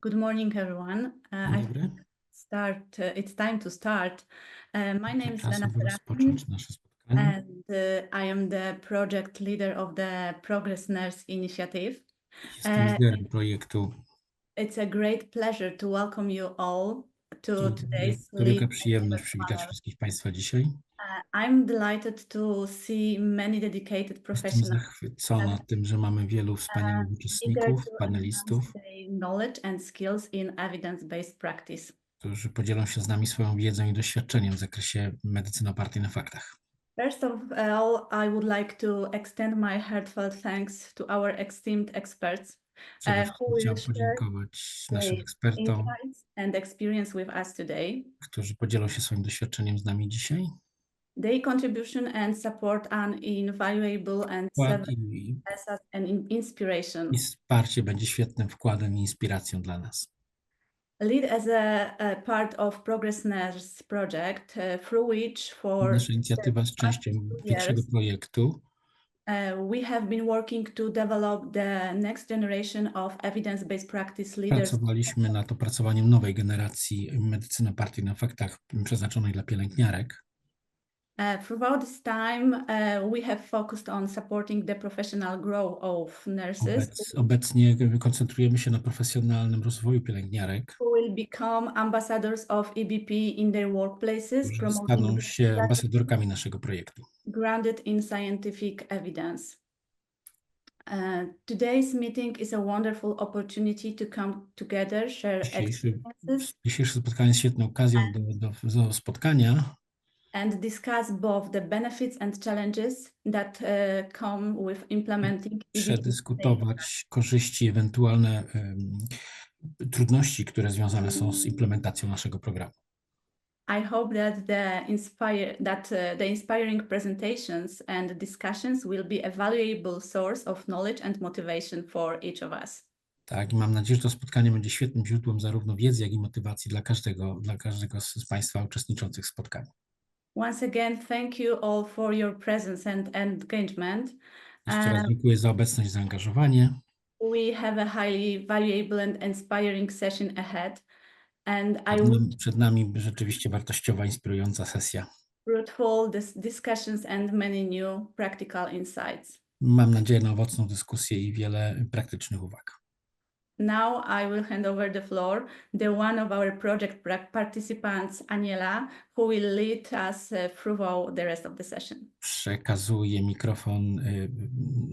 Good morning, everyone. Dzień dobry. It's time to start. My name is Czas, Lena aby Serafin, rozpocząć nasze spotkanie. and I am the project leader of the Progress Nurse Initiative. Jestem liderem projektu. It's a great pleasure to welcome you all to today's To wielka lead przyjemność przywitać panel. wszystkich Państwa dzisiaj. I'm delighted to see many dedicated Jestem professionals zachwycona tym, że mamy wielu wspaniałych eager uczestników, to panelistów, enhance their knowledge and skills in evidence-based practice. którzy podzielą się z nami swoją wiedzą i doświadczeniem w zakresie medycyny opartej na faktach. First of all, I would like to extend my heartfelt thanks to our esteemed experts Przede who wszystkim will chciałbym share podziękować naszym their ekspertom, insights and experience with us today. którzy podzielą się swoim doświadczeniem z nami dzisiaj. Their contribution and support are invaluable and serve as an inspiration. I wsparcie będzie świetnym wkładem i inspiracją dla nas. Lead as a part of Progress Nurse Project, through which for Nasza inicjatywa jest częścią większego projektu. We have been working to develop the next generation of evidence-based practice leaders. Pracowaliśmy nad opracowaniem nowej generacji medycyny opartej na faktach przeznaczonej dla pielęgniarek. Throughout this time, we have focused on supporting the professional growth of nurses Obecnie koncentrujemy się na profesjonalnym rozwoju pielęgniarek, who will become ambassadors of EBP in their workplaces, którzy promoting staną się ambasadorkami naszego projektu. grounded in scientific evidence. Today's meeting is a wonderful opportunity to come together, share experiences, Dzisiejsze spotkanie jest świetną okazją do spotkania and discuss both the benefits and challenges that come with implementing EBP. przedyskutować korzyści, ewentualne trudności, które związane są z implementacją naszego programu. I hope that the inspiring presentations and discussions will be a valuable source of knowledge and motivation for each of us. Tak, i mam nadzieję, że to spotkanie będzie świetnym źródłem zarówno wiedzy, jak i motywacji dla każdego z Państwa uczestniczących w spotkaniu. Once again, thank you all for your presence and engagement. Jeszcze raz dziękuję za obecność i zaangażowanie. We have a highly valuable and inspiring session ahead. And Przed nami rzeczywiście wartościowa, inspirująca sesja. Fruitful discussions and many new practical insights. Mam nadzieję na owocną dyskusję i wiele praktycznych uwag. Now I will hand over the floor to one of our project participants, Aniela, who will lead us through the rest of the session. Przekazuję mikrofon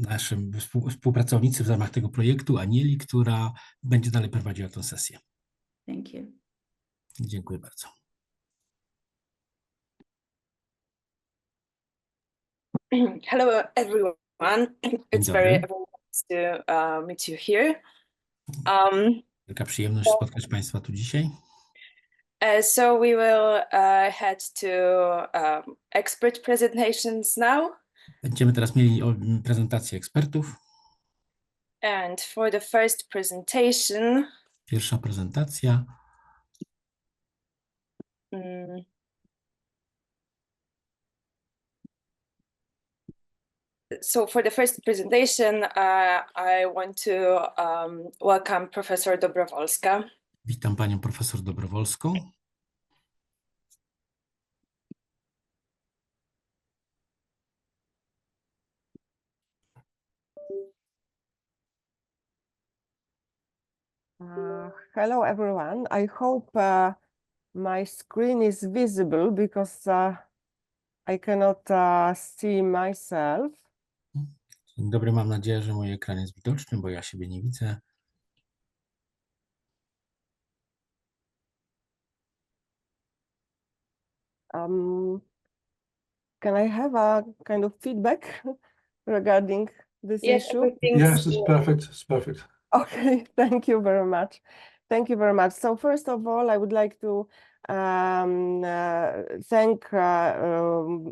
naszym współpracownicy w ramach tego projektu, Anieli, która będzie dalej prowadziła tę sesję. Thank you. Dziękuję bardzo. Hello, everyone. It's very nice to meet you here. Wielka przyjemność spotkać Państwa tu dzisiaj. So we will head to expert presentations now. Będziemy teraz mieli prezentację ekspertów. And for the first presentation. Pierwsza prezentacja. So for the first presentation, I want to welcome Professor Dobrowolska. Witam Panią Profesor Dobrowolską. Hello everyone. I hope my screen is visible because I cannot see myself. Dzień dobry, mam nadzieję, że mój ekran jest widoczny, bo ja siebie nie widzę. Can I have a kind of feedback regarding this issue? Yes, it's perfect. It's perfect. Okay, thank you very much. Thank you very much. So first of all, I would like to thank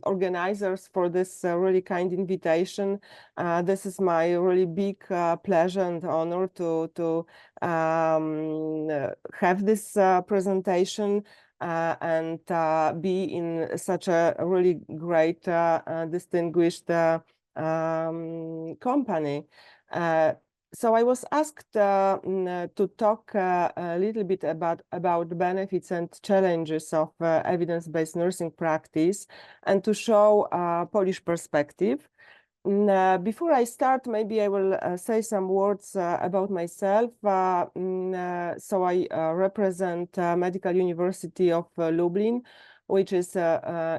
organizers for this really kind invitation. This is my really big pleasure and honor to have this presentation and be in such a really great, distinguished company. So I was asked to talk a little bit about benefits and challenges of evidence-based nursing practice and to show a Polish perspective. Before I start, maybe I will say some words about myself. So I represent Medical University of Lublin, which is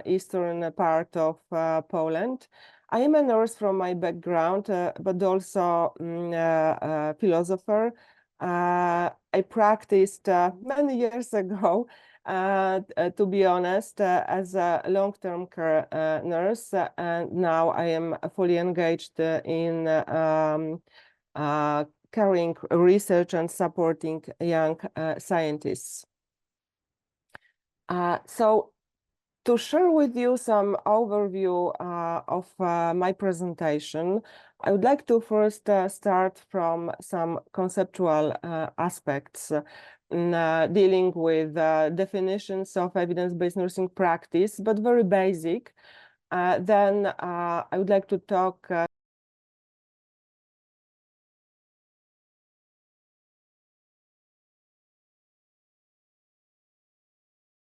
eastern part of Poland. I am a nurse from my background, but also a philosopher. I practiced many years ago, to be honest, as a long-term care nurse, and now I am fully engaged in carrying research and supporting young scientists. So to share with you some overview of my presentation, I would like to first start from some conceptual aspects dealing with definitions of evidence-based nursing practice, but very basic. Then I would like to talk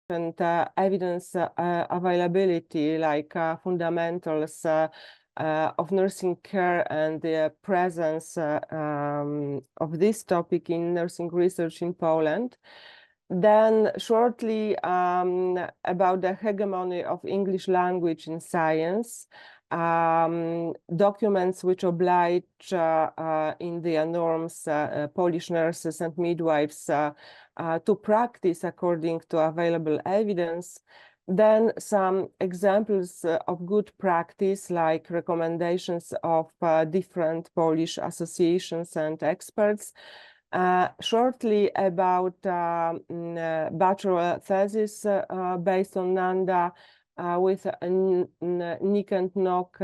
and evidence availability, like fundamentals of nursing care and the presence of this topic in nursing research in Poland. Then shortly about the hegemony of English language in science, documents which oblige in the norms Polish nurses and midwives to practice according to available evidence. Then some examples of good practice, like recommendations of different Polish associations and experts. Shortly about bachelor thesis based on NANDA with NIC and NOC,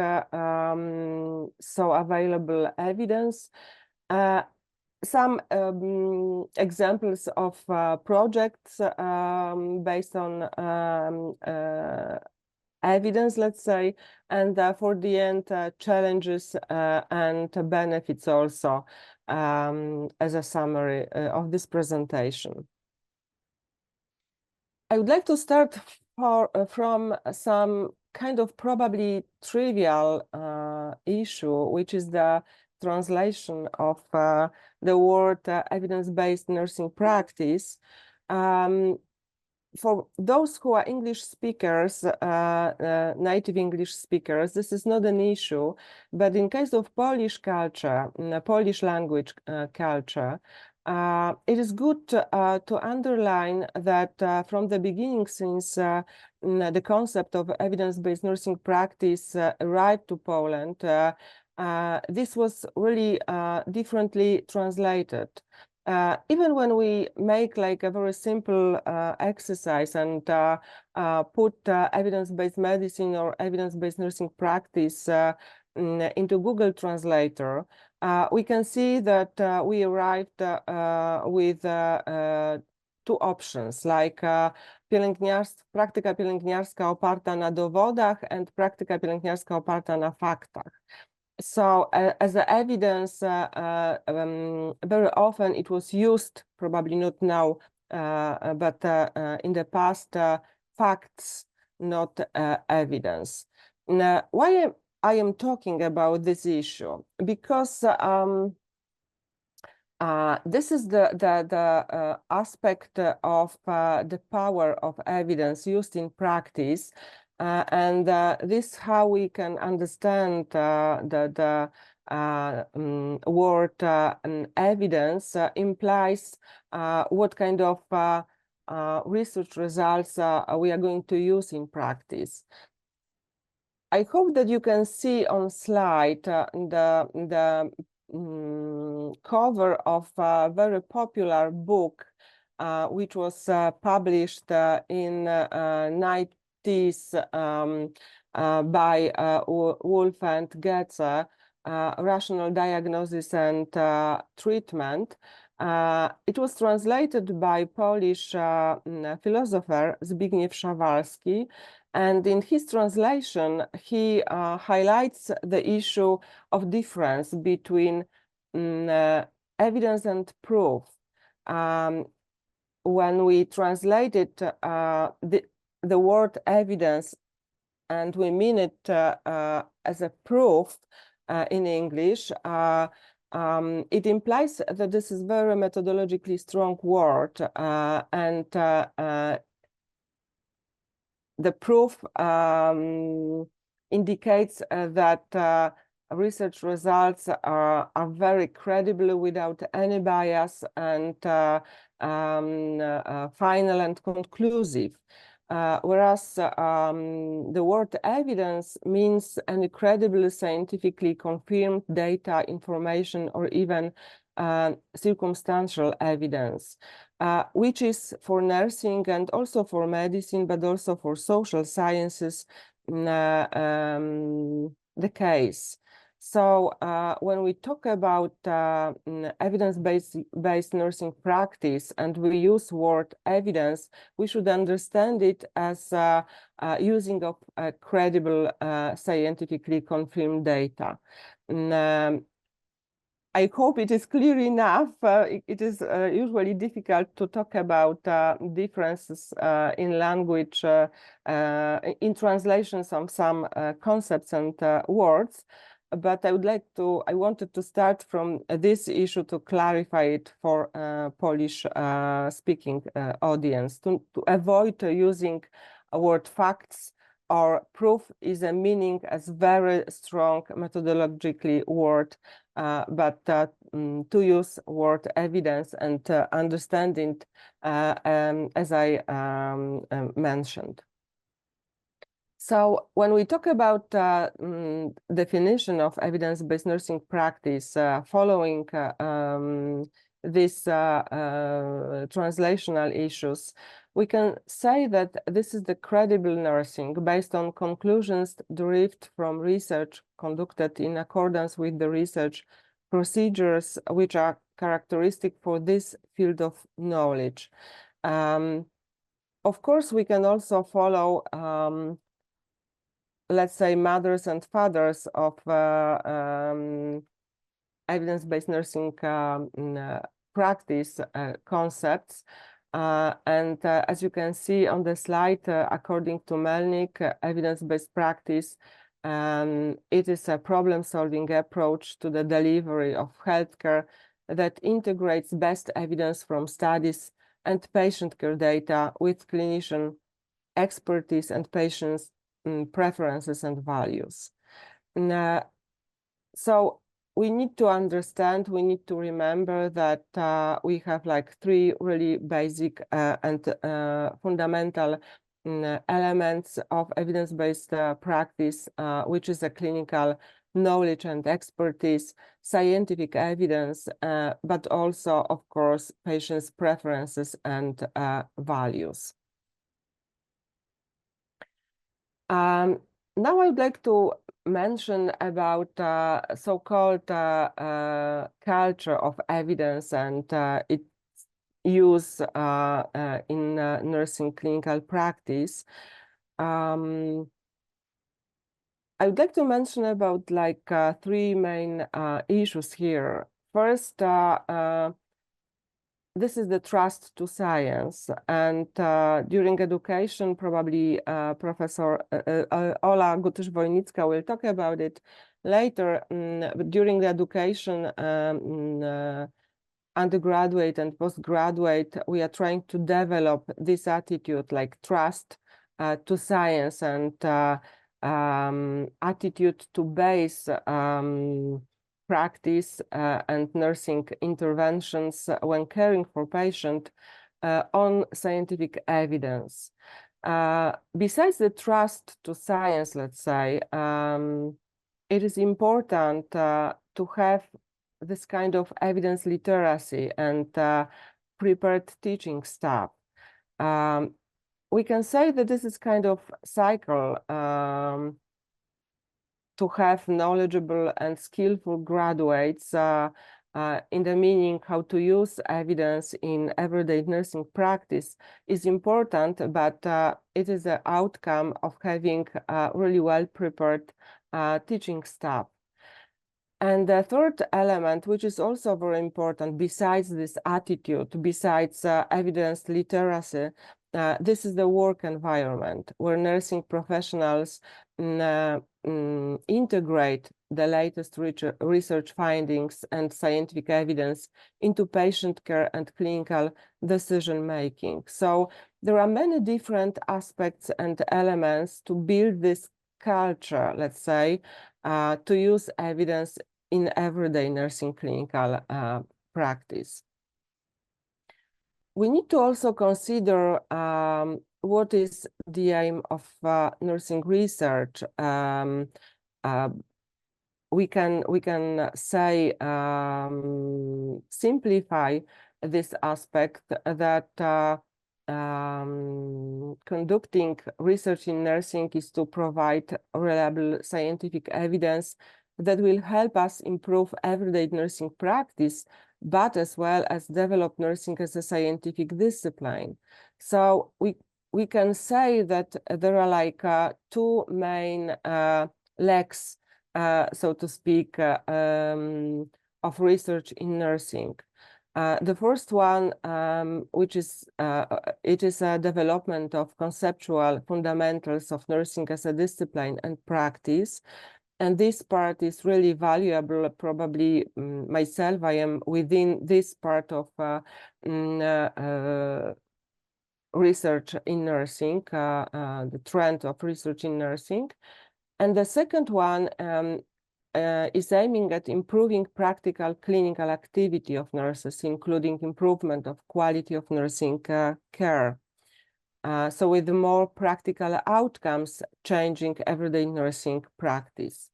so available evidence. Some examples of projects based on evidence, let's say, and for the end, challenges and benefits also as a summary of this presentation. I would like to start from some kind of probably trivial issue, which is the translation of the word evidence-based nursing practice. For those who are English speakers, native English speakers, this is not an issue, but in case of Polish culture, Polish language culture, it is good to underline that from the beginning, since the concept of evidence-based nursing practice arrived to Poland, this was really differently translated. Even when we make like a very simple exercise and put evidence-based medicine or evidence-based nursing practice into Google Translator, we can see that we arrived with two options, like praktyka pielęgniarska oparta na dowodach and praktyka pielęgniarska oparta na faktach. So as the evidence, very often it was used, probably not now, but in the past, facts, not evidence. Now, why I am talking about this issue? Because this is the aspect of the power of evidence used in practice. And this how we can understand the word evidence implies what kind of research results we are going to use in practice. I hope that you can see on slide the cover of a very popular book which was published in 90s by Wolf and Goetze, Rational Diagnosis and Treatment. It was translated by Polish philosopher Zbigniew Szawalski, and in his translation, he highlights the issue of difference between evidence and proof. When we translate it, the word evidence, and we mean it as a proof in English, it implies that this is very methodologically strong word, and the proof indicates that research results are very credible without any bias and final and conclusive. Whereas the word evidence means any credible, scientifically confirmed data, information, or even circumstantial evidence, which is for nursing and also for medicine, but also for social sciences, the case. So when we talk about evidence-based nursing practice and we use word evidence, we should understand it as using of credible, scientifically confirmed data. I hope it is clear enough. It is usually difficult to talk about differences in language, in translations of some concepts and words. But I wanted to start from this issue to clarify it for Polish speaking audience, to avoid using word facts or proof is a meaning as very strong methodologically word, but to use word evidence and understand it as I mentioned. So when we talk about definition of evidence-based nursing practice following these translational issues, we can say that this is the credible nursing based on conclusions derived from research conducted in accordance with the research procedures which are characteristic for this field of knowledge. Of course, we can also follow let's say, mothers and fathers of evidence-based nursing practice concepts. And as you can see on the slide, according to Melnik, evidence-based practice, it is a problem-solving approach to the delivery of healthcare that integrates best evidence from studies and patient care data with clinician expertise and patients' preferences and values. So we need to understand, we need to remember that we have like three really basic and fundamental elements of evidence-based practice, which is a clinical knowledge and expertise, scientific evidence, but also, of course, patients' preferences and values. Now I'd like to mention about so-called culture of evidence and its use in nursing clinical practice. I would like to mention about like three main issues here. First, this is the trust to science, and during education, probably Professor Ola Gutysz-Wojnicka will talk about it later. But during the education, undergraduate and postgraduate, we are trying to develop this attitude, like trust to science and attitude to base practice and nursing interventions when caring for patient on scientific evidence. Besides the trust to science, let's say, it is important to have this kind of evidence literacy and prepared teaching staff. We can say that this is kind of cycle to have knowledgeable and skillful graduates in the meaning how to use evidence in everyday nursing practice is important, but it is the outcome of having really well prepared teaching staff. And the third element, which is also very important, besides this attitude, besides evidence literacy, this is the work environment where nursing professionals integrate the latest research findings and scientific evidence into patient care and clinical decision making. So there are many different aspects and elements to build this culture, let's say, to use evidence in everyday nursing clinical practice. We need to also consider what is the aim of nursing research. We can say, simplify this aspect that conducting research in nursing is to provide reliable scientific evidence that will help us improve everyday nursing practice, but as well as develop nursing as a scientific discipline. So we can say that there are like two main legs, so to speak, of research in nursing. The first one, which is it is a development of conceptual fundamentals of nursing as a discipline and practice. And this part is really valuable. Probably myself, I am within this part of research in nursing, the trend of research in nursing. And the second one is aiming at improving practical clinical activity of nurses, including improvement of quality of nursing care. So with the more practical outcomes, changing everyday nursing practice.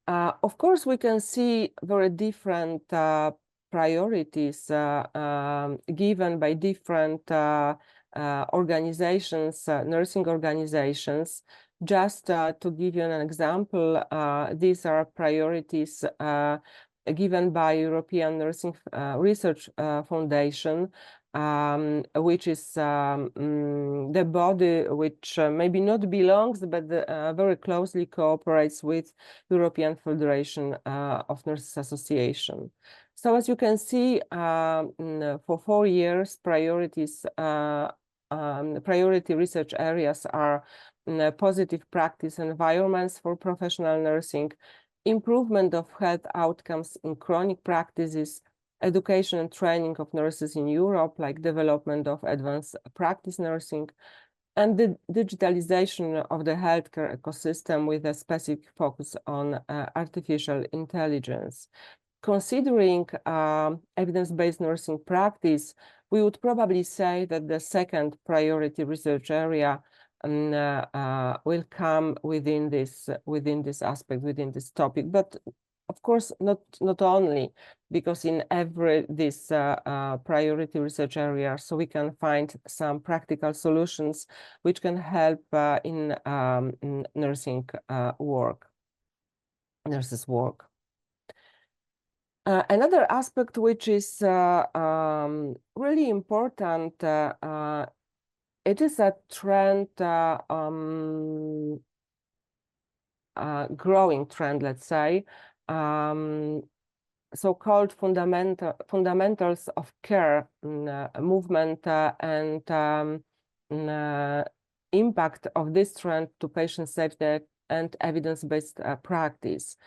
Of course, we can see very different priorities given by different organizations, nursing organizations. Just to give you an example, these are priorities given by European Nursing Research Foundation, which is the body which maybe not belongs, but very closely cooperates with European Federation of Nurses Association. So as you can see, for 4 years, priorities, priority research areas are positive practice environments for professional nursing, improvement of health outcomes in chronic practices, education and training of nurses in Europe, like development of advanced practice nursing, and the digitalization of the healthcare ecosystem with a specific focus on artificial intelligence. Considering evidence-based nursing practice, we would probably say that the second priority research area will come within this aspect, within this topic. But of course, not only, because in every this priority research area, so we can find some practical solutions which can help in nursing work, nurses' work. Another aspect which is really important, it is a trend, growing trend, let's say, so-called fundamentals of care movement and impact of this trend to patient safety and evidence-based practice.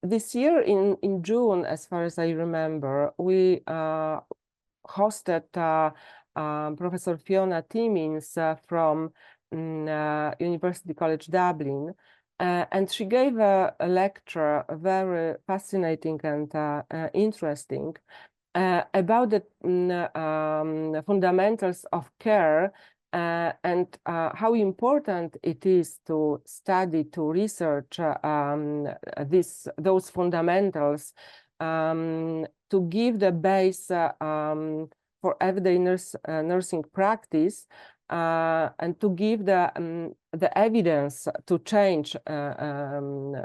This year in June, as far as I remember, we hosted Professor Fiona Timmins from University College Dublin, and she gave a lecture, very fascinating and interesting, about the fundamentals of care and how important it is to study, to research those fundamentals to give the base for everyday nursing practice and to give the evidence to change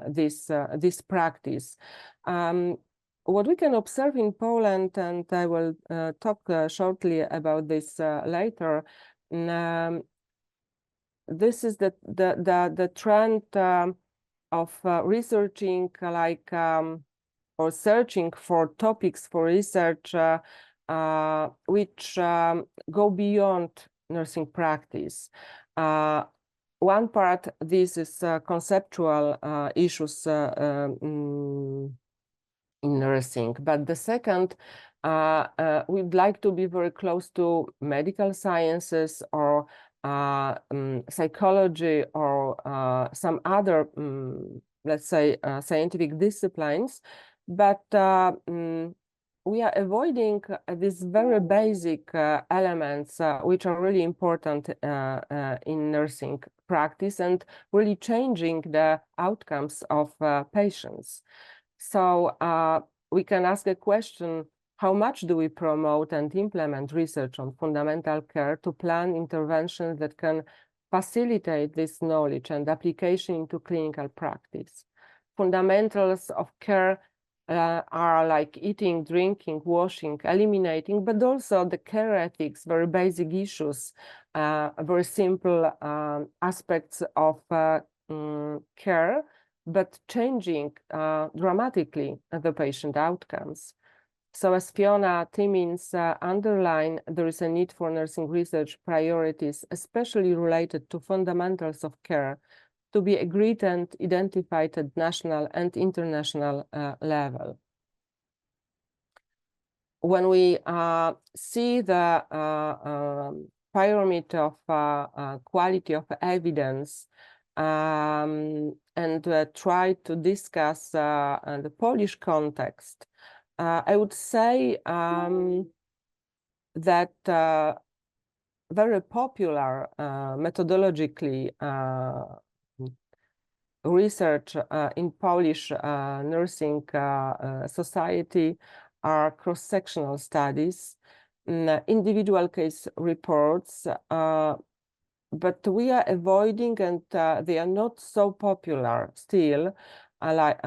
this practice. What we can observe in Poland, and I will talk shortly about this later, this is the trend of researching or searching for topics for research which go beyond nursing practice. One part, this is conceptual issues in nursing, but the second, we'd like to be very close to medical sciences or psychology or some other, let's say, scientific disciplines, but we are avoiding these very basic elements which are really important in nursing practice and really changing the outcomes of patients. So we can ask a question, how much do we promote and implement research on fundamental care to plan interventions that can facilitate this knowledge and application into clinical practice? Fundamentals of care are like eating, drinking, washing, eliminating, but also the care ethics, very basic issues, very simple aspects of care, but changing dramatically the patient outcomes. So as Fiona Timmins underlined, there is a need for nursing research priorities, especially related to fundamentals of care, to be agreed and identified at national and international level. When we see the pyramid of quality of evidence and try to discuss the Polish context, I would say that very popular methodologically research in Polish nursing society are cross-sectional studies, individual case reports, but we are avoiding, and they are not so popular still, like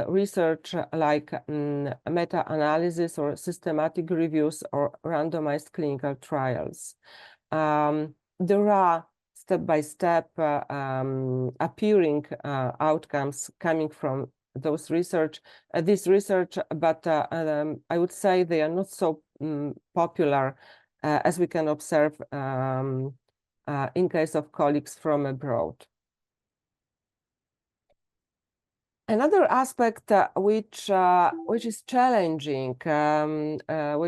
research like meta-analysis or systematic reviews or randomized clinical trials. There are step-by-step appearing outcomes coming from those research, this research, but I would say they are not so popular as we can observe in case of colleagues from abroad. Another aspect which is challenging when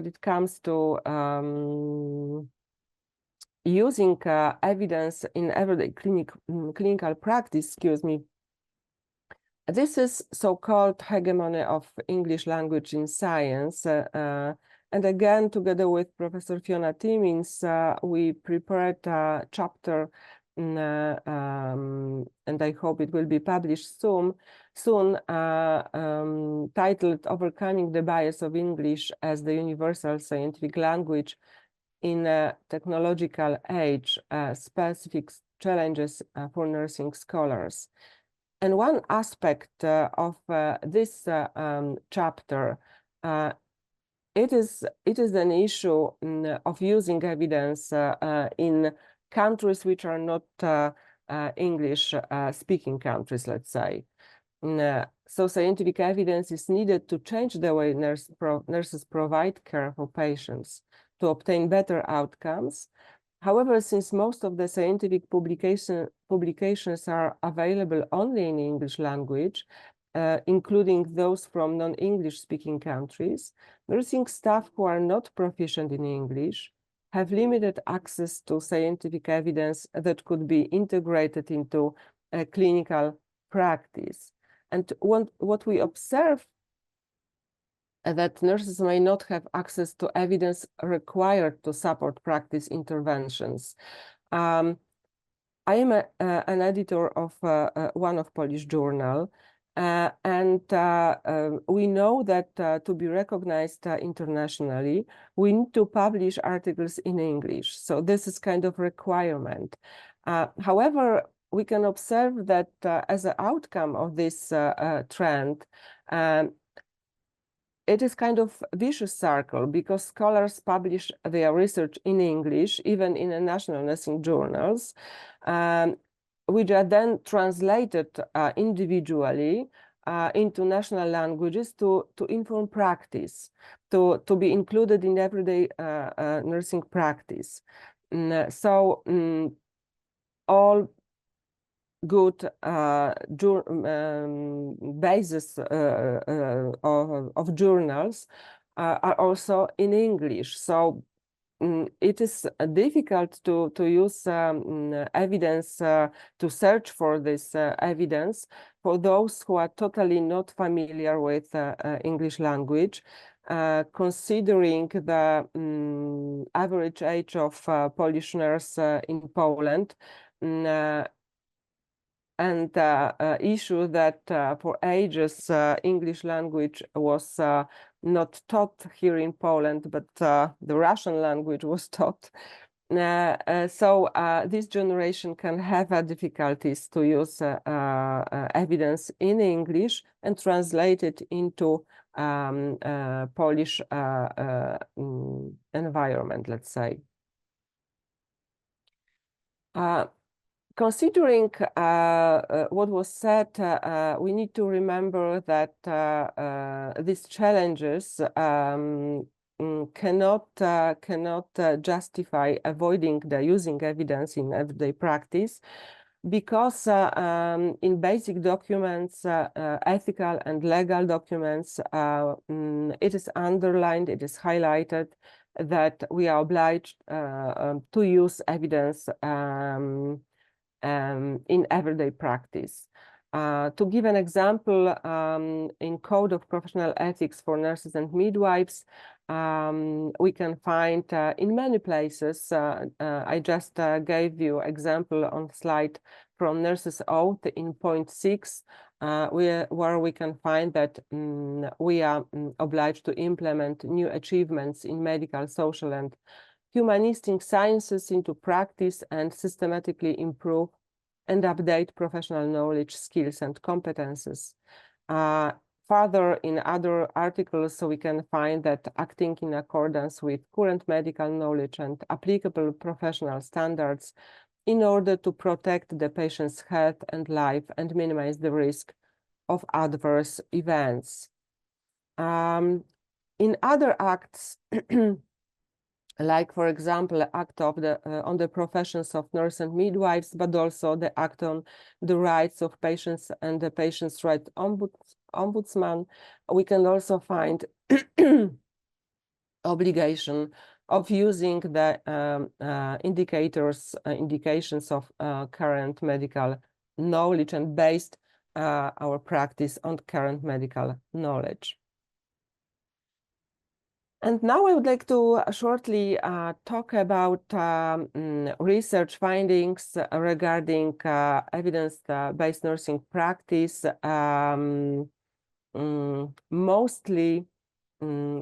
it comes to using evidence in everyday clinical practice, excuse me, this is so-called hegemony of English language in science. And again, together with Professor Fiona Timmins, we prepared a chapter, and I hope it will be published soon, titled Overcoming the Bias of English as the Universal Scientific Language in a Technological Age, Specific Challenges for Nursing Scholars. And one aspect of this chapter, it is an issue of using evidence in countries which are not English speaking countries, let's say. So scientific evidence is needed to change the way nurses provide care for patients to obtain better outcomes. However, since most of the scientific publications are available only in English language, including those from non-English speaking countries, nursing staff who are not proficient in English have limited access to scientific evidence that could be integrated into a clinical practice. And what we observe that nurses may not have access to evidence required to support practice interventions. I am an editor of one of Polish journal, and we know that to be recognized internationally, we need to publish articles in English. So this is kind of requirement. However, we can observe that as an outcome of this trend, it is kind of vicious circle because scholars publish their research in English, even in the national nursing journals, which are then translated individually into national languages to inform practice, to be included in everyday nursing practice. So all good basis of journals are also in English. So it is difficult to use evidence, to search for this evidence for those who are totally not familiar with English language, considering the average age of Polish nurse in Poland, and issue that for ages English language was not taught here in Poland, but the Russian language was taught. So this generation can have difficulties to use evidence in English and translate it into Polish environment, let's say. Considering what was said, we need to remember that these challenges cannot justify avoiding the using evidence in everyday practice, because in basic documents, ethical and legal documents, it is underlined, it is highlighted that we are obliged to use evidence in everyday practice. To give an example, in Code of Professional Ethics for Nurses and Midwives, we can find in many places, I just gave you example on slide from Nurses Oath in point 6, where we can find that we are obliged to implement new achievements in medical, social, and humanistic sciences into practice and systematically improve and update professional knowledge, skills, and competences. Further, in other articles, so we can find that acting in accordance with current medical knowledge and applicable professional standards in order to protect the patient's health and life and minimize the risk of adverse events. In other acts, like, for example, Act of on the professions of nurse and midwives, but also the Act on the rights of patients and the Patients' Right Ombudsman, we can also find obligation of using the indications of current medical knowledge and based our practice on current medical knowledge. And now I would like to shortly talk about research findings regarding evidence-based nursing practice, mostly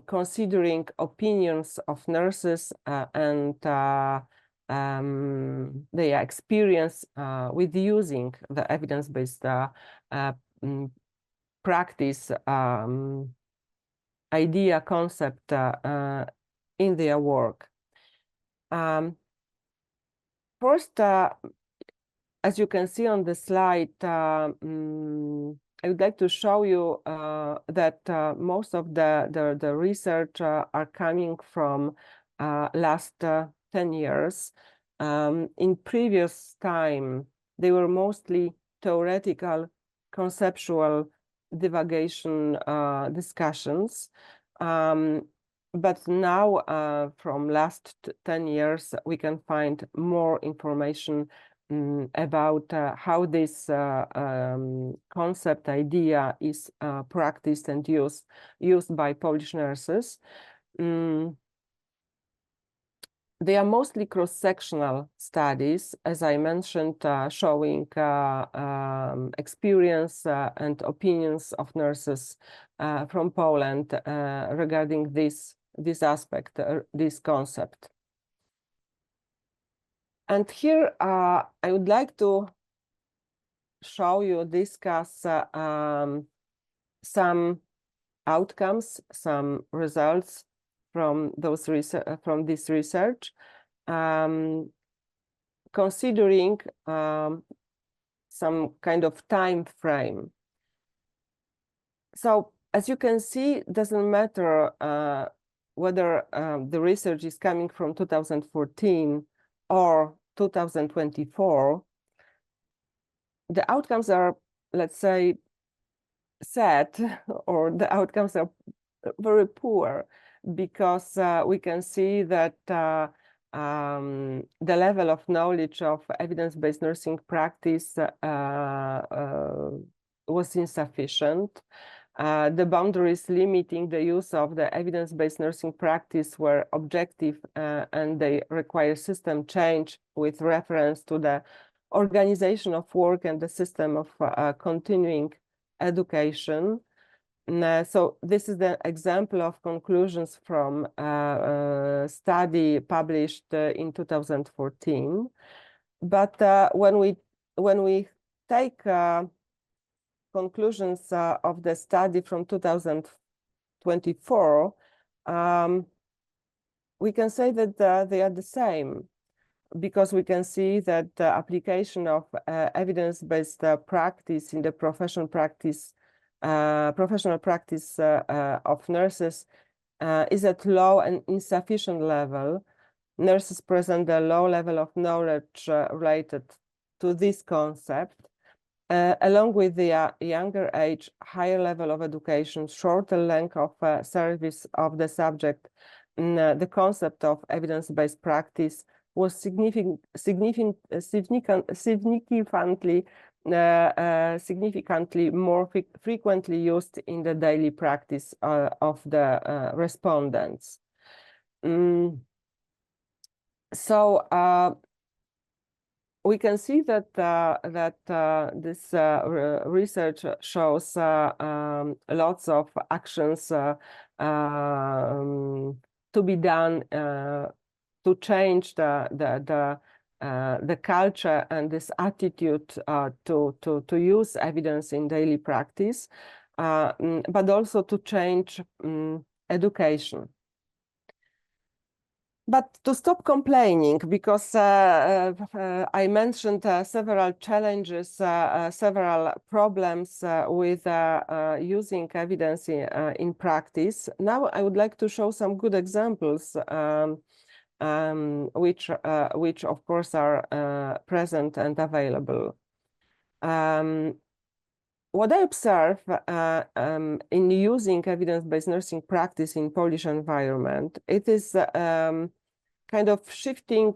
considering opinions of nurses and their experience with using the evidence-based practice idea, concept in their work. First, as you can see on the slide, I would like to show you that most of the research are coming from last 10 years. In previous time, they were mostly theoretical, conceptual, divagation discussions, but now from last 10 years we can find more information about how this concept idea is practiced and used by Polish nurses. They are mostly cross-sectional studies, as I mentioned, showing experience and opinions of nurses from Poland regarding this aspect, this concept. And here I would like to show you, discuss some outcomes, some results from this research, considering some kind of time frame. So as you can see, it doesn't matter whether the research is coming from 2014 or 2024. The outcomes are, let's say, sad, or the outcomes are very poor, because we can see that the level of knowledge of evidence-based nursing practice was insufficient. The boundaries limiting the use of the evidence-based nursing practice were objective, and they require system change with reference to the organization of work and the system of continuing education. So this is the example of conclusions from a study published in 2014. But when we take conclusions of the study from 2024, we can say that they are the same, because we can see that the application of evidence-based practice in the professional practice of nurses is at low and insufficient level. Nurses present a low level of knowledge related to this concept, along with the younger age, higher level of education, shorter length of service of the subject. The concept of evidence-based practice was significantly more frequently used in the daily practice of the respondents. So we can see that this research shows lots of actions to be done to change the culture and this attitude to use evidence in daily practice, but also to change education. But to stop complaining, because I mentioned several challenges, several problems with using evidence in practice. Now I would like to show some good examples, which of course are present and available. What I observe in using evidence-based nursing practice in Polish environment, it is kind of shifting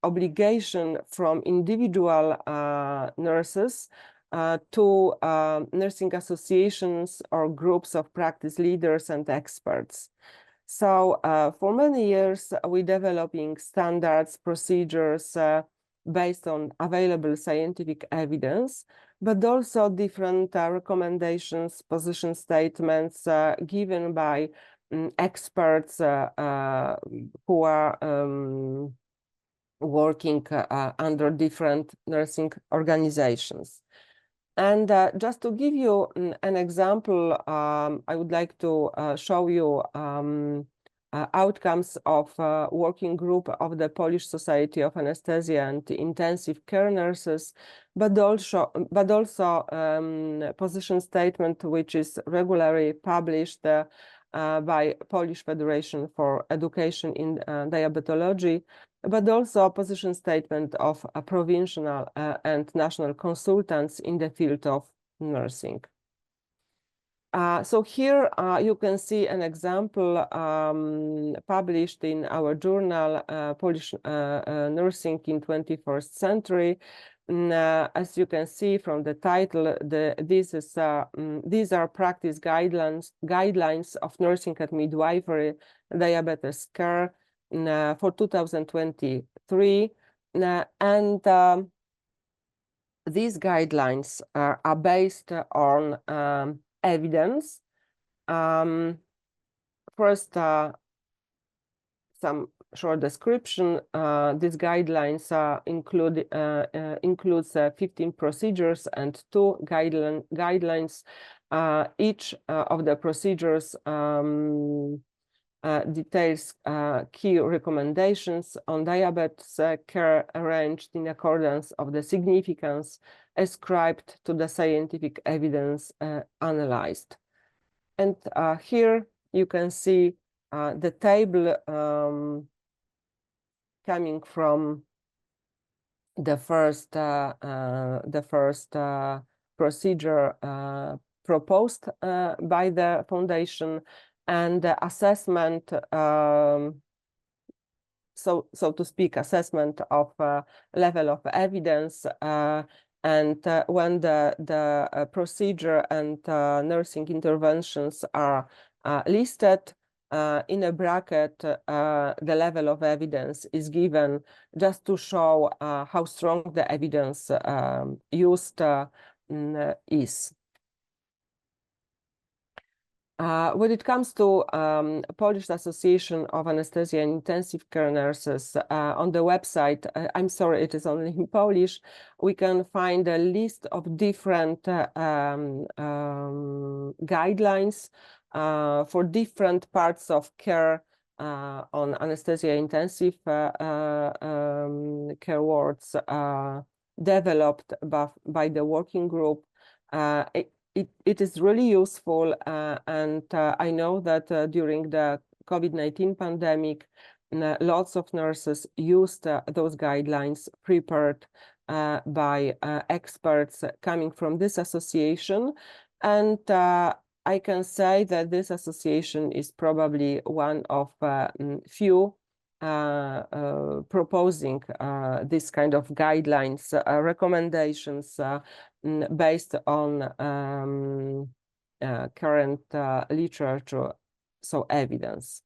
obligation from individual nurses to nursing associations or groups of practice leaders and experts. So for many years, we're developing standards, procedures based on available scientific evidence, but also different recommendations, position statements given by experts who are working under different nursing organizations. And just to give you an example, I would like to show you outcomes of a working group of the Polish Society of Anesthesia and Intensive Care Nurses, but also position statement which is regularly published by Polish Federation for Education in Diabetology, but also a position statement of provincial and national consultants in the field of nursing. So here you can see an example published in our journal, Polish Nursing in 21st Century. As you can see from the title, these are practice guidelines of nursing and midwifery diabetes care for 2023. And these guidelines are based on evidence. First, some short description. These guidelines includes 15 procedures and 2 guidelines Each of the procedures details key recommendations on diabetes care arranged in accordance of the significance ascribed to the scientific evidence analyzed. And here you can see the table coming from the first procedure proposed by the foundation, and the assessment, so to speak, assessment of level of evidence, and when the procedure and nursing interventions are listed, in a bracket, the level of evidence is given just to show how strong the evidence used is. When it comes to Polish Association of Anesthesia and Intensive Care Nurses, on the website, I'm sorry, it is only in Polish, we can find a list of different guidelines for different parts of care on anesthesia intensive care wards, developed by the working group. It is really useful, and I know that during the COVID-19 pandemic, lots of nurses used those guidelines prepared by experts coming from this association, and I can say that this association is probably one of few proposing this kind of guidelines, recommendations based on current literature, so evidence.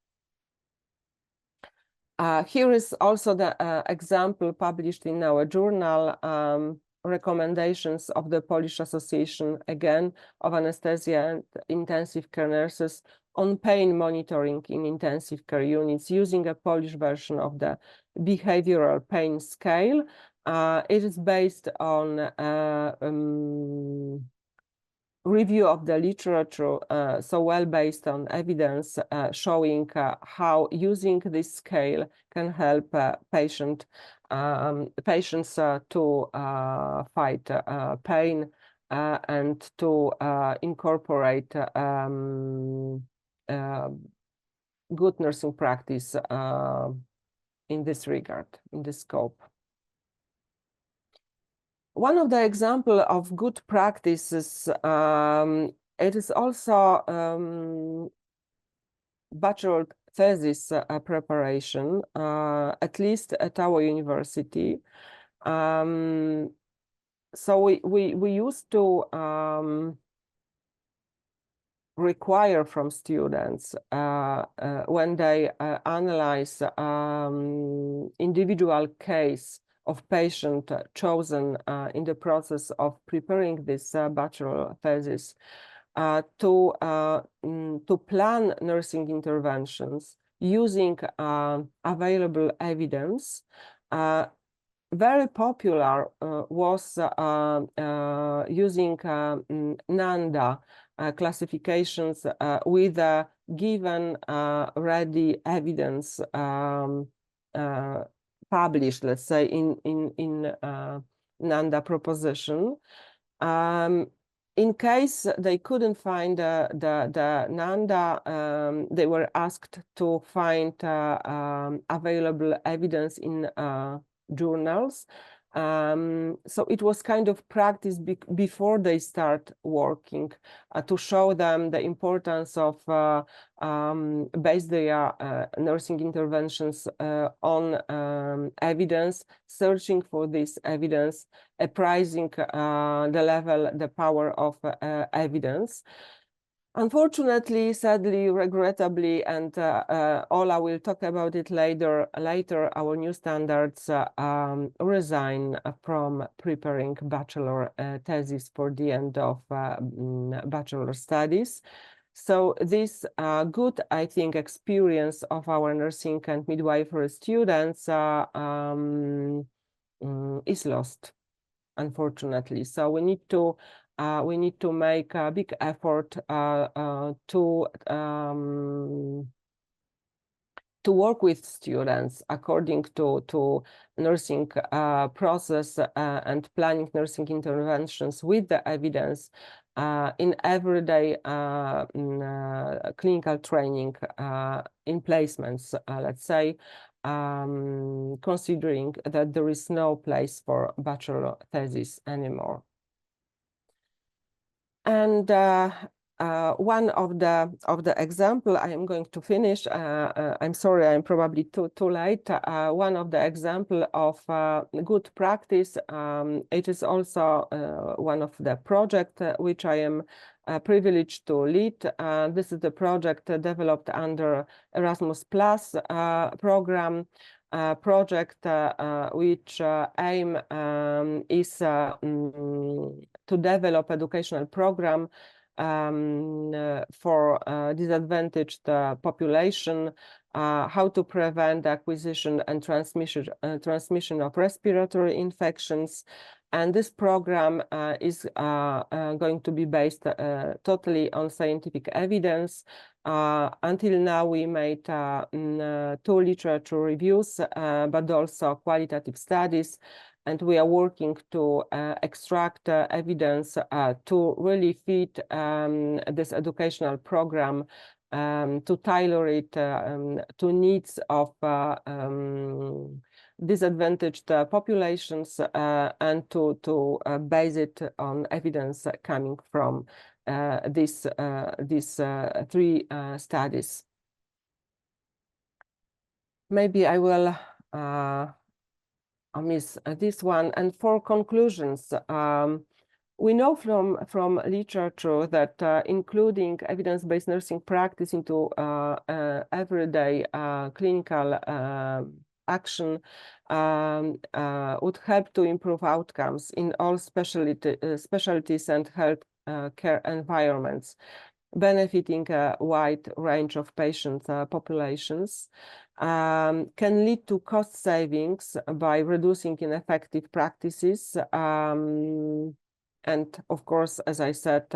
Here is also the example published in our journal, recommendations of the Polish Association, again, of Anesthesia and Intensive Care Nurses on pain monitoring in intensive care units using a Polish version of the behavioral pain scale. It is based on review of the literature, so well based on evidence, showing how using this scale can help patients to fight pain and to incorporate good nursing practice in this regard, in this scope. One of the examples of good practices, it is also bachelor thesis preparation, at least at our university. So we used to require from students when they analyze individual case of patient chosen in the process of preparing this bachelor thesis, to plan nursing interventions using available evidence. Very popular was using NANDA classifications with a given ready evidence published, let's say, in NANDA proposition. In case they couldn't find the NANDA, they were asked to find available evidence in journals. So it was kind of practice before they start working, to show them the importance of base their nursing interventions on evidence, searching for this evidence, appraising the level, the power of evidence. Unfortunately, sadly, regrettably, and Ola will talk about it later, our new standards resign from preparing bachelor thesis for the end of bachelor studies. So this good, I think, experience of our nursing and midwifery students is lost, unfortunately. So we need to we need to make a big effort to work with students according to nursing process and planning nursing interventions with the evidence in everyday clinical training in placements, let's say, considering that there is no place for bachelor thesis anymore. And one of the example I am going to finish. I'm sorry, I'm probably too late. One of the example of good practice. It is also one of the project which I am privileged to lead. This is the project developed under Erasmus Plus program. Project which aim is to develop educational program for disadvantaged population, how to prevent acquisition and transmission of respiratory infections. And this program is going to be based totally on scientific evidence. Until now, we made 2 literature reviews, but also qualitative studies. And we are working to extract evidence to really fit this educational program to tailor it to needs of disadvantaged populations and to base it on evidence coming from these 3 studies. Maybe I will miss this one. And for conclusions, we know from literature that including evidence-based nursing practice into everyday clinical action would help to improve outcomes in all specialties and health care environments, benefiting a wide range of patient populations, can lead to cost savings by reducing ineffective practices, and of course, as I said,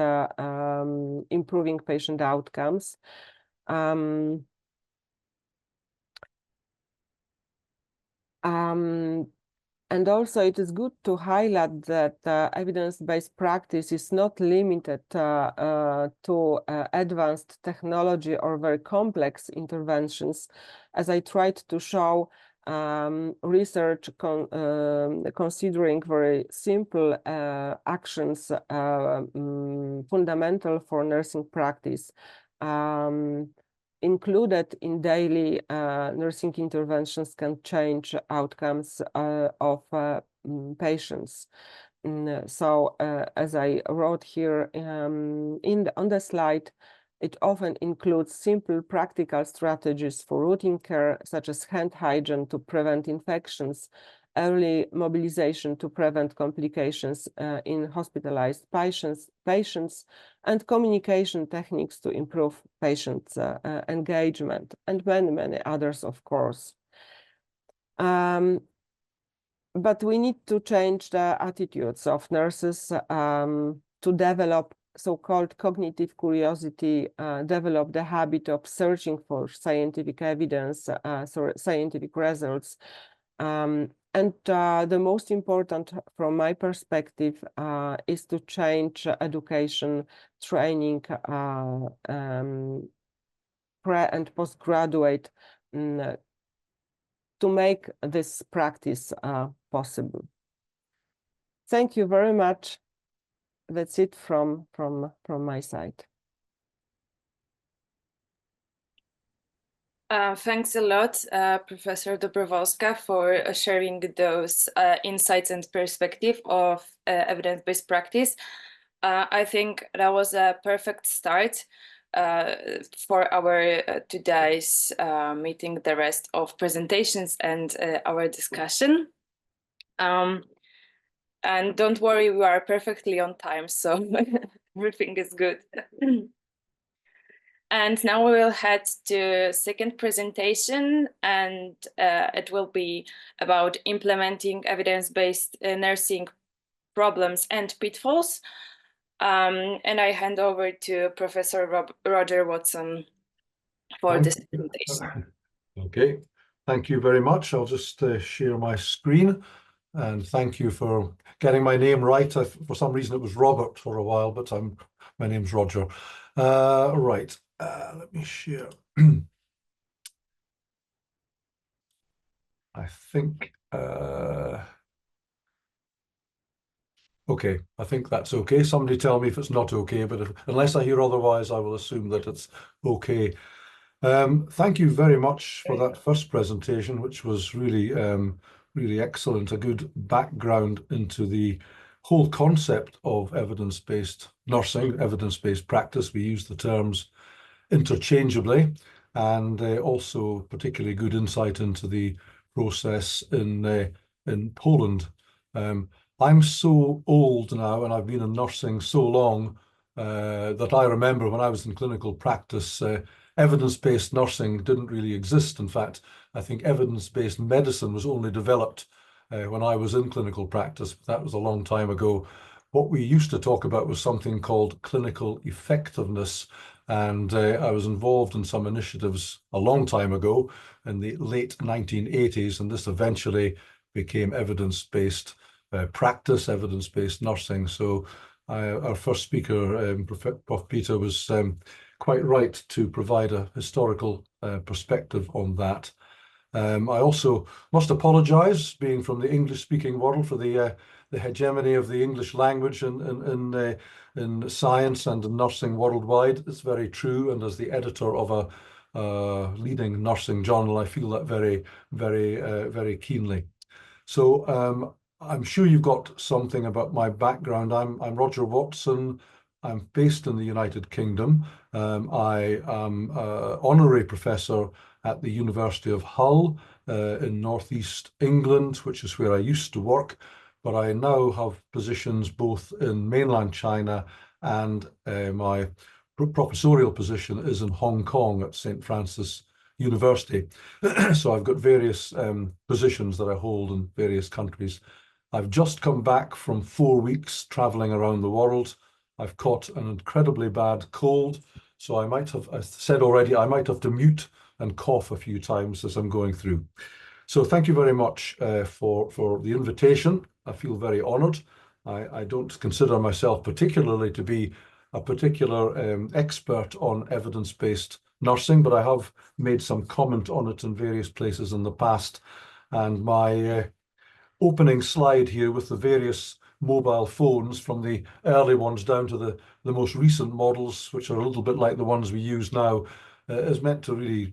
improving patient outcomes. And also it is good to highlight that evidence-based practice is not limited to advanced technology or very complex interventions. As I tried to show, research considering very simple actions fundamental for nursing practice, included in daily nursing interventions, can change outcomes of patients. So as I wrote here on the slide, it often includes simple practical strategies for routine care, such as hand hygiene to prevent infections, early mobilization to prevent complications in hospitalized patients, and communication techniques to improve patient engagement, and many others, of course. But we need to change the attitudes of nurses to develop so-called cognitive curiosity, develop the habit of searching for scientific evidence, scientific results. And the most important, from my perspective, is to change education, training, pre- and postgraduate to make this practice possible. Thank you very much. That's it from my side. Thanks a lot, Professor Dobrowolska, for sharing those insights and perspective of evidence-based practice. I think that was a perfect start for our today's meeting, the rest of presentations and our discussion. And don't worry, we are perfectly on time, so everything is good. And now we will head to second presentation, and it will be about implementing evidence-based nursing problems and pitfalls. And I hand over to Professor Roger Watson for this presentation. Okay, thank you very much. I'll just share my screen, and thank you for getting my name right. For some reason it was Robert for a while, but my name's Roger. Right, let me share. I think, okay, I think that's okay. Somebody tell me if it's not okay, but unless I hear otherwise, I will assume that it's okay. Thank you very much for that first presentation, which was really, really excellent. A good background into the whole concept of evidence-based nursing, evidence-based practice. We use the terms interchangeably, and also particularly good insight into the process in Poland. I'm so old now, and I've been in nursing so long that I remember when I was in clinical practice, evidence-based nursing didn't really exist. In fact, I think evidence-based medicine was only developed when I was in clinical practice. That was a long time ago. What we used to talk about was something called clinical effectiveness, and I was involved in some initiatives a long time ago in the late 1980s, and this eventually became evidence-based practice, evidence-based nursing. So our first speaker, Prof. Peter, was quite right to provide a historical perspective on that. I also must apologise, being from the English-speaking world, for the hegemony of the English language in science and in nursing worldwide. It's very true, and as the editor of a leading nursing journal, I feel that very, very, very keenly. So I'm sure you've got something about my background. I'm Roger Watson. I'm based in the United Kingdom. I am honorary professor at the University of Hull in northeast England, which is where I used to work, but I now have positions both in mainland China, and my professorial position is in Hong Kong at St. Francis University. So I've got various positions that I hold in various countries. I've just come back from 4 weeks traveling around the world. I've caught an incredibly bad cold, so I might have, as said already, I might have to mute and cough a few times as I'm going through. So thank you very much for the invitation. I feel very honoured. I don't consider myself particularly to be a particular expert on evidence-based nursing, but I have made some comment on it in various places in the past. And my opening slide here with the various mobile phones, from the early ones down to the most recent models, which are a little bit like the ones we use now, is meant to really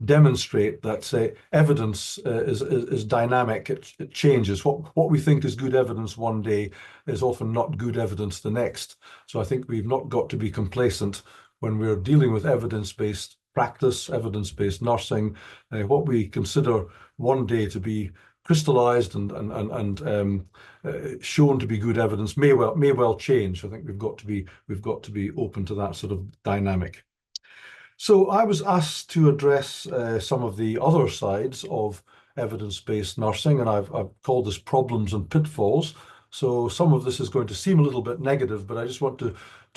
demonstrate that evidence is dynamic. It changes. What we think is good evidence one day is often not good evidence the next. So I think we've not got to be complacent when we're dealing with evidence-based practice, evidence-based nursing. What we consider one day to be crystallized and shown to be good evidence may well change. I think we've got to be open to that sort of dynamic. So I was asked to address some of the other sides of evidence-based nursing, and I've called this problems and pitfalls. So some of this is going to seem a little bit negative, but I just want to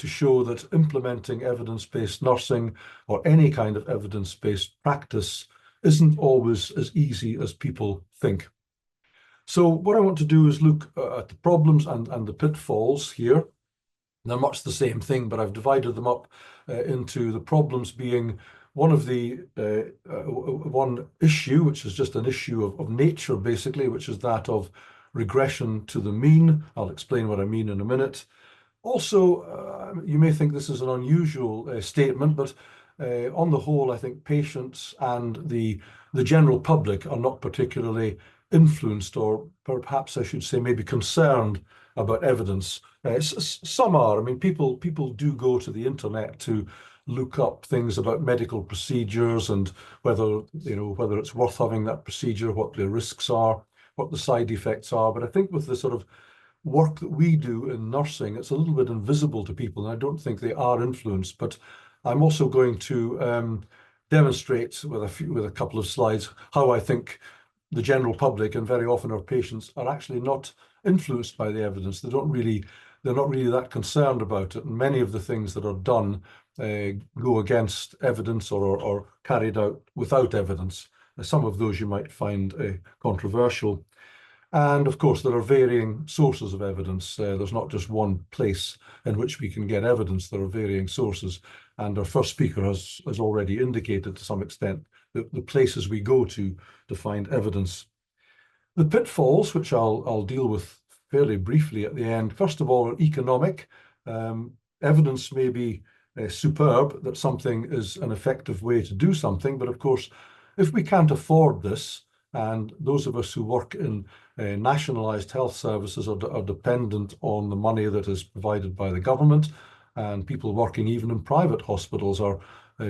show that implementing evidence-based nursing, or any kind of evidence-based practice, isn't always as easy as people think. So what I want to do is look at the problems and the pitfalls here. They're much the same thing, but I've divided them up into the problems being one of the one issue, which is just an issue of nature, basically, which is that of regression to the mean. I'll explain what I mean in a minute. Also, you may think this is an unusual statement, but on the whole, I think patients and the general public are not particularly influenced, or perhaps I should say maybe concerned about evidence. Some are. I mean, people do go to the internet to look up things about medical procedures and whether it's worth having that procedure, what the risks are, what the side effects are. But I think with the sort of work that we do in nursing, it's a little bit invisible to people, and I don't think they are influenced. But I'm also going to demonstrate with a couple of slides how I think the general public, and very often our patients, are actually not influenced by the evidence. They don't really they're not really that concerned about it. And many of the things that are done go against evidence or carried out without evidence. Some of those you might find controversial. And of course, there are varying sources of evidence. There's not just one place in which we can get evidence. There are varying sources. And our first speaker has already indicated to some extent the places we go to find evidence. The pitfalls, which I'll deal with fairly briefly at the end, first of all, are economic. Evidence may be superb that something is an effective way to do something, but of course, if we can't afford this, and those of us who work in nationalised health services are dependent on the money that is provided by the government, and people working even in private hospitals are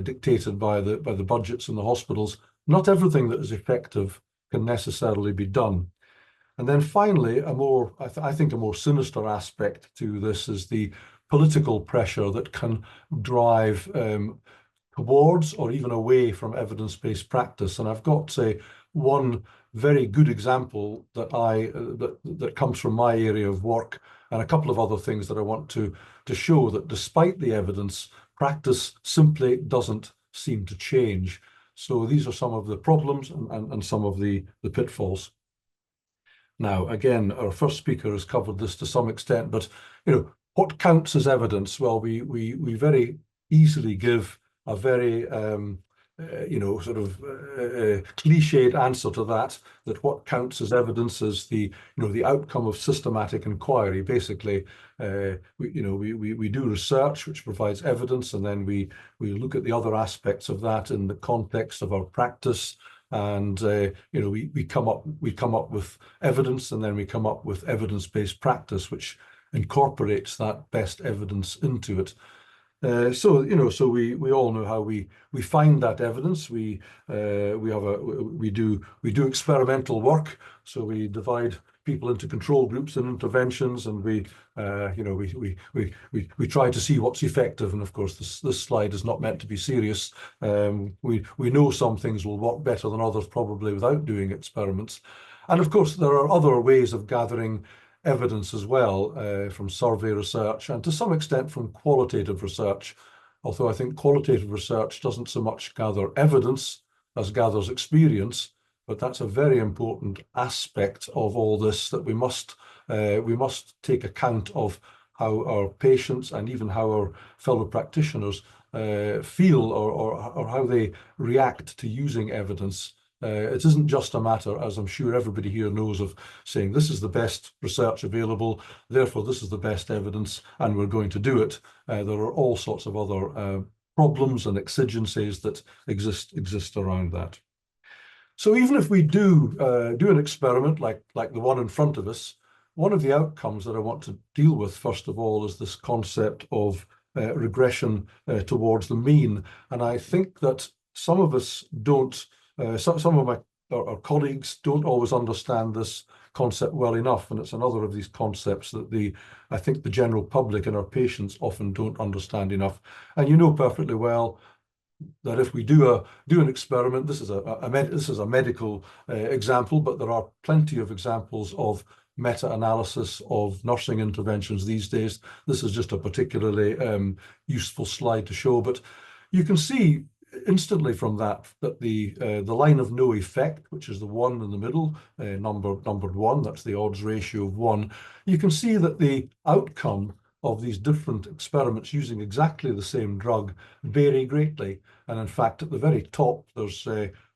dictated by the budgets in the hospitals, not everything that is effective can necessarily be done. And then finally, I think a more sinister aspect to this is the political pressure that can drive towards or even away from evidence-based practice. And I've got, say, one very good example that comes from my area of work, and a couple of other things that I want to show that despite the evidence, practice simply doesn't seem to change. So these are some of the problems and some of the pitfalls. Now, again, our first speaker has covered this to some extent, but what counts as evidence? Well, we very easily give a very sort of cliched answer to that what counts as evidence is the outcome of systematic inquiry. Basically, we do research which provides evidence, and then we look at the other aspects of that in the context of our practice, and we come up with evidence, and then we come up with evidence-based practice which incorporates that best evidence into it. So we all know how we find that evidence. We do experimental work. So we divide people into control groups and interventions, and we try to see what's effective. And of course, this slide is not meant to be serious. We know some things will work better than others, probably without doing experiments. And of course, there are other ways of gathering evidence as well, from survey research and to some extent from qualitative research, although I think qualitative research doesn't so much gather evidence as gathers experience, but that's a very important aspect of all this, that we must take account of how our patients and even how our fellow practitioners feel or how they react to using evidence. It isn't just a matter, as I'm sure everybody here knows, of saying this is the best research available, therefore this is the best evidence, and we're going to do it. There are all sorts of other problems and exigencies that exist around that. So even if we do an experiment like the one in front of us, one of the outcomes that I want to deal with first of all is this concept of regression towards the mean. And I think that some of us don't. Some of our colleagues don't always understand this concept well enough, and it's another of these concepts that I think the general public and our patients often don't understand enough. And you know perfectly well that if we do an experiment, this is a medical example, but there are plenty of examples of meta-analysis of nursing interventions these days. This is just a particularly useful slide to show, but you can see instantly from that the line of no effect, which is the one in the middle, numbered 1, that's the odds ratio of 1. You can see that the outcome of these different experiments using exactly the same drug vary greatly. And in fact, at the very top, there's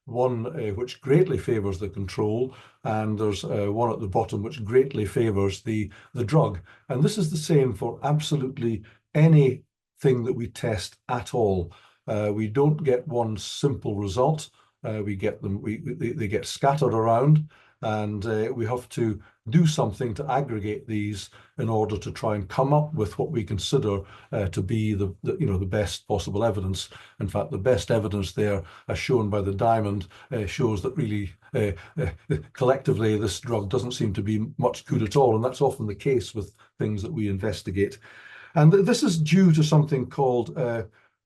one which greatly favors the control, and there's one at the bottom which greatly favors the drug. And this is the same for absolutely anything that we test at all. We don't get one simple result. They get scattered around, and we have to do something to aggregate these in order to try and come up with what we consider to be the best possible evidence. In fact, the best evidence there, as shown by the diamond, shows that really collectively this drug doesn't seem to be much good at all, and that's often the case with things that we investigate. And this is due to something called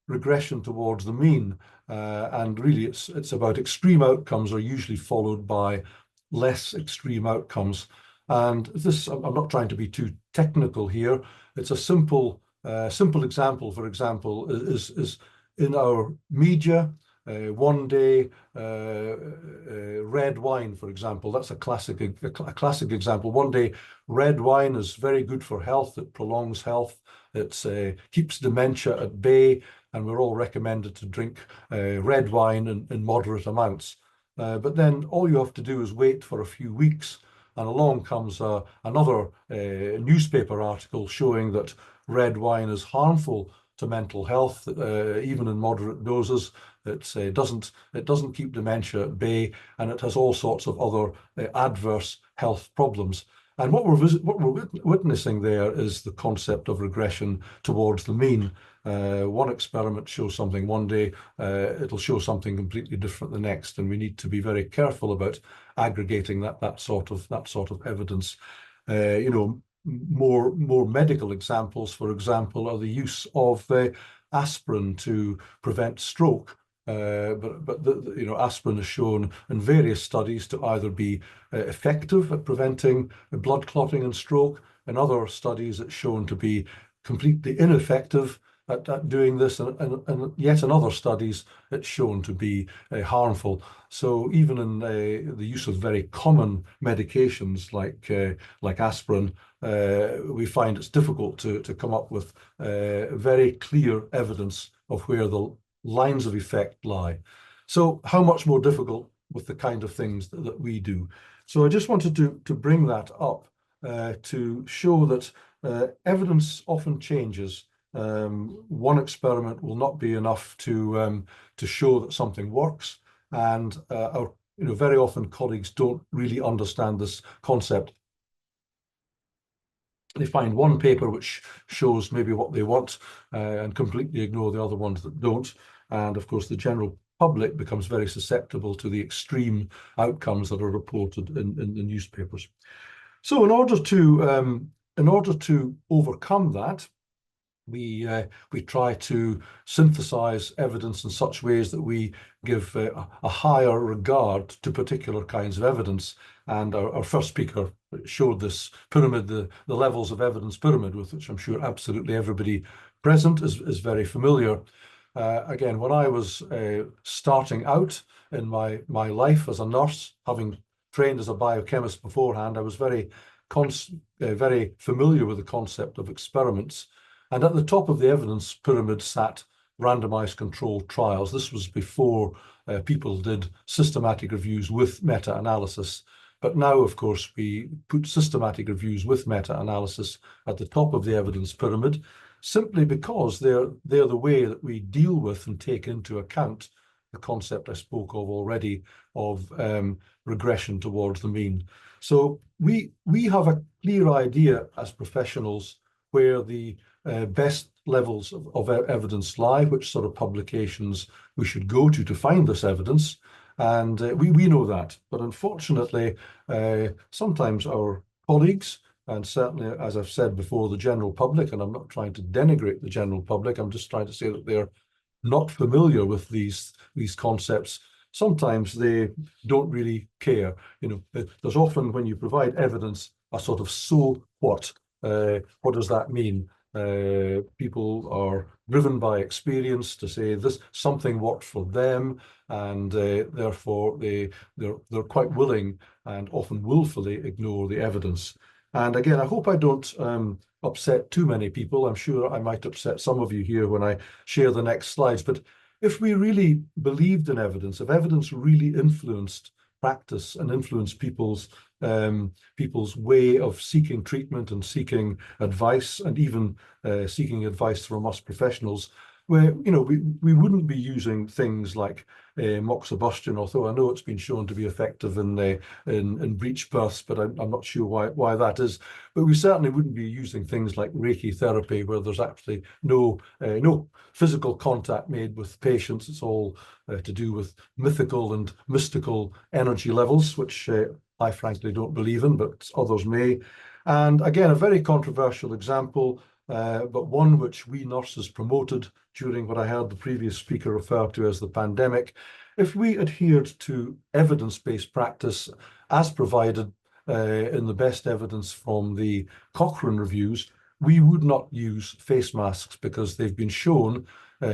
regression towards the mean, and really it's about extreme outcomes are usually followed by less extreme outcomes. And this, I'm not trying to be too technical here. It's a simple example, for example, is in our media. One day, red wine, for example, that's a classic example. One day, red wine is very good for health. It prolongs health. It keeps dementia at bay, and we're all recommended to drink red wine in moderate amounts. But then all you have to do is wait for a few weeks, and along comes another newspaper article showing that red wine is harmful to mental health, even in moderate doses. It doesn't keep dementia at bay, and it has all sorts of other adverse health problems. And what we're witnessing there is the concept of regression towards the mean. One experiment shows something one day, it'll show something completely different the next, and we need to be very careful about aggregating that sort of evidence. You know, more medical examples, for example, are the use of aspirin to prevent stroke. But you know, aspirin is shown in various studies to either be effective at preventing blood clotting and stroke. In other studies, it's shown to be completely ineffective at doing this, and yet in other studies, it's shown to be harmful. So even in the use of very common medications like aspirin, we find it's difficult to come up with very clear evidence of where the lines of effect lie. So how much more difficult with the kind of things that we do. So I just wanted to bring that up to show that evidence often changes. One experiment will not be enough to show that something works, and very often colleagues don't really understand this concept. They find one paper which shows maybe what they want and completely ignore the other ones that don't. And of course, the general public becomes very susceptible to the extreme outcomes that are reported in the newspapers. So in order to overcome that, we try to synthesize evidence in such ways that we give a higher regard to particular kinds of evidence. And our first speaker showed this pyramid, the levels of evidence pyramid, with which I'm sure absolutely everybody present is very familiar. Again, when I was starting out in my life as a nurse, having trained as a biochemist beforehand, I was very familiar with the concept of experiments. And at the top of the evidence pyramid sat randomized controlled trials. This was before people did systematic reviews with meta-analysis. But now, of course, we put systematic reviews with meta-analysis at the top of the evidence pyramid, simply because they're the way that we deal with and take into account the concept I spoke of already of regression towards the mean. So we have a clear idea as professionals where the best levels of evidence lie, which sort of publications we should go to find this evidence. And we know that. But unfortunately, sometimes our colleagues, and certainly, as I've said before, the general public, and I'm not trying to denigrate the general public, I'm just trying to say that they're not familiar with these concepts. Sometimes they don't really care. You know, there's often, when you provide evidence, a sort of so what? What does that mean? People are driven by experience to say this something worked for them, and therefore they're quite willing and often willfully ignore the evidence. And again, I hope I don't upset too many people. I'm sure I might upset some of you here when I share the next slides. But if we really believed in evidence, if evidence really influenced practice and influenced people's way of seeking treatment and seeking advice, and even seeking advice from us professionals, where we wouldn't be using things like moxibustion, although I know it's been shown to be effective in breech births, but I'm not sure why that is. But we certainly wouldn't be using things like Reiki therapy, where there's actually no physical contact made with patients. It's all to do with mythical and mystical energy levels, which I frankly don't believe in, but others may. And again, a very controversial example, but one which we nurses promoted during what I heard the previous speaker refer to as the pandemic. If we adhered to evidence-based practice as provided in the best evidence from the Cochrane reviews, we would not use face masks because they've been shown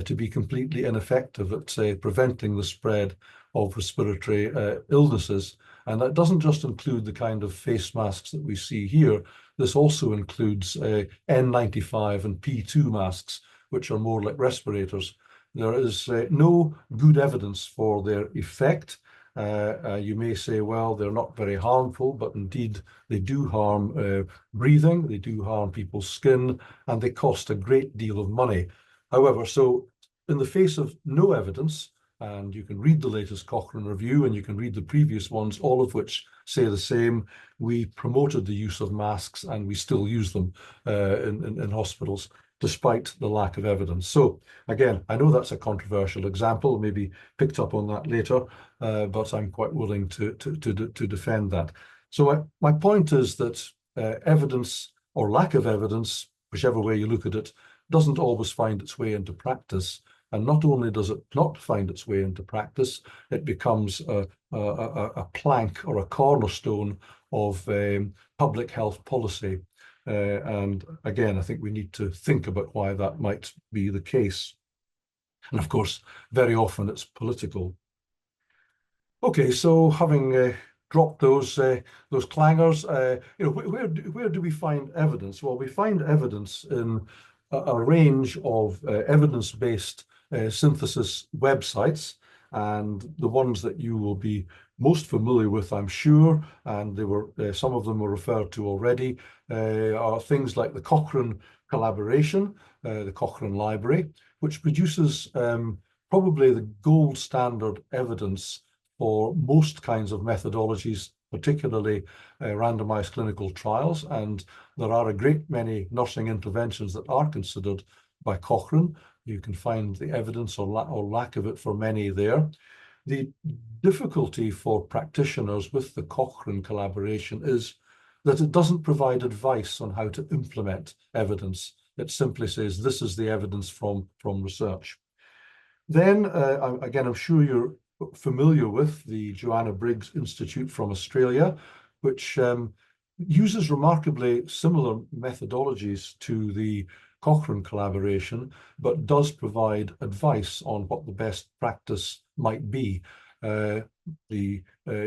to be completely ineffective at preventing the spread of respiratory illnesses. And that doesn't just include the kind of face masks that we see here. This also includes N95 and P2 masks, which are more like respirators. There is no good evidence for their effect. You may say, well, they're not very harmful, but indeed they do harm breathing, they do harm people's skin, and they cost a great deal of money. However, so in the face of no evidence, and you can read the latest Cochrane review and you can read the previous ones, all of which say the same, we promoted the use of masks and we still use them in hospitals, despite the lack of evidence. So again, I know that's a controversial example, maybe picked up on that later, but I'm quite willing to defend that. So my point is that evidence or lack of evidence, whichever way you look at it, doesn't always find its way into practice. And not only does it not find its way into practice, it becomes a plank or a cornerstone of public health policy. And again, I think we need to think about why that might be the case. And of course, very often it's political. Okay, so having dropped those clangers, where do we find evidence? Well, we find evidence in a range of evidence-based synthesis websites, and the ones that you will be most familiar with, I'm sure, and they were some of them were referred to already, are things like the Cochrane collaboration, the Cochrane Library, which produces probably the gold standard evidence for most kinds of methodologies, particularly randomized clinical trials. And there are a great many nursing interventions that are considered by Cochrane. You can find the evidence or lack of it for many there. The difficulty for practitioners with the Cochrane collaboration is that it doesn't provide advice on how to implement evidence. It simply says, this is the evidence from research. Then, again, I'm sure you're familiar with the Joanna Briggs Institute from Australia, which uses remarkably similar methodologies to the Cochrane collaboration, but does provide advice on what the best practice might be. The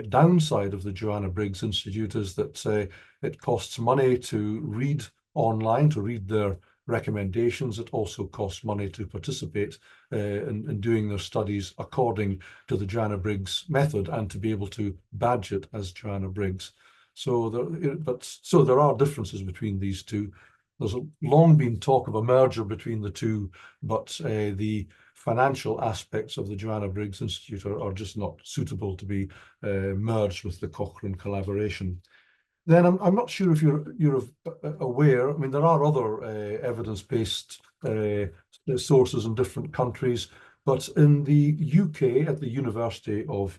downside of the Joanna Briggs Institute is that it costs money to read online, to read their recommendations. It also costs money to participate in doing their studies according to the Joanna Briggs method and to be able to badge it as Joanna Briggs. So there are differences between these two. There's long been talk of a merger between the two, but the financial aspects of the Joanna Briggs Institute are just not suitable to be merged with the Cochrane collaboration. Then I'm not sure if you're aware, I mean, there are other evidence-based sources in different countries, but in the UK at the University of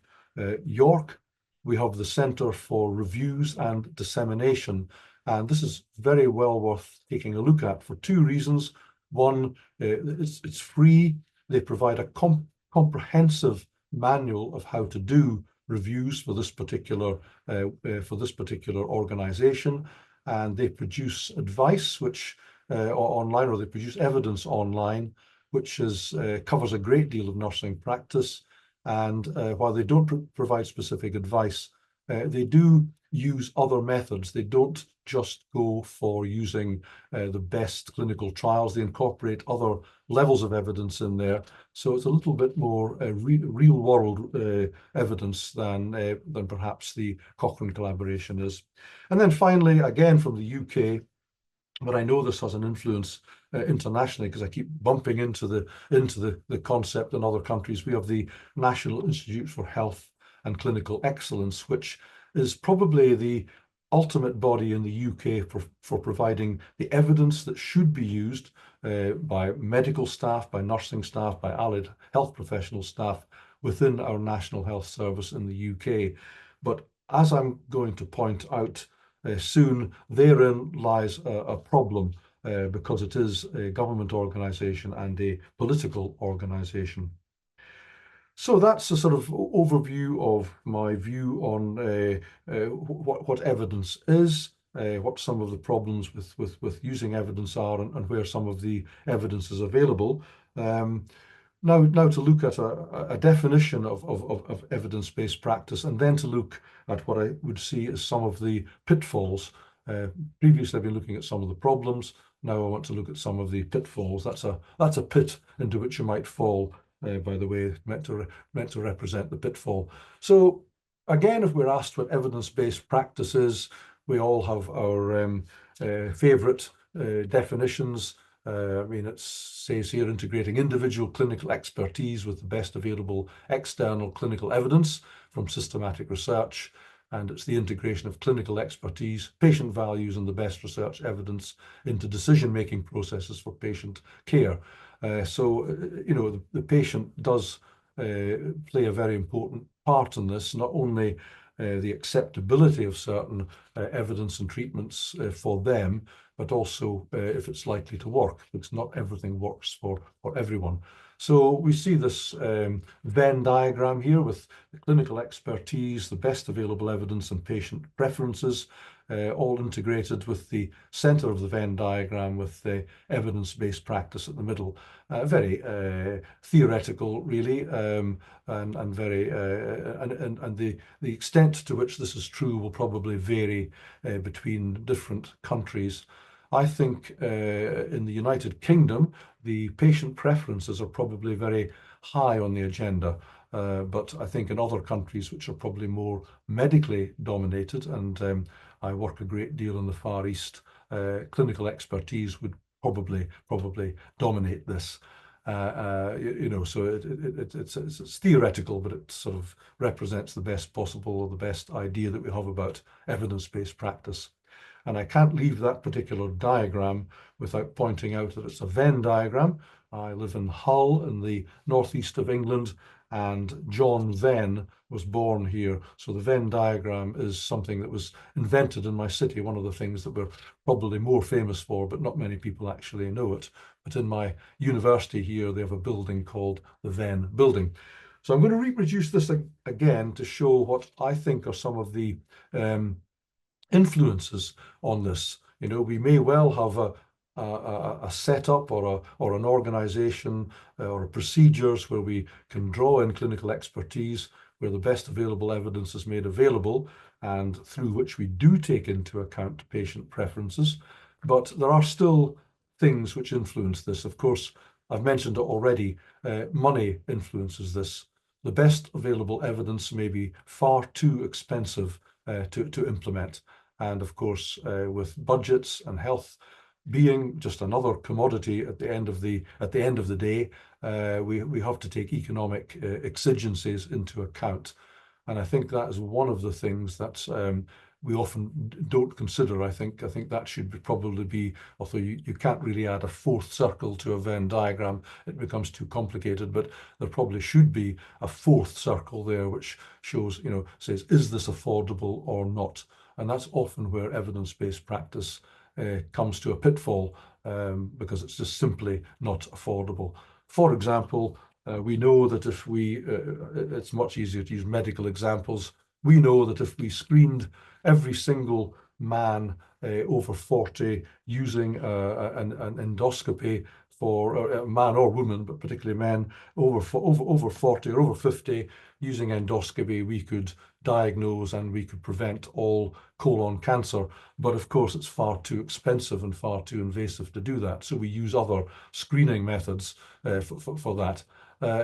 York, we have the Centre for Reviews and Dissemination. And this is very well worth taking a look at for two reasons. One, it's free. They provide a comprehensive manual of how to do reviews for this particular organization, and they produce advice which online, or they produce evidence online, which covers a great deal of nursing practice. And while they don't provide specific advice, they do use other methods. They don't just go for using the best clinical trials. They incorporate other levels of evidence in there. So it's a little bit more real world evidence than perhaps the Cochrane collaboration is. And then finally, again from the UK, but I know this has an influence internationally because I keep bumping into the concept in other countries. We have the National Institute for Health and Clinical Excellence, which is probably the ultimate body in the UK for providing the evidence that should be used by medical staff, by nursing staff, by allied health professional staff within our National Health Service in the UK. But as I'm going to point out soon, therein lies a problem because it is a government organisation and a political organisation. So that's a sort of overview of my view on what evidence is, what some of the problems with using evidence are, and where some of the evidence is available. Now to look at a definition of evidence-based practice, and then to look at what I would see as some of the pitfalls. Previously, I've been looking at some of the problems. Now I want to look at some of the pitfalls. That's a pit into which you might fall, by the way, meant to represent the pitfall. So again, if we're asked what evidence-based practice is, we all have our favorite definitions. I mean, it says here, integrating individual clinical expertise with the best available external clinical evidence from systematic research. And it's the integration of clinical expertise, patient values, and the best research evidence into decision-making processes for patient care. So, you know, the patient does play a very important part in this, not only the acceptability of certain evidence and treatments for them, but also if it's likely to work, because not everything works for everyone. So we see this Venn diagram here with the clinical expertise, the best available evidence, and patient preferences, all integrated with the center of the Venn diagram with the evidence-based practice at the middle. Very theoretical, really, and very and the extent to which this is true will probably vary between different countries. I think in the United Kingdom, the patient preferences are probably very high on the agenda. But I think in other countries which are probably more medically dominated, and I work a great deal in the Far East, clinical expertise would probably dominate this. You know, so it's theoretical, but it sort of represents the best possible, or the best idea that we have about evidence-based practice. And I can't leave that particular diagram without pointing out that it's a Venn diagram. I live in Hull in the northeast of England, and John Venn was born here. So the Venn diagram is something that was invented in my city, one of the things that we're probably more famous for, but not many people actually know it. But in my university here, they have a building called the Venn Building. So I'm going to reproduce this again to show what I think are some of the influences on this. You know, we may well have a setup or an organization or procedures where we can draw in clinical expertise, where the best available evidence is made available, and through which we do take into account patient preferences. But there are still things which influence this. Of course, I've mentioned it already, money influences this. The best available evidence may be far too expensive to implement. And of course, with budgets and health being just another commodity at the end of the day, we have to take economic exigencies into account. And I think that is one of the things that we often don't consider. I think that should probably be, although you can't really add a fourth circle to a Venn diagram, it becomes too complicated, but there probably should be a fourth circle there which shows, you know, says, is this affordable or not? And that's often where evidence-based practice comes to a pitfall, because it's just simply not affordable. For example, we know that if we, it's much easier to use medical examples. We know that if we screened every single man over 40 using an endoscopy for man or woman, but particularly men over 40 or over 50 using endoscopy, we could diagnose and we could prevent all colon cancer. But of course, it's far too expensive and far too invasive to do that. So we use other screening methods for that.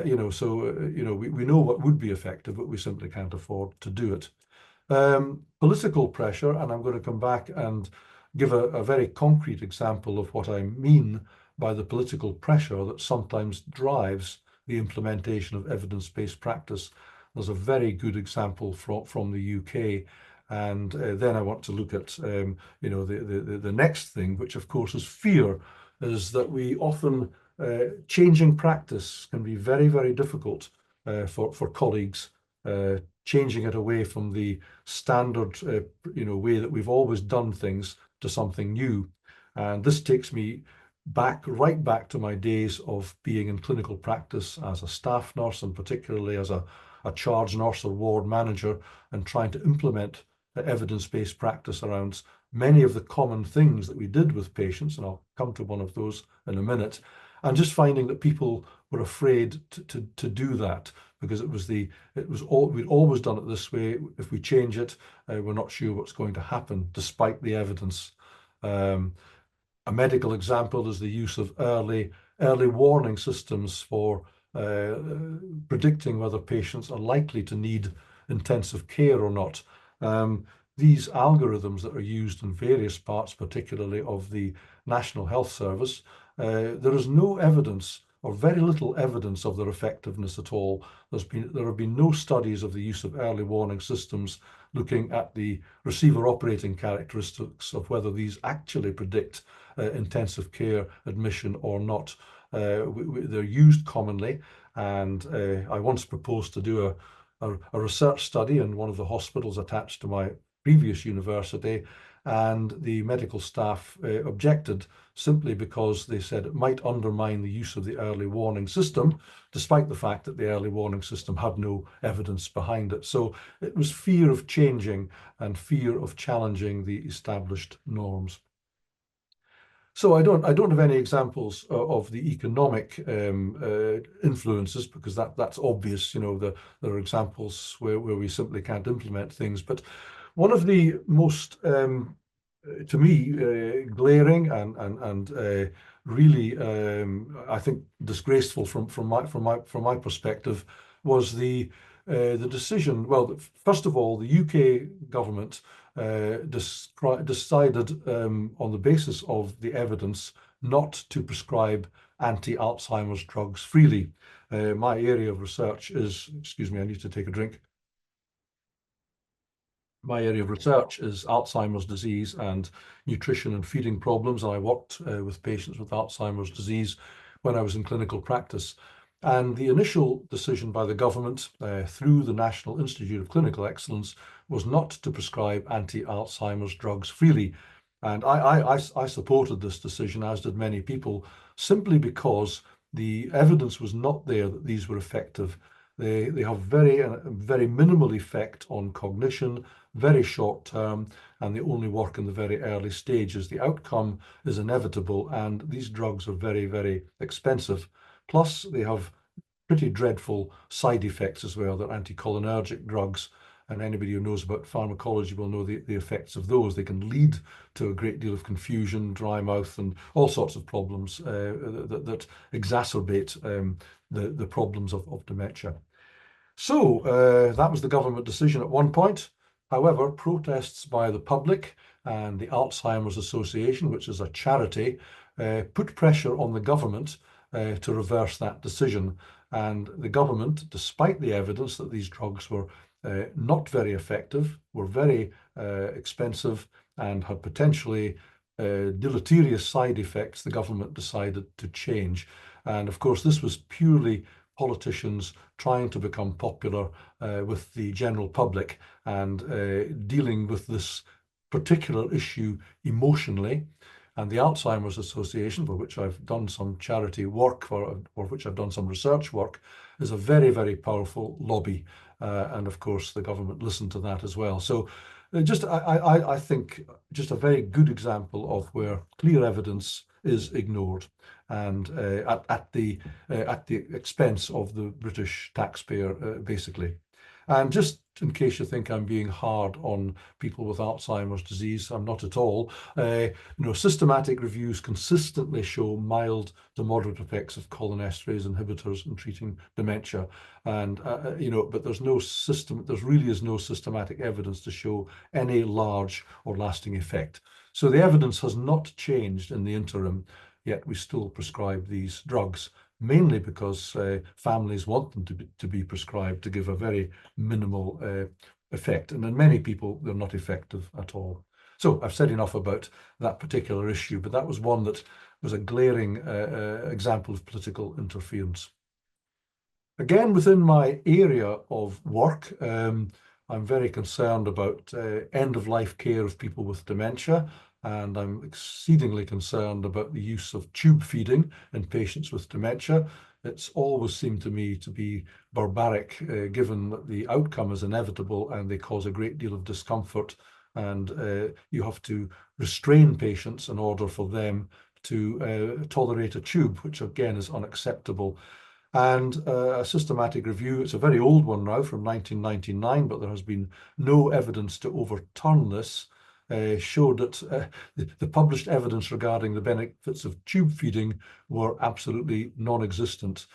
You know, so you know, we know what would be effective, but we simply can't afford to do it. Political pressure, and I'm going to come back and give a very concrete example of what I mean by the political pressure that sometimes drives the implementation of evidence-based practice. There's a very good example from the UK, and then I want to look at you know, the next thing, which of course is fear, is that we often changing practice can be very, very difficult for colleagues, changing it away from the standard you know, way that we've always done things to something new. And this takes me right back to my days of being in clinical practice as a staff nurse, and particularly as a charge nurse or ward manager, and trying to implement evidence-based practice around many of the common things that we did with patients, and I'll come to one of those in a minute, and just finding that people were afraid to do that, because we'd always done it this way. If we change it, we're not sure what's going to happen, despite the evidence. A medical example is the use of early warning systems for predicting whether patients are likely to need intensive care or not. These algorithms that are used in various parts, particularly of the National Health Service, there is no evidence, or very little evidence, of their effectiveness at all. There have been no studies of the use of early warning systems looking at the receiver operating characteristics of whether these actually predict intensive care admission or not. They're used commonly, and I once proposed to do a research study in one of the hospitals attached to my previous university, and the medical staff objected, simply because they said it might undermine the use of the early warning system, despite the fact that the early warning system had no evidence behind it. So it was fear of changing and fear of challenging the established norms. So I don't have any examples of the economic influences, because that's obvious. You know, there are examples where we simply can't implement things. But one of the most, to me, glaring and really, I think, disgraceful from my perspective, was the decision. Well, first of all, the UK government decided on the basis of the evidence not to prescribe anti-Alzheimer's drugs freely. My area of research is, excuse me, I need to take a drink. My area of research is Alzheimer's disease and nutrition and feeding problems, and I worked with patients with Alzheimer's disease when I was in clinical practice. And the initial decision by the government, through the National Institute of Clinical Excellence, was not to prescribe anti-Alzheimer's drugs freely. And I supported this decision, as did many people, simply because the evidence was not there that these were effective. They have very minimal effect on cognition, very short term, and they only work in the very early stages. The outcome is inevitable, and these drugs are very, very expensive. Plus, they have pretty dreadful side effects as well. They're anticholinergic drugs, and anybody who knows about pharmacology will know the effects of those. They can lead to a great deal of confusion, dry mouth, and all sorts of problems that exacerbate the problems of dementia. So that was the government decision at one point. However, protests by the public and the Alzheimer's Association, which is a charity, put pressure on the government to reverse that decision. And the government, despite the evidence that these drugs were not very effective, were very expensive, and had potentially deleterious side effects, the government decided to change. And of course, this was purely politicians trying to become popular with the general public, and dealing with this particular issue emotionally. And the Alzheimer's Association, for which I've done some charity work, for which I've done some research work, is a very, very powerful lobby. And of course, the government listened to that as well. So I think just a very good example of where clear evidence is ignored, and at the expense of the British taxpayer, basically. And just in case you think I'm being hard on people with Alzheimer's disease, I'm not at all. Systematic reviews consistently show mild to moderate effects of cholinesterase inhibitors in treating dementia. And, but there's there really is no systematic evidence to show any large or lasting effect. So the evidence has not changed in the interim, yet we still prescribe these drugs, mainly because families want them to be prescribed to give a very minimal effect. And in many people, they're not effective at all. So I've said enough about that particular issue, but that was one that was a glaring example of political interference. Again, within my area of work, I'm very concerned about end-of-life care of people with dementia. and I'm exceedingly concerned about the use of tube feeding in patients with dementia. It's always seemed to me to be barbaric, given that the outcome is inevitable and they cause a great deal of discomfort, and you have to restrain patients in order for them to tolerate a tube, which again is unacceptable. And a systematic review, it's a very old one now from 1999, but there has been no evidence to overturn this, showed that the published evidence regarding the benefits of tube feeding were absolutely non-existent.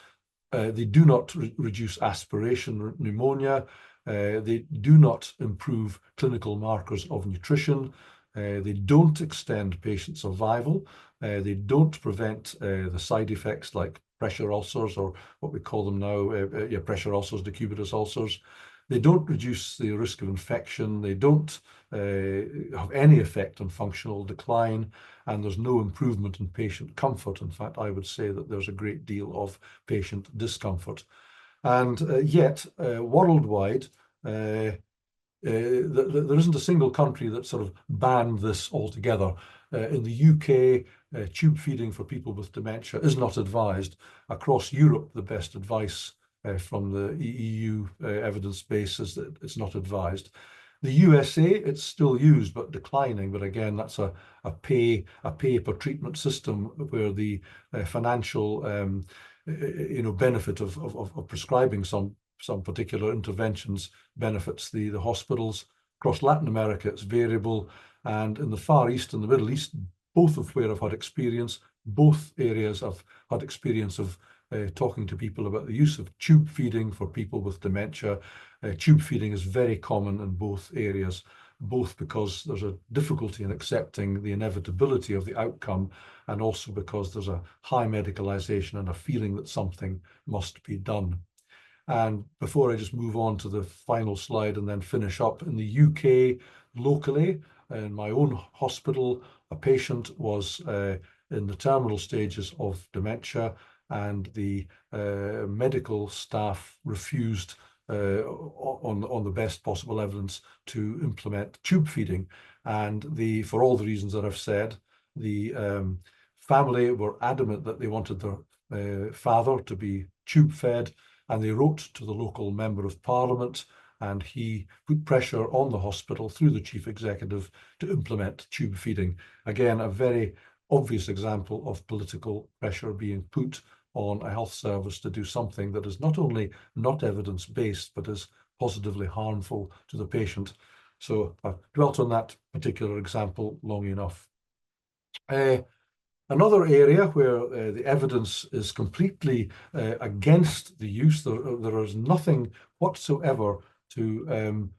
They do not reduce aspiration pneumonia. They do not improve clinical markers of nutrition. They don't extend patient survival. They don't prevent the side effects like pressure ulcers, or what we call them now, pressure ulcers, decubitus ulcers. They don't reduce the risk of infection. They don't have any effect on functional decline, and there's no improvement in patient comfort. In fact, I would say that there's a great deal of patient discomfort. And yet, worldwide, there isn't a single country that sort of banned this altogether. In the UK, tube feeding for people with dementia is not advised. Across Europe, the best advice from the EU evidence base is that it's not advised. The USA, it's still used but declining, but again, that's a pay per treatment system where the financial benefit of prescribing some particular interventions benefits the hospitals. Across Latin America, it's variable, and in the Far East and the Middle East, both of where I've had experience, both areas I've had experience of talking to people about the use of tube feeding for people with dementia. Tube feeding is very common in both areas, both because there's a difficulty in accepting the inevitability of the outcome, and also because there's a high medicalization and a feeling that something must be done. And before I just move on to the final slide and then finish up, in the UK locally, in my own hospital, a patient was in the terminal stages of dementia, and the medical staff refused on the best possible evidence to implement tube feeding. And for all the reasons that I've said, the family were adamant that they wanted their father to be tube fed, and they wrote to the local member of parliament, and he put pressure on the hospital through the chief executive to implement tube feeding. Again, a very obvious example of political pressure being put on a health service to do something that is not only not evidence-based, but is positively harmful to the patient. So I've dwelt on that particular example long enough. Another area where the evidence is completely against the use, there is nothing whatsoever to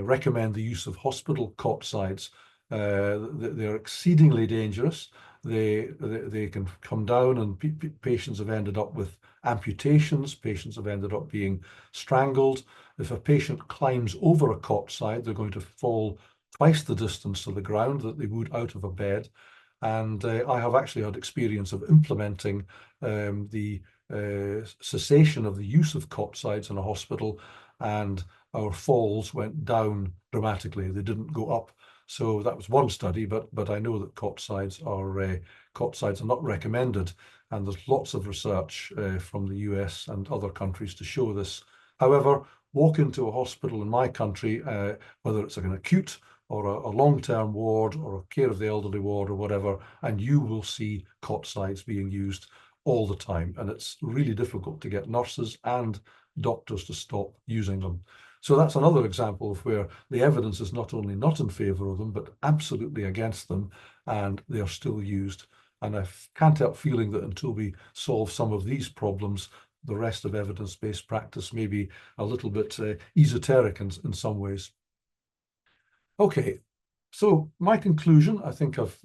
recommend the use of hospital cot sides. They're exceedingly dangerous. They can come down, and patients have ended up with amputations. Patients have ended up being strangled. If a patient climbs over a cot side, they're going to fall twice the distance to the ground that they would out of a bed. And I have actually had experience of implementing the cessation of the use of cot sides in a hospital, and our falls went down dramatically. They didn't go up. So that was one study, but I know that cot sides are not recommended, and there's lots of research from the US and other countries to show this. However, walk into a hospital in my country, whether it's an acute or a long-term ward or a care of the elderly ward or whatever, and you will see cot sides being used all the time, and it's really difficult to get nurses and doctors to stop using them. So that's another example of where the evidence is not only not in favor of them, but absolutely against them, and they are still used. And I can't help feeling that until we solve some of these problems, the rest of evidence-based practice may be a little bit esoteric in some ways. Okay, so my conclusion, I think I've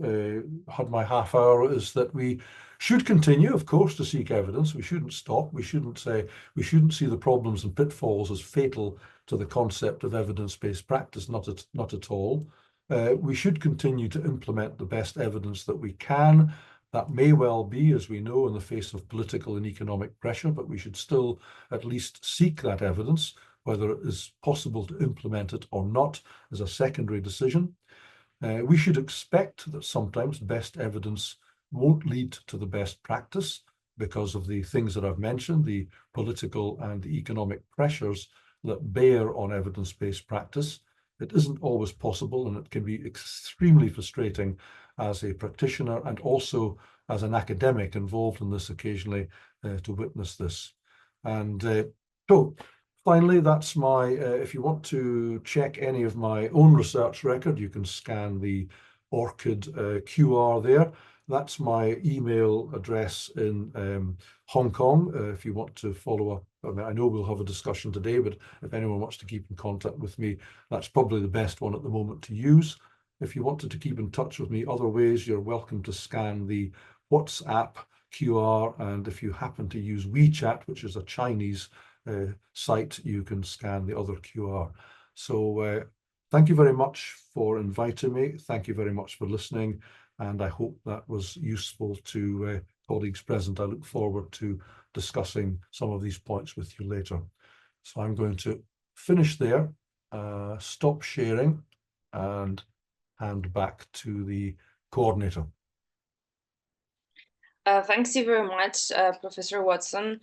had my half hour, is that we should continue, of course, to seek evidence. We shouldn't stop. We shouldn't see the problems and pitfalls as fatal to the concept of evidence-based practice, not at all. We should continue to implement the best evidence that we can. That may well be, as we know, in the face of political and economic pressure, but we should still at least seek that evidence. Whether it is possible to implement it or not is a secondary decision. We should expect that sometimes best evidence won't lead to the best practice because of the things that I've mentioned, the political and the economic pressures that bear on evidence-based practice. It isn't always possible, and it can be extremely frustrating as a practitioner and also as an academic involved in this occasionally to witness this. And so finally, that's my, if you want to check any of my own research record, you can scan the ORCID QR there. That's my email address in Hong Kong. If you want to follow up, I mean, I know we'll have a discussion today, but if anyone wants to keep in contact with me, that's probably the best one at the moment to use. If you wanted to keep in touch with me other ways, you're welcome to scan the WhatsApp QR. And if you happen to use WeChat, which is a Chinese site, you can scan the other QR. So thank you very much for inviting me. Thank you very much for listening. And I hope that was useful to colleagues present. I look forward to discussing some of these points with you later. So I'm going to finish there, stop sharing, and hand back to the coordinator. Thanks you very much, Professor Watson.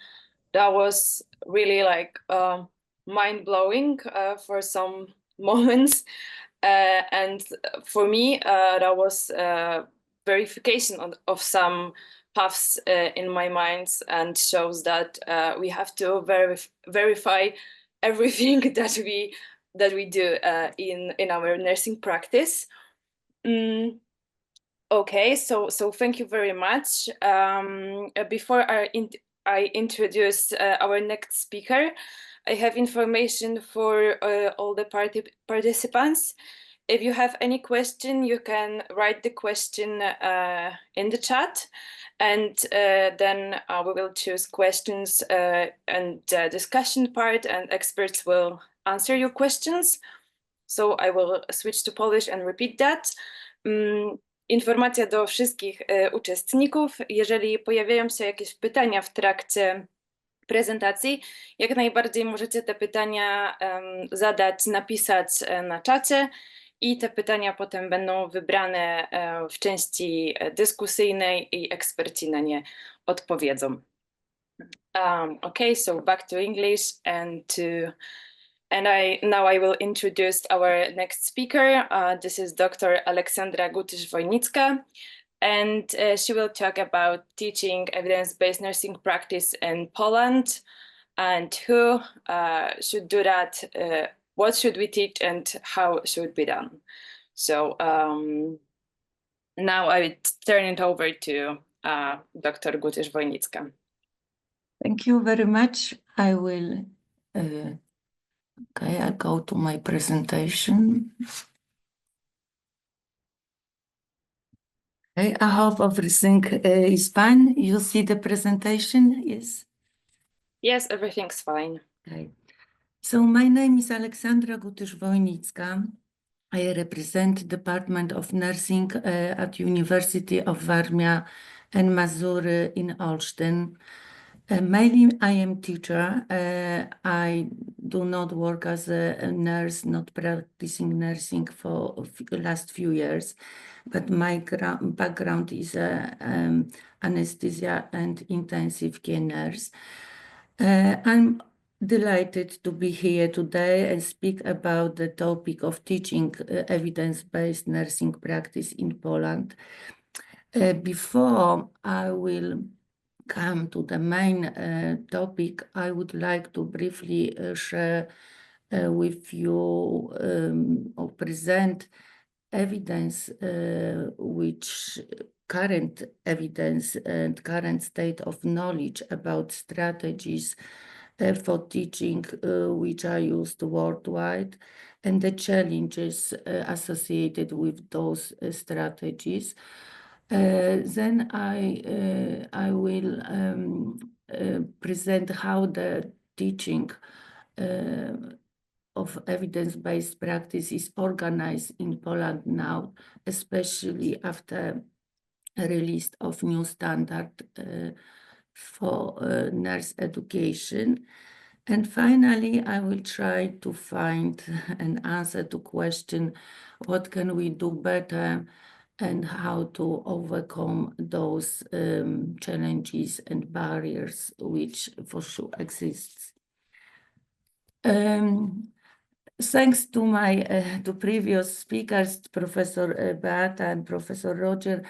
That was really like mind-blowing for some moments. And for me, that was verification of some paths in my mind, and shows that we have to verify everything that we do in our nursing practice. Okay, so thank you very much. Before I introduce our next speaker, I have information for all the participants. If you have any question, you can write the question in the chat, and then we will choose questions and the discussion part, and experts will answer your questions. So I will switch to Polish and repeat that. Informacja do wszystkich uczestników. Jeżeli pojawiają się jakieś pytania w trakcie prezentacji, jak najbardziej możecie te pytania zadać, napisać na czacie i te pytania potem będą wybrane w części dyskusyjnej i eksperci na nie odpowiedzą. Okay, so back to English now I will introduce our next speaker. This is Dr. Aleksandra Gutysz-Wojnicka, and she will talk about teaching evidence-based nursing practice in Poland, and who should do that, what should we teach, and how should it be done. So now I turn it over to Dr. Gutysz-Wojnicka. Thank you very much. I will okay, I'll go to my presentation. Okay, I hope everything is fine. You see the presentation, yes? Yes, everything's fine. Okay. So my name is Aleksandra Gutysz-Wojnicka. I represent Department of Nursing at University of Warmia and Mazury in Olsztyn. Mainly I am teacher. I do not work as a nurse, not practicing nursing for the last few years, but my background is anesthesia and intensive care nurse. I'm delighted to be here today and speak about the topic of teaching evidence-based nursing practice in Poland. Before I will come to the main topic, I would like to briefly share with you or present evidence, which current evidence and current state of knowledge about strategies for teaching which are used worldwide, and the challenges associated with those strategies. Then I will present how the teaching of evidence-based practice is organized in Poland now, especially after a release of new standard for nurse education. And finally, I will try to find an answer to question, what can we do better and how to overcome those challenges and barriers which for sure exist. Thanks to my to previous speakers, Professor Beata and Professor Roger,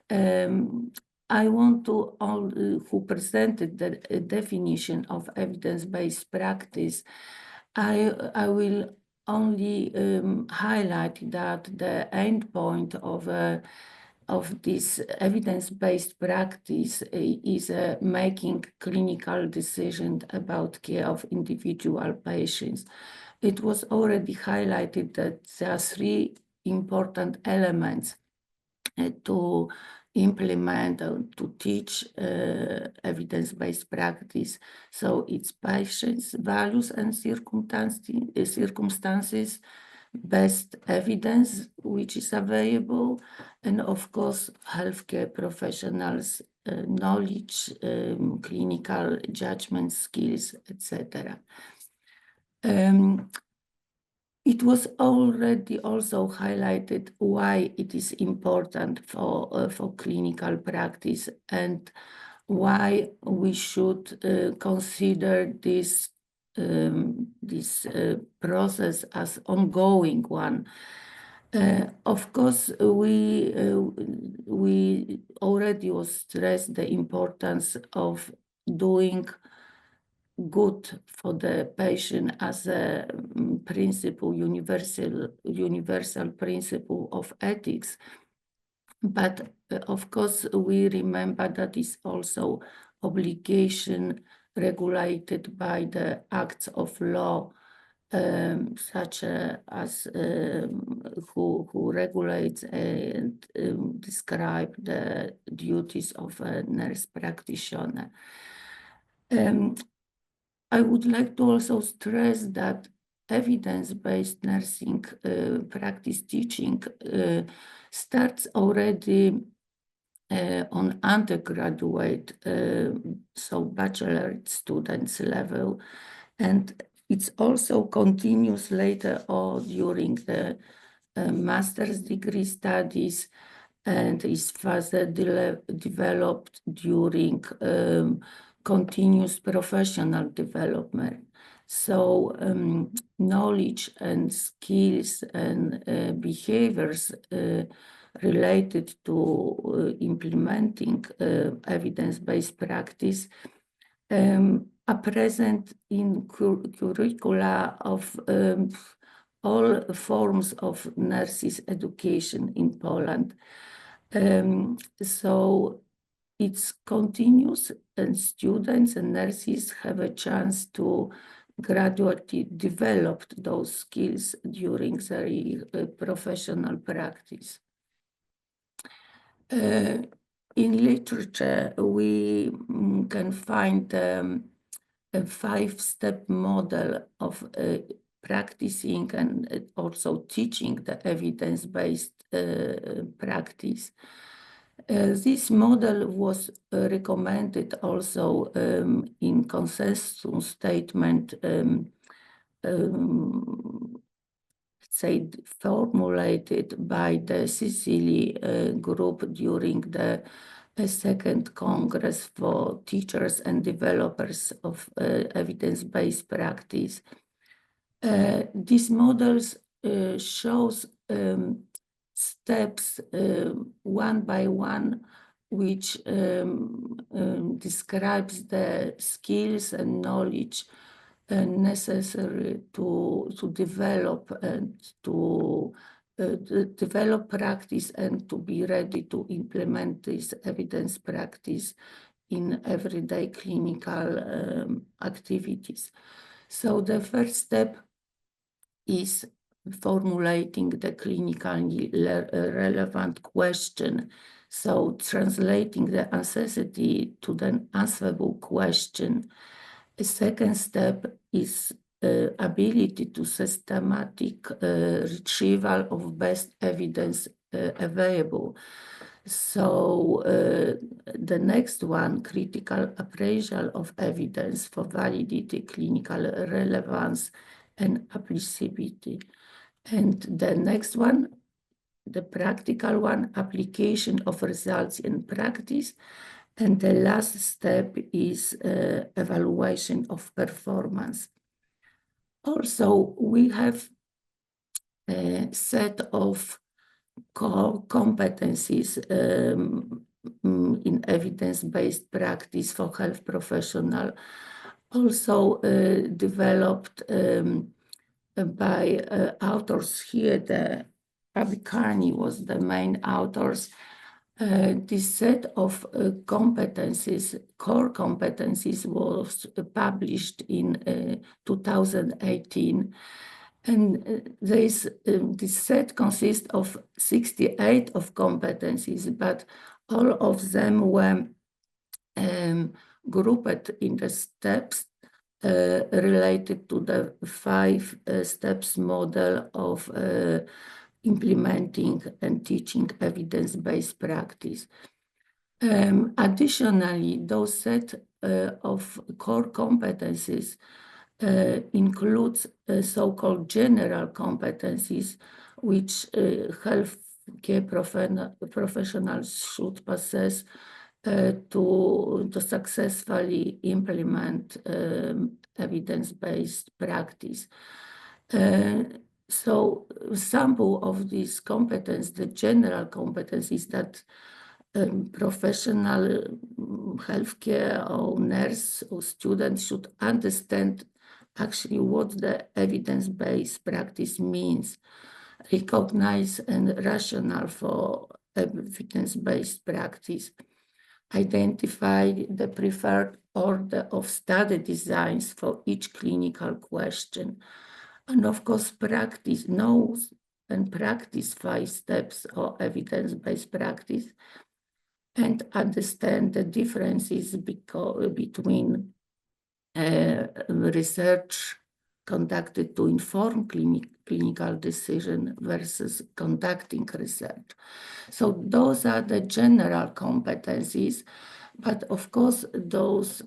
I want to all who presented the definition of evidence-based practice. I will only highlight that the end point of this evidence-based practice is making clinical decisions about care of individual patients. It was already highlighted that there are three important elements to implement and to teach evidence-based practice. So it's patients' values and circumstances, best evidence which is available, and of course healthcare professionals' knowledge, clinical judgment skills, etc. It was already also highlighted why it is important for clinical practice and why we should consider this process as ongoing one. Of course, we already stressed the importance of doing good for the patient as a principle, universal principle of ethics. But of course, we remember that is also obligation regulated by the acts of law, such as who regulates and describe the duties of a nurse practitioner. I would like to also stress that evidence-based nursing practice teaching starts already on undergraduate, so bachelor students level, and it also continues later or during the master's degree studies and is further developed during continuous professional development. So knowledge and skills and behaviors related to implementing evidence-based practice are present in curricula of all forms of nurses education in Poland. So it's continuous, and students and nurses have a chance to gradually develop those skills during their professional practice. In literature, we can find a 5-step model of practicing and also teaching the evidence-based practice. This model was recommended also in consensus statement, say, formulated by the Sicily group during the second Congress for Teachers and Developers of Evidence-Based Practice. These models shows steps one by one, which describes the skills and knowledge necessary to develop and to develop practice and to be ready to implement this evidence practice in everyday clinical activities. So the first step is formulating the clinically relevant question. So translating the necessity to the answerable question. A second step is ability to systematic retrieval of best evidence available. So the next one, critical appraisal of evidence for validity, clinical relevance, and applicability. And the next one, the practical one, application of results in practice. And the last step is evaluation of performance. Also, we have a set of core competencies in evidence-based practice for health professional, also developed by authors here. The Abikani was the main authors. This set of competencies, core competencies, was published in 2018. And this set consists of 68 of competencies, but all of them were grouped in the steps related to the 5 steps model of implementing and teaching evidence-based practice. Additionally, those set of core competencies includes so-called general competencies, which healthcare professionals should possess to successfully implement evidence-based practice. So sample of these competencies, the general competencies that professional healthcare or nurse or student should understand actually what the evidence-based practice means, recognize and rationale for evidence-based practice, identify the preferred order of study designs for each clinical question, and of course practice, knows and practice 5 steps of evidence-based practice, and understand the differences between research conducted to inform clinical decision versus conducting research. So those are the general competencies, but of course those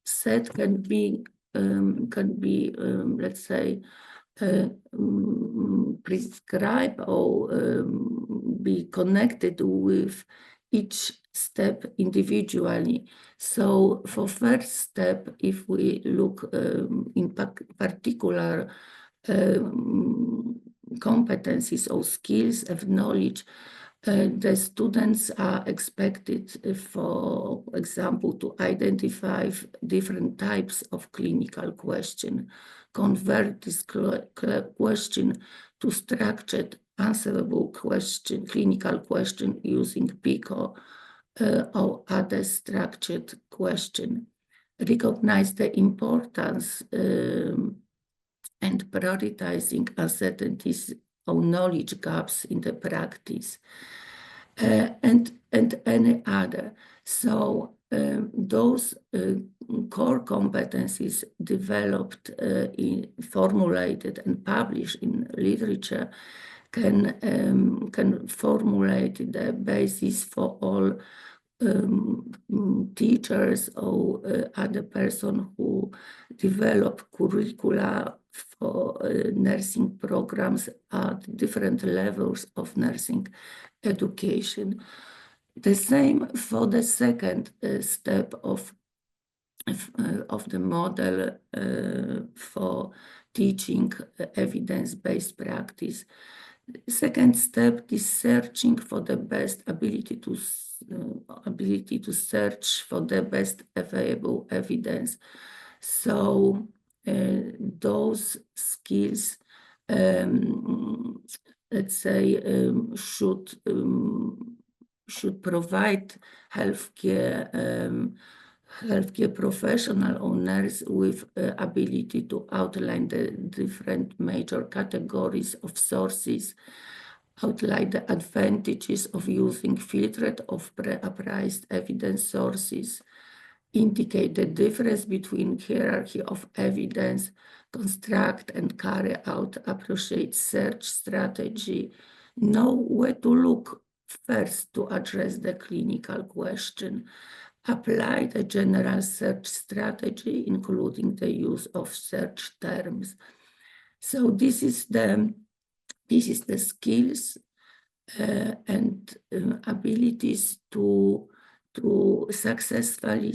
set can be let's say prescribed or be connected with each step individually. So for first step, if we look in particular competencies or skills of knowledge, the students are expected, for example, to identify different types of clinical question, convert this question to structured answerable question, clinical question using PICO or other structured question, recognize the importance and prioritizing uncertainties or knowledge gaps in the practice, and any other. So those core competencies developed, formulated and published in literature can formulate the basis for all teachers or other person who develop curricula for nursing programs at different levels of nursing education. The same for the second step of the model for teaching evidence-based practice. Second step is searching for the best ability to search for the best available evidence. So those skills, let's say, should provide healthcare professional or nurse with ability to outline the different major categories of sources, outline the advantages of using filtered or pre-appraised evidence sources, indicate the difference between hierarchy of evidence, construct and carry out appropriate search strategy, know where to look First, to address the clinical question, apply the general search strategy, including the use of search terms. So this is the skills and abilities to successfully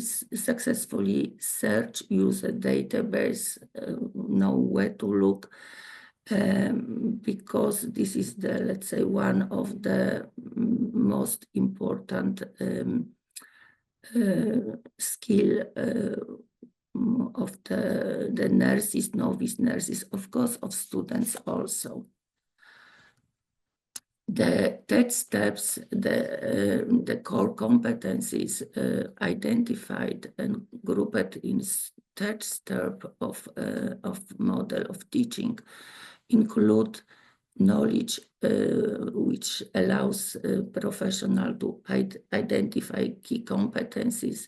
search, use a database, know where to look, because this is the, let's say, one of the most important skill of the nurses, novice nurses, of course, of students also. The third steps, the core competencies identified and grouped in third step of model of teaching include knowledge which allows a professional to identify key competencies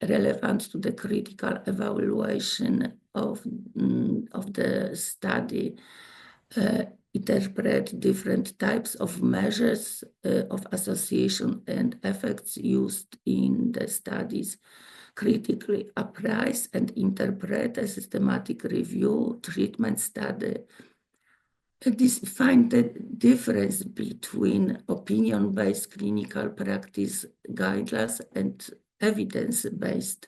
relevant to the critical evaluation of the study, interpret different types of measures of association and effects used in the studies, critically appraise and interpret a systematic review, treatment study, find the difference between opinion-based clinical practice guidelines and evidence-based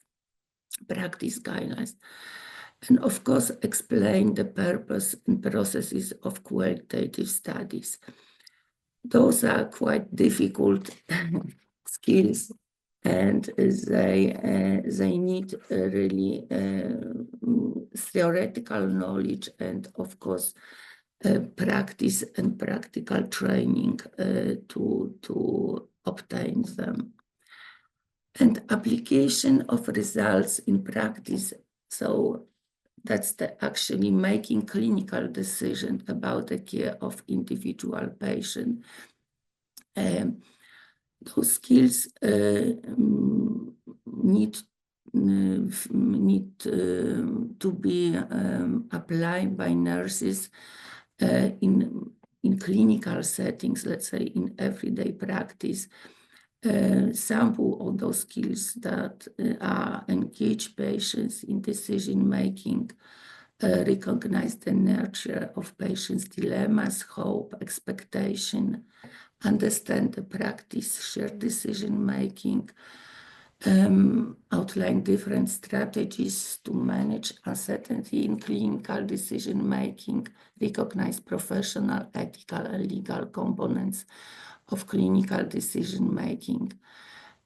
practice guidelines. And of course, explain the purpose and processes of qualitative studies. Those are quite difficult skills, and they need really theoretical knowledge and, of course, practice and practical training to obtain them. And application of results in practice. So that's actually making clinical decision about the care of individual patient. Those skills need to be applied by nurses in clinical settings, let's say in everyday practice. Sample of those skills that are engage patients in decision-making, recognize the nature of patients' dilemmas, hope, expectation, understand the practice, share decision-making, outline different strategies to manage uncertainty in clinical decision-making, recognize professional, ethical, and legal components of clinical decision-making,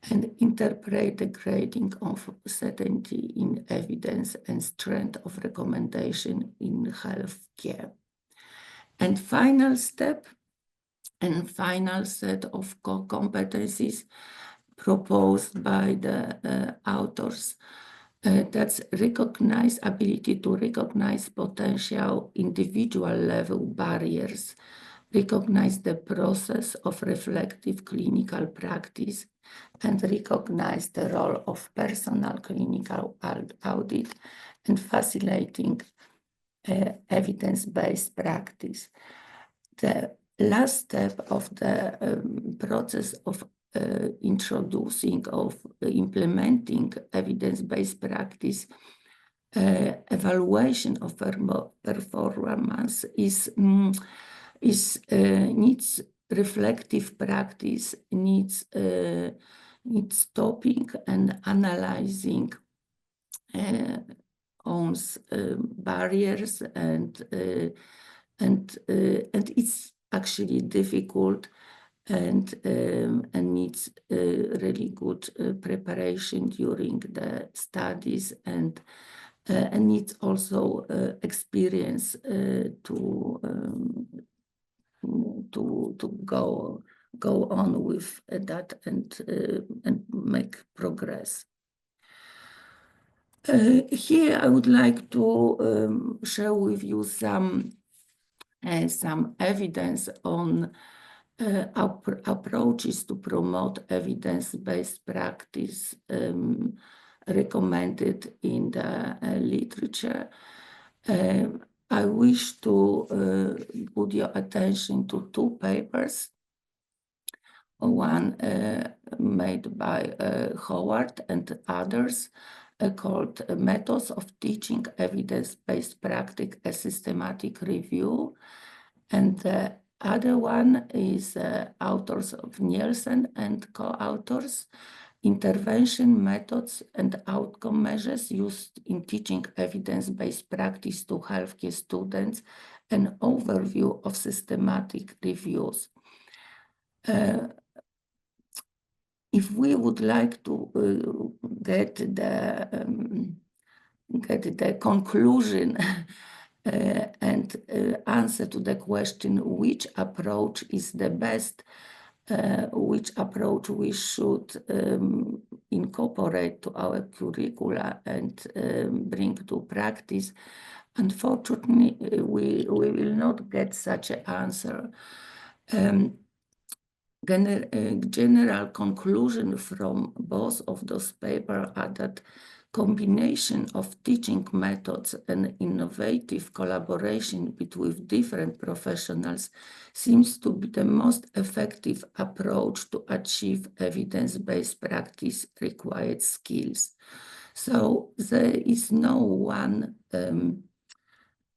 and interpret the grading of certainty in evidence and strength of recommendation in healthcare. And final step and final set of core competencies proposed by the authors, that's ability to recognize potential individual level barriers, recognize the process of reflective clinical practice, and recognize the role of personal clinical audit and facilitating evidence-based practice. The last step of the process of introducing, of implementing evidence-based practice, evaluation of performance needs reflective practice, needs stopping and analyzing own barriers, and it's actually difficult and needs really good preparation during the studies, and needs also experience to go on with that and make progress. Here I would like to share with you some evidence on approaches to promote evidence-based practice recommended in the literature. I wish to put your attention to two papers. one made by Howard and others called Methods of Teaching Evidence-Based Practice, a Systematic Review. And the other one is authors of Nielsen and co-authors, Intervention Methods and Outcome Measures Used in Teaching Evidence-Based Practice to Healthcare Students, an Overview of Systematic Reviews. If we would like to get the conclusion and answer to the question which approach is the best, which approach we should incorporate to our curricula and bring to practice, unfortunately, we will not get such an answer. General conclusion from both of those papers are that combination of teaching methods and innovative collaboration between different professionals seems to be the most effective approach to achieve evidence-based practice required skills. So there is no one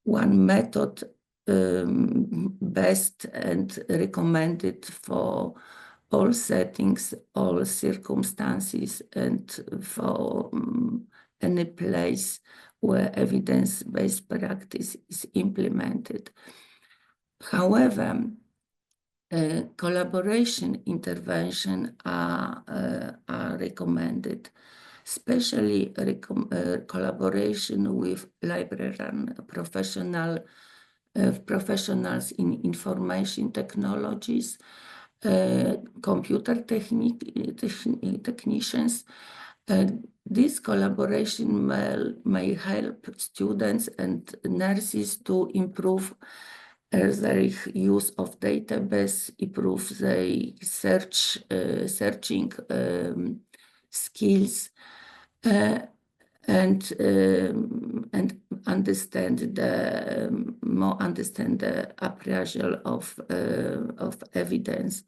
method best and recommended for all settings, all circumstances, and for any place where evidence-based practice is implemented. However, collaboration intervention are recommended, especially collaboration with librarian professionals in information technologies, computer technicians. This collaboration may help students and nurses to improve their use of database, improve their searching skills, and understand the appraisal of evidence.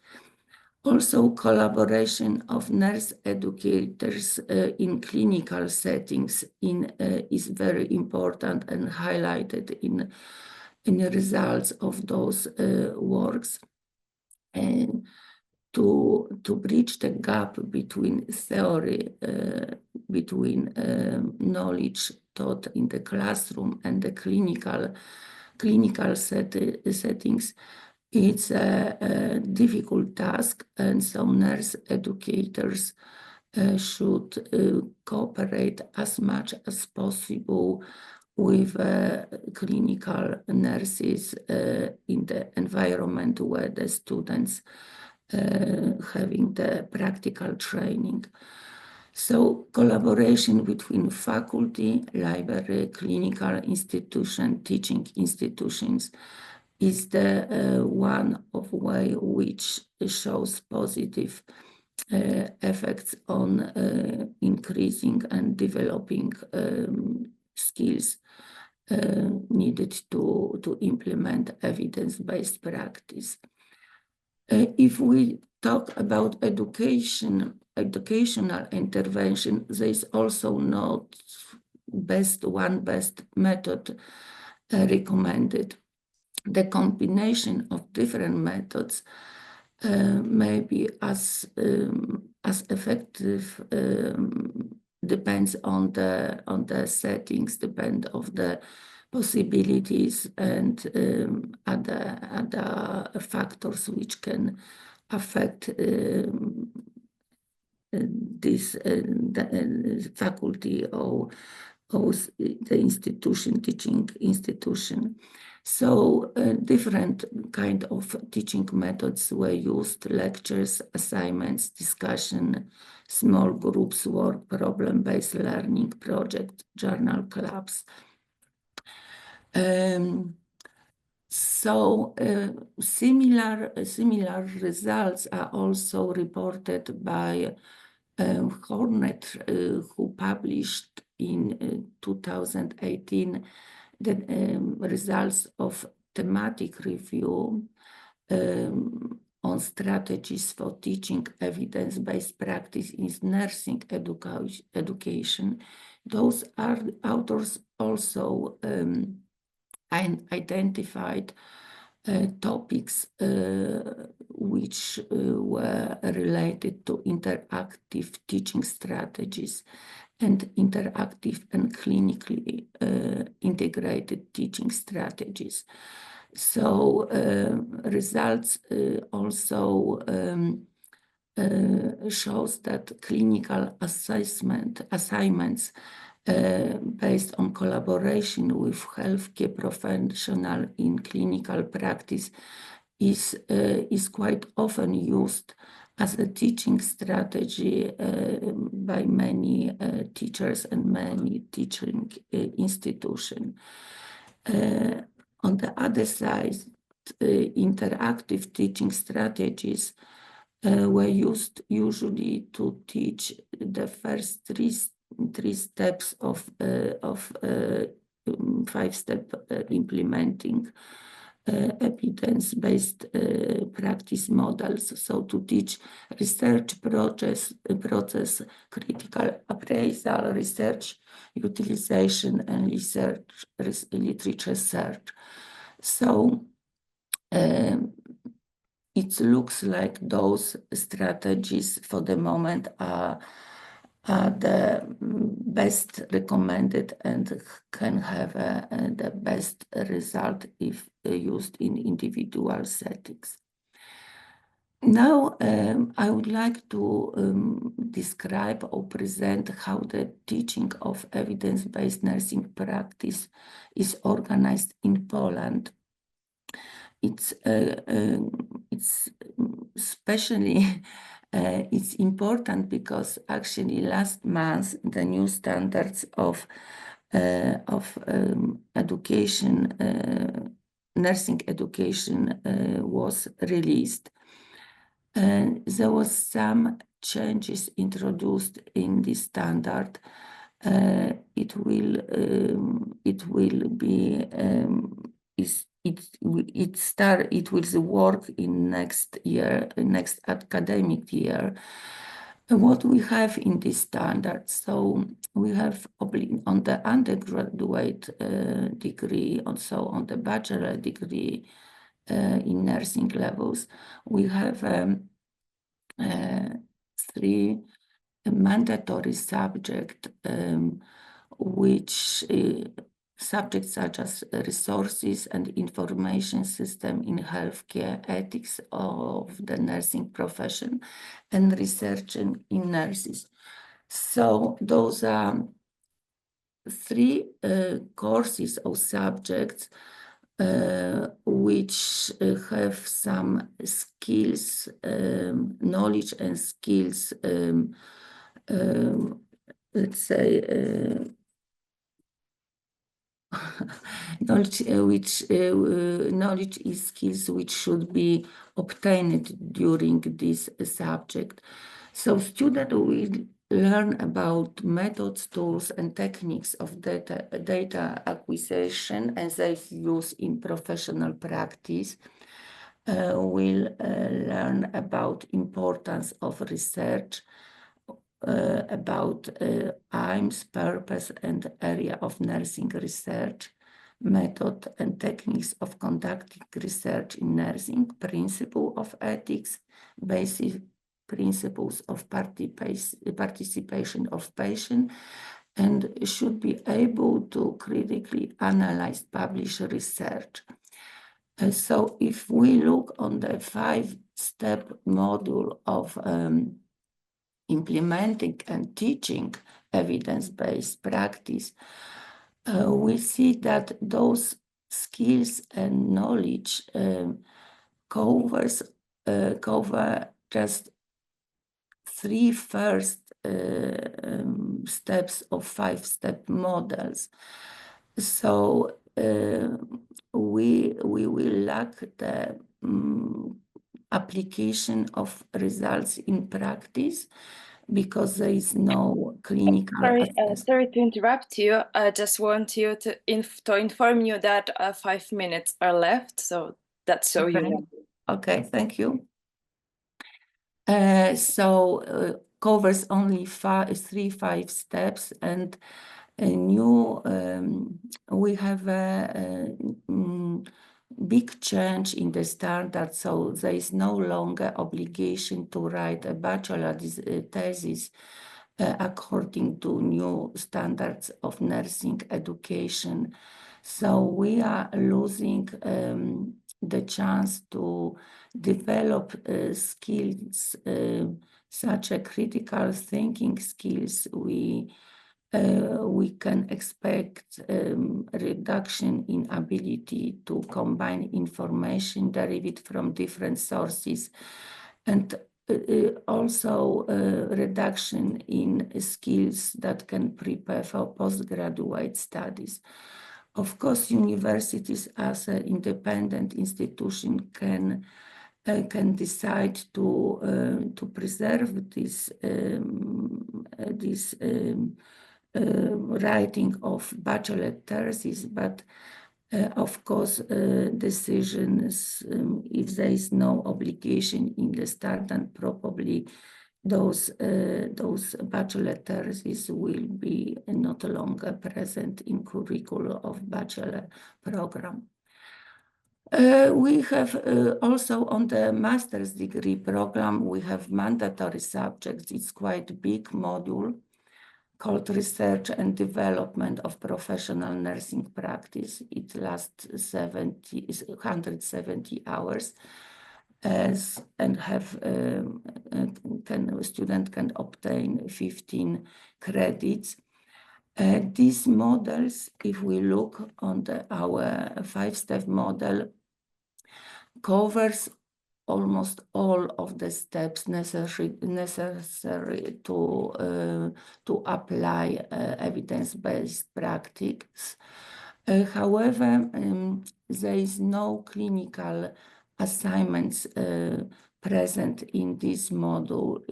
Also, collaboration of nurse educators in clinical settings is very important and highlighted in the results of those works. And to bridge the gap between theory, between knowledge taught in the classroom and the clinical settings, it's a difficult task, and some nurse educators should cooperate as much as possible with clinical nurses in the environment where the students having the practical training. So collaboration between faculty, library, clinical institution, teaching institutions is the one of way which shows positive effects on increasing and developing skills needed to implement evidence-based practice. If we talk about educational intervention, there is also not one best method recommended. The combination of different methods may be as effective, depends on the settings, depend on the possibilities and other factors which can affect this the faculty or the institution, teaching institution. So different kind of teaching methods were used: lectures, assignments, discussion, small groups work, problem-based learning, project, journal clubs. Similar results are also reported by Hornet, who published in 2018 the results of thematic review on strategies for teaching evidence-based practice in nursing education. Those authors also identified topics which were related to interactive teaching strategies and interactive and clinically integrated teaching strategies. So results also shows that clinical assignments based on collaboration with healthcare professional in clinical practice is quite often used as a teaching strategy by many teachers and many teaching institutions. On the other side, interactive teaching strategies were used usually to teach the first three steps of 5-step implementing evidence-based practice models. So to teach research process, critical appraisal, research utilization, and research literature search. So it looks like those strategies for the moment are the best recommended and can have the best result if used in individual settings. Now, I would like to describe or present how the teaching of evidence-based nursing practice is organized in Poland. It's especially it's important because actually last month the new standards of education, nursing education, was released. There was some changes introduced in the standard. It will be it will work in next year, next academic year. What we have in this standard, so we have on the undergraduate degree, also on the bachelor degree in nursing levels, we have 3 mandatory subjects, which subjects such as resources and information system in healthcare, ethics of the nursing profession, and research in nurses. So those are 3 courses or subjects which have some skills, knowledge and skills, let's say, knowledge is skills which should be obtained during this subject. So students will learn about methods, tools, and techniques of data acquisition and their use in professional practice. Will learn about importance of research, about aims, purpose, and area of nursing research, method and techniques of conducting research in nursing, principle of ethics, basic principles of participation of patient, and should be able to critically analyze published research. So if we look on the 5-step module of implementing and teaching evidence-based practice, we see that those skills and knowledge cover just 3 first steps of 5-step models. So we will lack the application of results in practice because there is no clinical Sorry to interrupt you. I just want you to inform you that 5 minutes are left, so that's so you know. Okay, thank you. Covers only 5 steps, and a new we have a big change in the standard, so there is no longer obligation to write a bachelor thesis according to new standards of nursing education. So we are losing the chance to develop skills such as critical thinking skills. We can expect reduction in ability to combine information derived from different sources, and also reduction in skills that can prepare for postgraduate studies. Of course, universities as an independent institution can decide to preserve this writing of bachelor thesis, but of course, decisions, if there is no obligation in the standard, probably those bachelor theses will be not longer present in curriculum of bachelor program. We have also on the master's degree program, we have mandatory subjects. It's quite a big module called Research and Development of Professional Nursing Practice. It lasts 170 hours, and a student can obtain 15 credits. These models, if we look on our 5-step model, covers almost all of the steps necessary to apply evidence-based practice. However, there is no clinical assignments present in this module.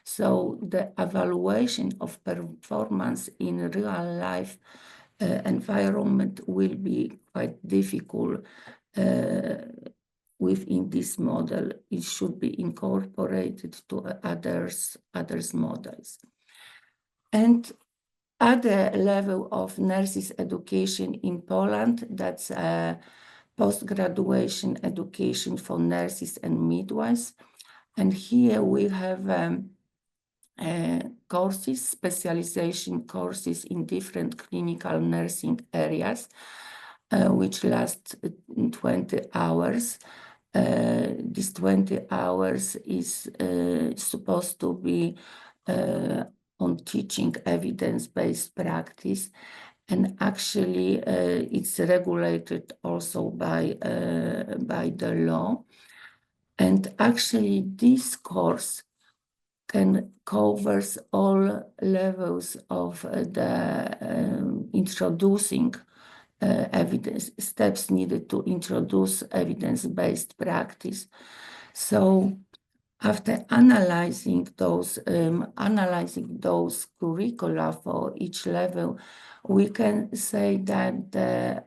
So the evaluation of performance in real life environment will be quite difficult within this model. It should be incorporated to others models. And other level of nurses education in Poland, that's post-graduation education for nurses and midwives. And here we have courses, specialization courses in different clinical nursing areas, which last 20 hours. This 20 hours is supposed to be on teaching evidence-based practice, and actually it's regulated also by the law. And actually this course can covers all levels of the introducing evidence, steps needed to introduce evidence-based practice. So after analyzing those curricula for each level, we can say that the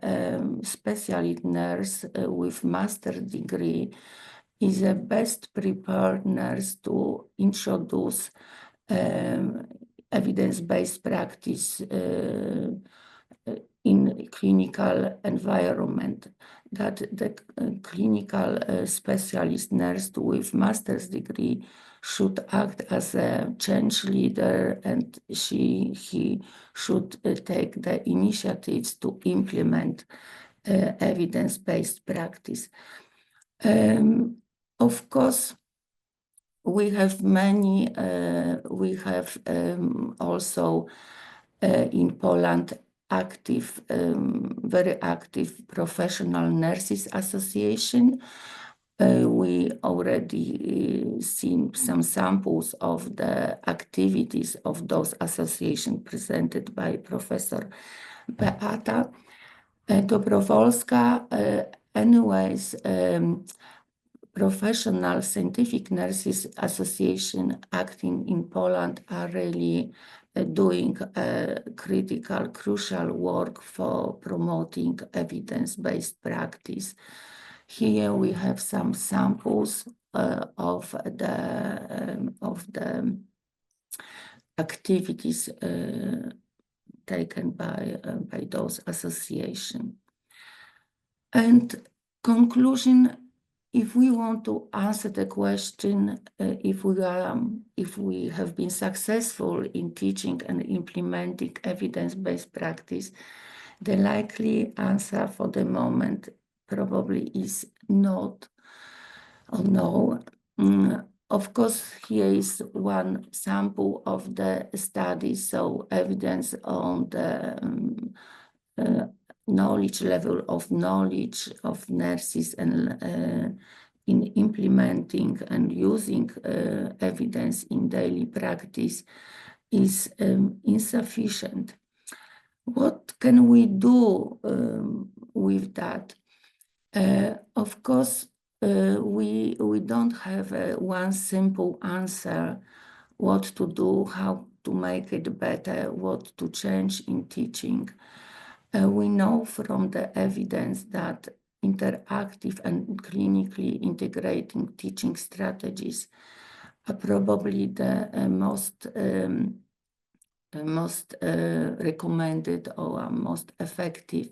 specialist nurse with master's degree is the best prepared nurse to introduce evidence-based practice in clinical environment, that the clinical specialist nurse with master's degree should act as a change leader, and he should take the initiatives to implement evidence-based practice. Of course, we have many, we have also in Poland active, very active Professional Nurses Association. We already seen some samples of the activities of those associations presented by Professor Beata Dobrowolska. Anyways, Professional Scientific Nurses Association acting in Poland are really doing crucial work for promoting evidence-based practice. Here we have some samples of the activities taken by those associations. And conclusion, if we want to answer the question if we have been successful in teaching and implementing evidence-based practice, the likely answer for the moment probably is not or no. Of course, here is one sample of the study, so evidence on the knowledge level of nurses and in implementing and using evidence in daily practice is insufficient. What can we do with that? Of course, we don't have one simple answer what to do, how to make it better, what to change in teaching. We know from the evidence that interactive and clinically integrating teaching strategies are probably the most recommended or most effective.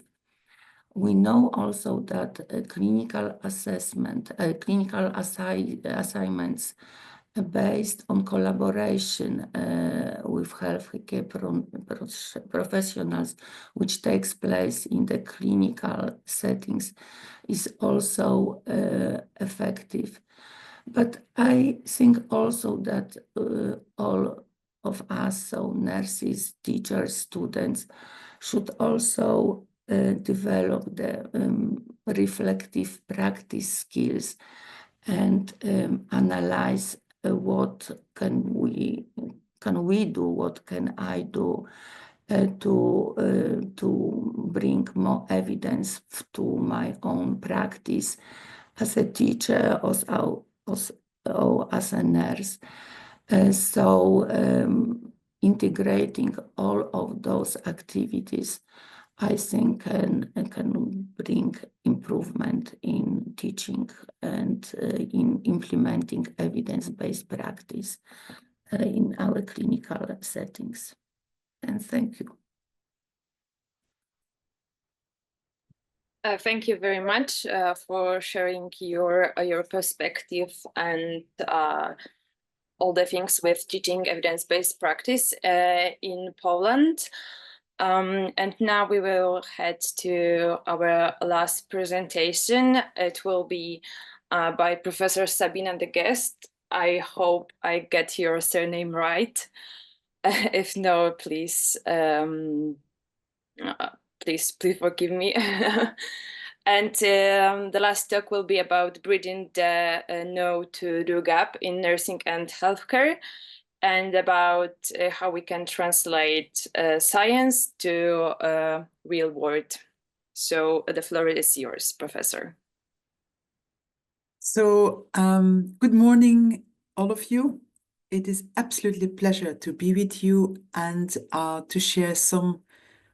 We know also that clinical assignments based on collaboration with healthcare professionals, which takes place in the clinical settings, is also effective. But I think also that all of us, so nurses, teachers, students, should also develop the reflective practice skills and analyze what can we do, what can I do to bring more evidence to my own practice as a teacher or as a nurse. So integrating all of those activities, I think can bring improvement in teaching and in implementing evidence-based practice in our clinical settings. And thank you. Thank you very much for sharing your perspective and all the things with teaching evidence-based practice in Poland. And now we will head to our last presentation. It will be by Professor Sabina de Guest. I hope I get your surname right. If no, please forgive me. And the last talk will be about bridging the no to do gap in nursing and healthcare, and about how we can translate science to real world. So the floor is yours, Professor. So good morning, all of you. It is absolutely a pleasure to be with you and to share some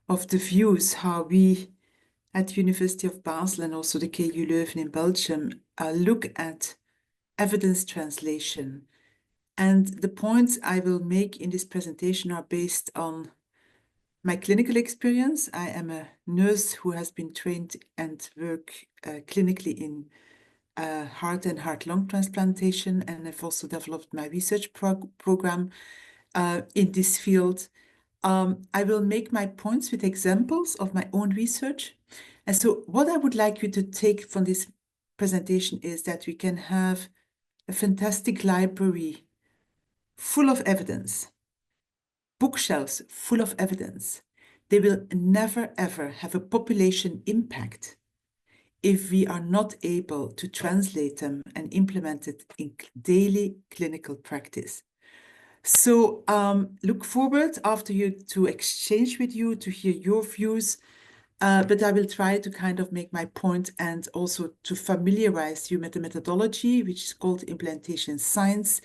of the views how we at University of Basel and also the KU Leuven in Belgium look at evidence translation. And the points I will make in this presentation are based on my clinical experience. I am a nurse who has been trained and work clinically in heart and heart-lung transplantation, and I've also developed my research program in this field. I will make my points with examples of my own research. And so what I would like you to take from this presentation is that we can have a fantastic library full of evidence, bookshelves full of evidence. They will never, ever have a population impact if we are not able to translate them and implement it in daily clinical practice. So look forward after you to exchange with you, to hear your views, but I will try to kind of make my point and also to familiarize you with the methodology, which is called implementation science,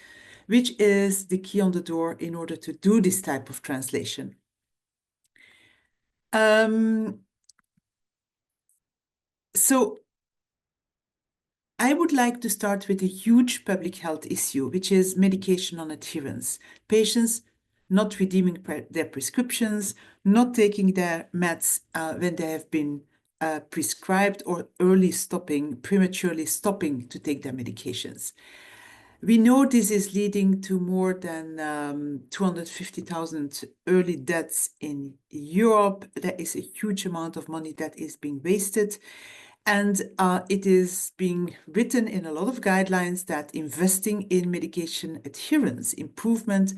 which is the key on the door in order to do this type of translation. So I would like to start with a huge public health issue, which is medication non-adherence. Patients not redeeming their prescriptions, not taking their meds when they have been prescribed, or prematurely stopping to take their medications. We know this is leading to more than 250,000 early deaths in Europe. There is a huge amount of money that is being wasted. And it is being written in a lot of guidelines that investing in medication adherence improvement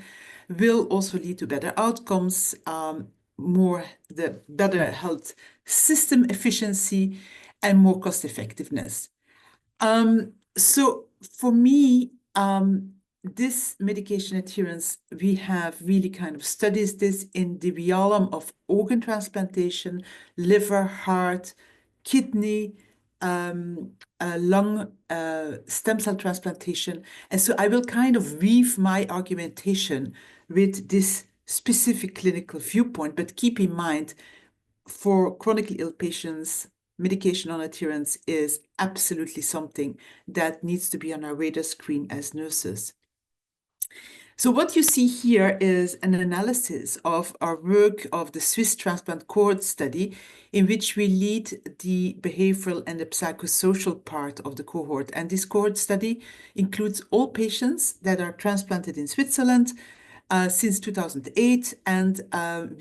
will also lead to better outcomes, the better health system efficiency, and more cost effectiveness. So for me, this medication adherence, we have really kind of studied this in the realm of organ transplantation, liver, heart, kidney, lung, stem cell transplantation. And so I will kind of weave my argumentation with this specific clinical viewpoint, but keep in mind, for chronically ill patients, medication non-adherence is absolutely something that needs to be on our radar screen as nurses. So what you see here is an analysis of our work of the Swiss transplant cohort study, in which we lead the behavioral and the psychosocial part of the cohort. And this cohort study includes all patients that are transplanted in Switzerland since 2008. And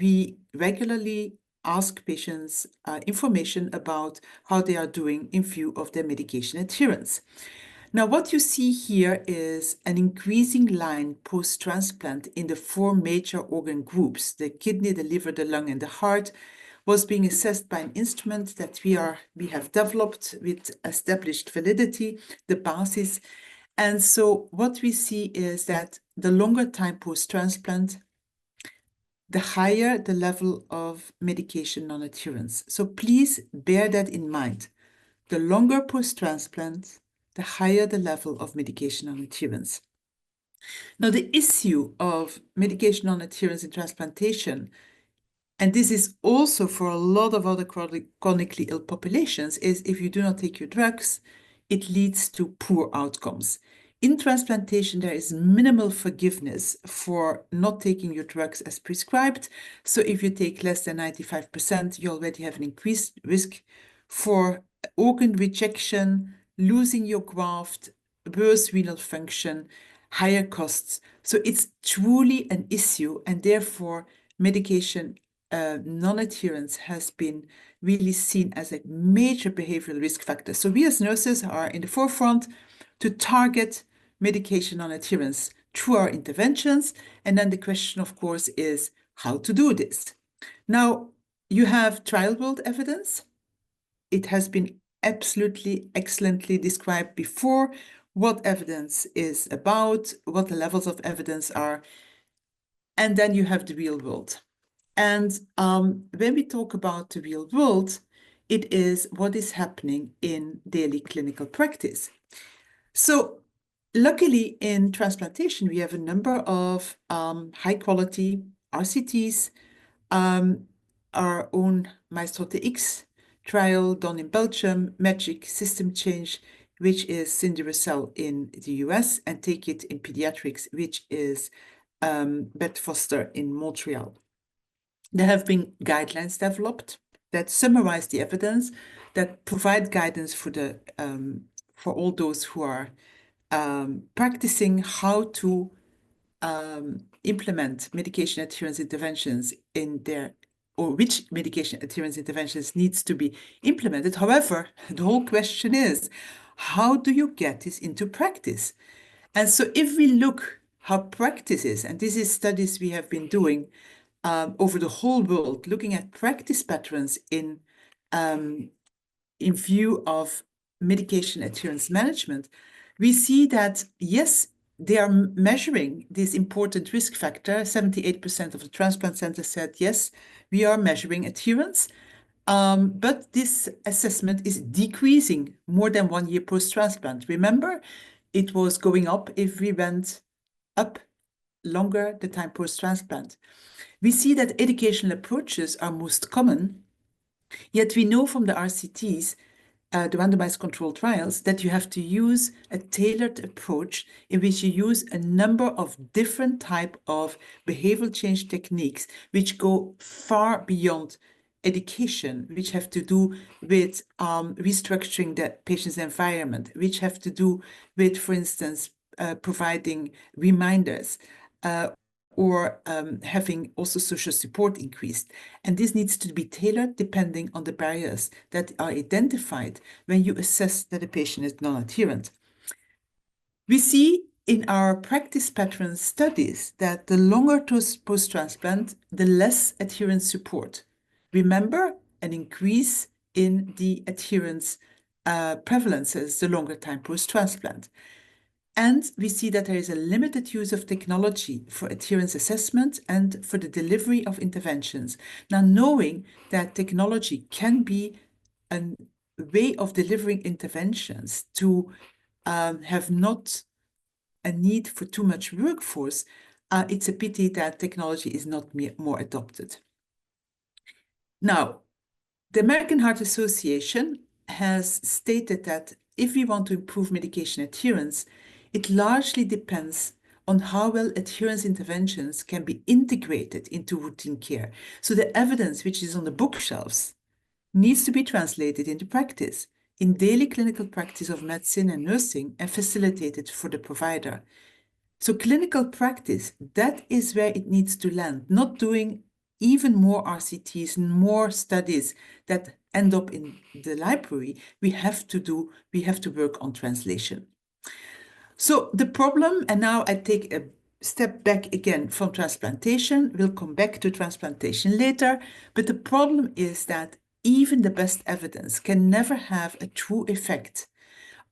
we regularly ask patients information about how they are doing in view of their medication adherence. Now, what you see here is an increasing line post-transplant in the 4 major organ groups. The kidney, the liver, the lung, and the heart was being assessed by an instrument that we have developed with established validity, the BASIS. And so what we see is that the longer time post-transplant, the higher the level of medication non-adherence. So please bear that in mind. The longer post-transplant, the higher the level of medication non-adherence. Now, the issue of medication non-adherence in transplantation, and this is also for a lot of other chronically ill populations, is if you do not take your drugs, it leads to poor outcomes. In transplantation, there is minimal forgiveness for not taking your drugs as prescribed. So if you take less than 95%, you already have an increased risk for organ rejection, losing your graft, worse renal function, higher costs. So it's truly an issue, and therefore medication non-adherence has been really seen as a major behavioral risk factor. So we as nurses are in the forefront to target medication non-adherence through our interventions. And then the question, of course, is how to do this. Now, you have trial world evidence. It has been absolutely excellently described before what evidence is about, what the levels of evidence are, and then you have the real world. And when we talk about the real world, it is what is happening in daily clinical practice. So luckily in transplantation, we have a number of high quality RCTs, our own Maestro TX trial done in Belgium, Magic System Change, which is Cinderacell in the US, and Take It in Pediatrics, which is Beth Foster in Montreal. There have been guidelines developed that summarize the evidence, that provide guidance for all those who are practicing how to implement medication adherence interventions or which medication adherence interventions needs to be implemented. However, the whole question is, how do you get this into practice? And so if we look how practice is, and this is studies we have been doing over the whole world, looking at practice patterns in view of medication adherence management, we see that, yes, they are measuring this important risk factor. 78% of the transplant centers said, yes, we are measuring adherence, but this assessment is decreasing more than 1 year post-transplant. Remember, it was going up if we went up longer the time post-transplant. We see that educational approaches are most common, yet we know from the RCTs the randomized controlled trials, that you have to use a tailored approach in which you use a number of different type of behavioral change techniques which go far beyond education, which have to do with restructuring the patient's environment, which have to do with, for instance, providing reminders, or having also social support increased. And this needs to be tailored depending on the barriers that are identified when you assess that a patient is non-adherent. We see in our practice pattern studies that the longer post-transplant, the less adherence support. Remember, an increase in the adherence prevalences the longer time post-transplant. And we see that there is a limited use of technology for adherence assessment and for the delivery of interventions. Now, knowing that technology can be a way of delivering interventions to have not a need for too much workforce, it's a pity that technology is not more adopted. Now, the American Heart Association has stated that if we want to improve medication adherence, it largely depends on how well adherence interventions can be integrated into routine care. So the evidence which is on the bookshelves needs to be translated into practice, in daily clinical practice of medicine and nursing, and facilitated for the provider. So clinical practice, that is where it needs to land, not doing even more RCTs and more studies that end up in the library. We have to work on translation. So the problem, and now I take a step back again from transplantation, we'll come back to transplantation later, but the problem is that even the best evidence can never have a true effect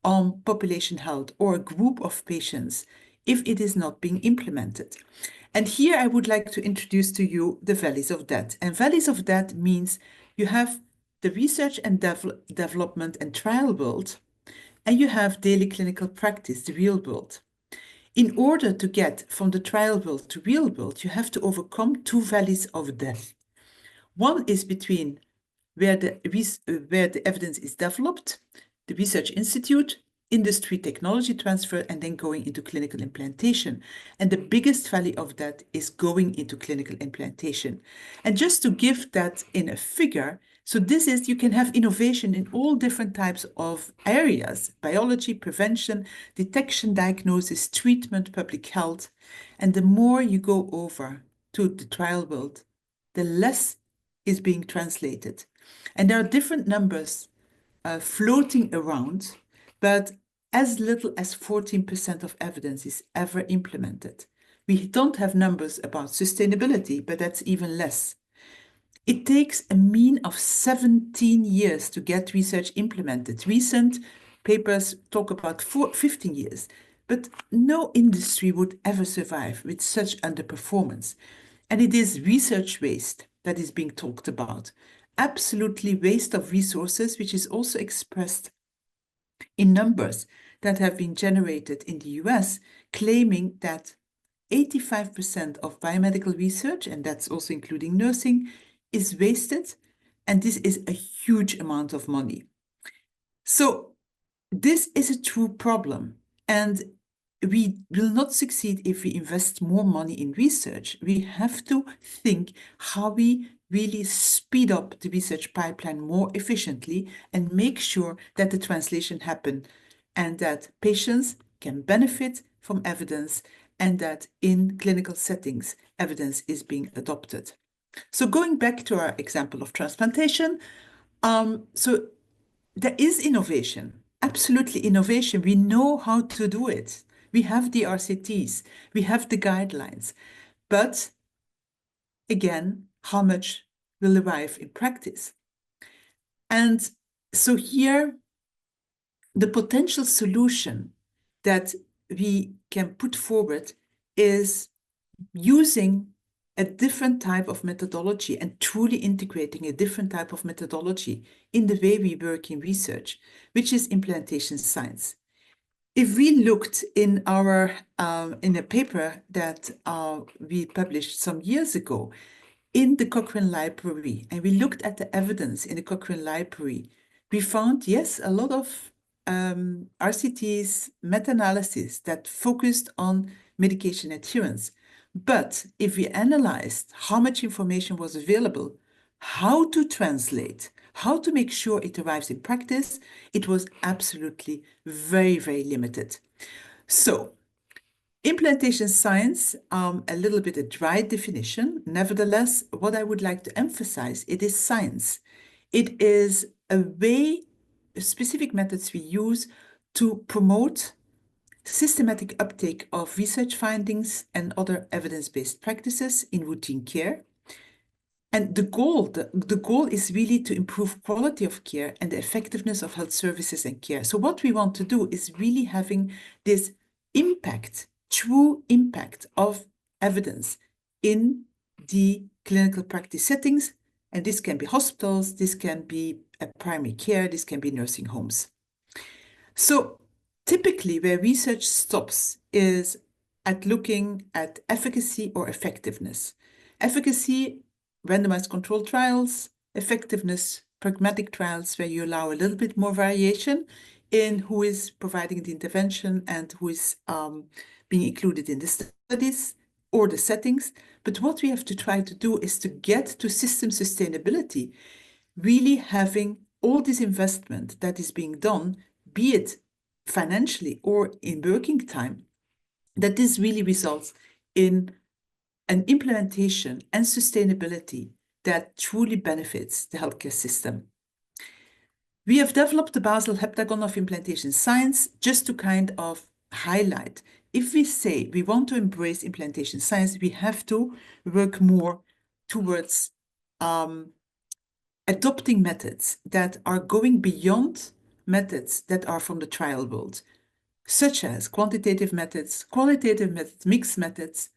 on population health or a group of patients if it is not being implemented. And here I would like to introduce to you the valleys of that. And valleys of that means you have the research and development and trial world, and you have daily clinical practice, the real world. In order to get from the trial world to real world, you have to overcome two valleys of death. One is between where the evidence is developed, the research institute, industry technology transfer, and then going into clinical implantation. And the biggest valley of that is going into clinical implantation. And just to give that in a figure, so this is, you can have innovation in all different types of areas: biology, prevention, detection, diagnosis, treatment, public health. And the more you go over to the trial world, the less is being translated. And there are different numbers floating around, but as little as 14% of evidence is ever implemented. We don't have numbers about sustainability, but that's even less. It takes a mean of 17 years to get research implemented. Recent papers talk about 15 years, but no industry would ever survive with such underperformance. And it is research waste that is being talked about. Absolutely waste of resources, which is also expressed in numbers that have been generated in the US, claiming that 85% of biomedical research, and that's also including nursing, is wasted, and this is a huge amount of money. So this is a true problem, and we will not succeed if we invest more money in research. We have to think how we really speed up the research pipeline more efficiently and make sure that the translation happen and that patients can benefit from evidence and that in clinical settings, evidence is being adopted. So going back to our example of transplantation, so there is innovation, absolutely innovation. We know how to do it. We have the RCTs, we have the guidelines, but again, how much will arrive in practice? And so here, the potential solution that we can put forward is using a different type of methodology and truly integrating a different type of methodology in the way we work in research, which is implantation science. If we looked in our in a paper that we published some years ago in the Cochrane Library, and we looked at the evidence in the Cochrane Library we found, yes, a lot of RCTs, meta-analysis that focused on medication adherence. But if we analyzed how much information was available, how to translate, how to make sure it arrives in practice, it was absolutely very, very limited. So, implantation science, a little bit a dry definition. Nevertheless, what I would like to emphasize, it is science. It is a way, specific methods we use to promote systematic uptake of research findings and other evidence-based practices in routine care. And the goal is really to improve quality of care and the effectiveness of health services and care. So what we want to do is really having this impact, true impact of evidence in the clinical practice settings. And this can be hospitals, this can be primary care, this can be nursing homes. So typically where research stops is at looking at efficacy or effectiveness. Efficacy, randomized controlled trials, effectiveness, pragmatic trials where you allow a little bit more variation in who is providing the intervention and who is being included in the studies or the settings. But what we have to try to do is to get to system sustainability, really having all this investment that is being done, be it financially or in working time, that this really results in an implementation and sustainability that truly benefits the healthcare system. We have developed the Basel heptagon of implantation science just to kind of highlight. If we say we want to embrace implantation science, we have to work more towards adopting methods that are going beyond methods that are from the trial world, such as quantitative methods, qualitative methods, mixed methods.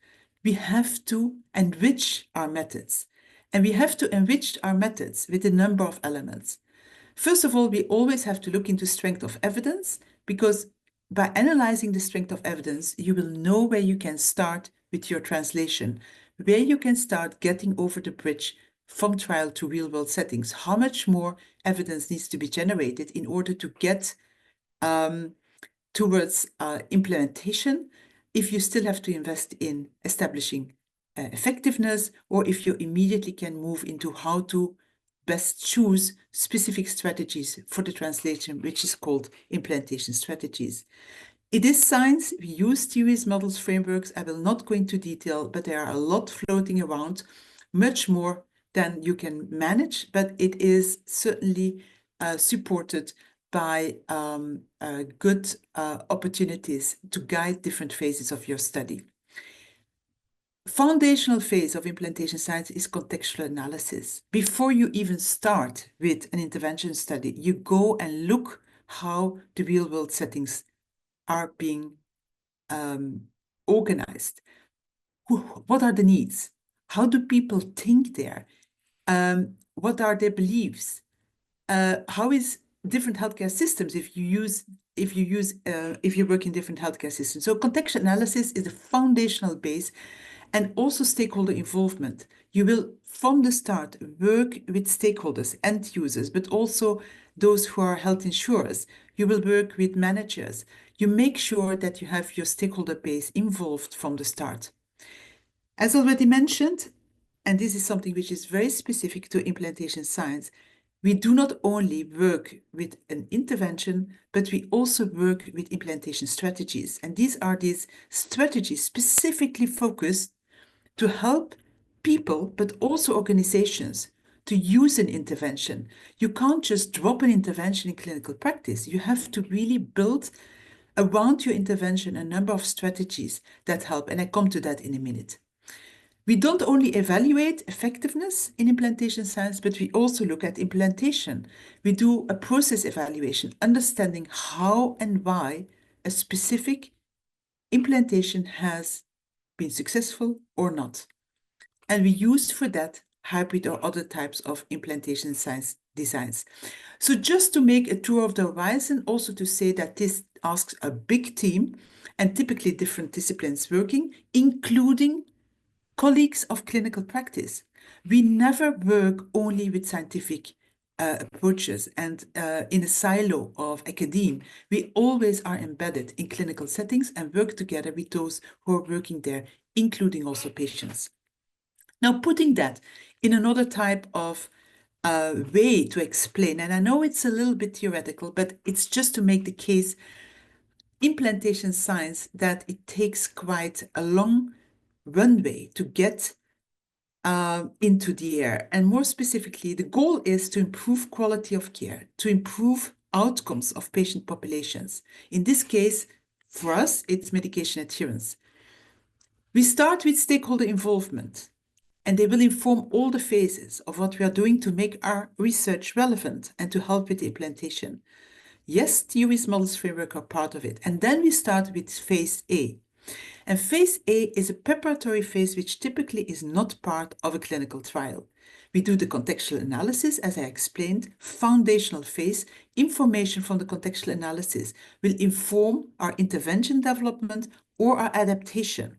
We have to enrich our methods. And we have to enrich our methods with a number of elements. First of all, we always have to look into strength of evidence, because by analyzing the strength of evidence, you will know where you can start with your translation, where you can start getting over the bridge from trial to real-world settings. How much more evidence needs to be generated in order to get towards implementation, if you still have to invest in establishing effectiveness, or if you immediately can move into how to best choose specific strategies for the translation, which is called implantation strategies. It is science. We use theories, models, frameworks. I will not go into detail, but there are a lot floating around, much more than you can manage, but it is certainly supported by good opportunities to guide different phases of your study. Foundational phase of implantation science is contextual analysis. Before you even start with an intervention study, you go and look how the real-world settings are being organized. What are the needs? How do people think there? What are their beliefs? How is different healthcare systems if you work in different healthcare systems? So contextual analysis is the foundational base, and also stakeholder involvement. You will, from the start, work with stakeholders, end users, but also those who are health insurers. You will work with managers. You make sure that you have your stakeholder base involved from the start. As already mentioned, and this is something which is very specific to implantation science, we do not only work with an intervention, but we also work with implantation strategies. And these are these strategies specifically focused to help people, but also organizations, to use an intervention. You can't just drop an intervention in clinical practice. You have to really build around your intervention a number of strategies that help, and I come to that in a minute. We don't only evaluate effectiveness in implantation science, but we also look at implantation. We do a process evaluation, understanding how and why a specific implantation has been successful or not. And we use for that hybrid or other types of implantation science designs. So just to make a tour of the horizon, also to say that this asks a big team and typically different disciplines working, including colleagues of clinical practice. We never work only with scientific approaches and in a silo of academe, we always are embedded in clinical settings and work together with those who are working there, including also patients. Now, putting that in another type of way to explain, and I know it's a little bit theoretical, but it's just to make the case, implantation science, that it takes quite a long runway to get into the air. And more specifically, the goal is to improve quality of care, to improve outcomes of patient populations. In this case, for us, it's medication adherence. We start with stakeholder involvement, and they will inform all the phases of what we are doing to make our research relevant and to help with the implantation. Yes, theories, models, framework are part of it. And then we start with phase A. And phase A is a preparatory phase which typically is not part of a clinical trial. We do the contextual analysis, as I explained, foundational phase. Information from the contextual analysis will inform our intervention development or our adaptation.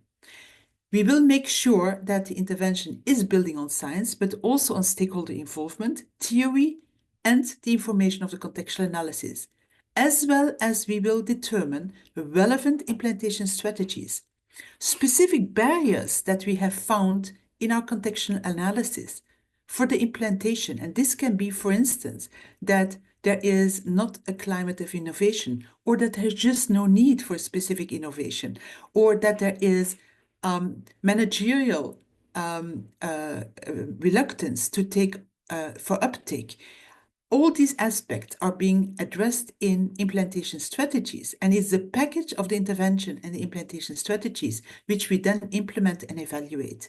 We will make sure that the intervention is building on science, but also on stakeholder involvement, theory, and the information of the contextual analysis, as well as we will determine relevant implantation strategies, specific barriers that we have found in our contextual analysis for the implantation. And this can be, for instance, that there is not a climate of innovation, or that there's just no need for specific innovation, or that there is managerial reluctance to take for uptake. All these aspects are being addressed in implantation strategies, and it's the package of the intervention and the implantation strategies which we then implement and evaluate.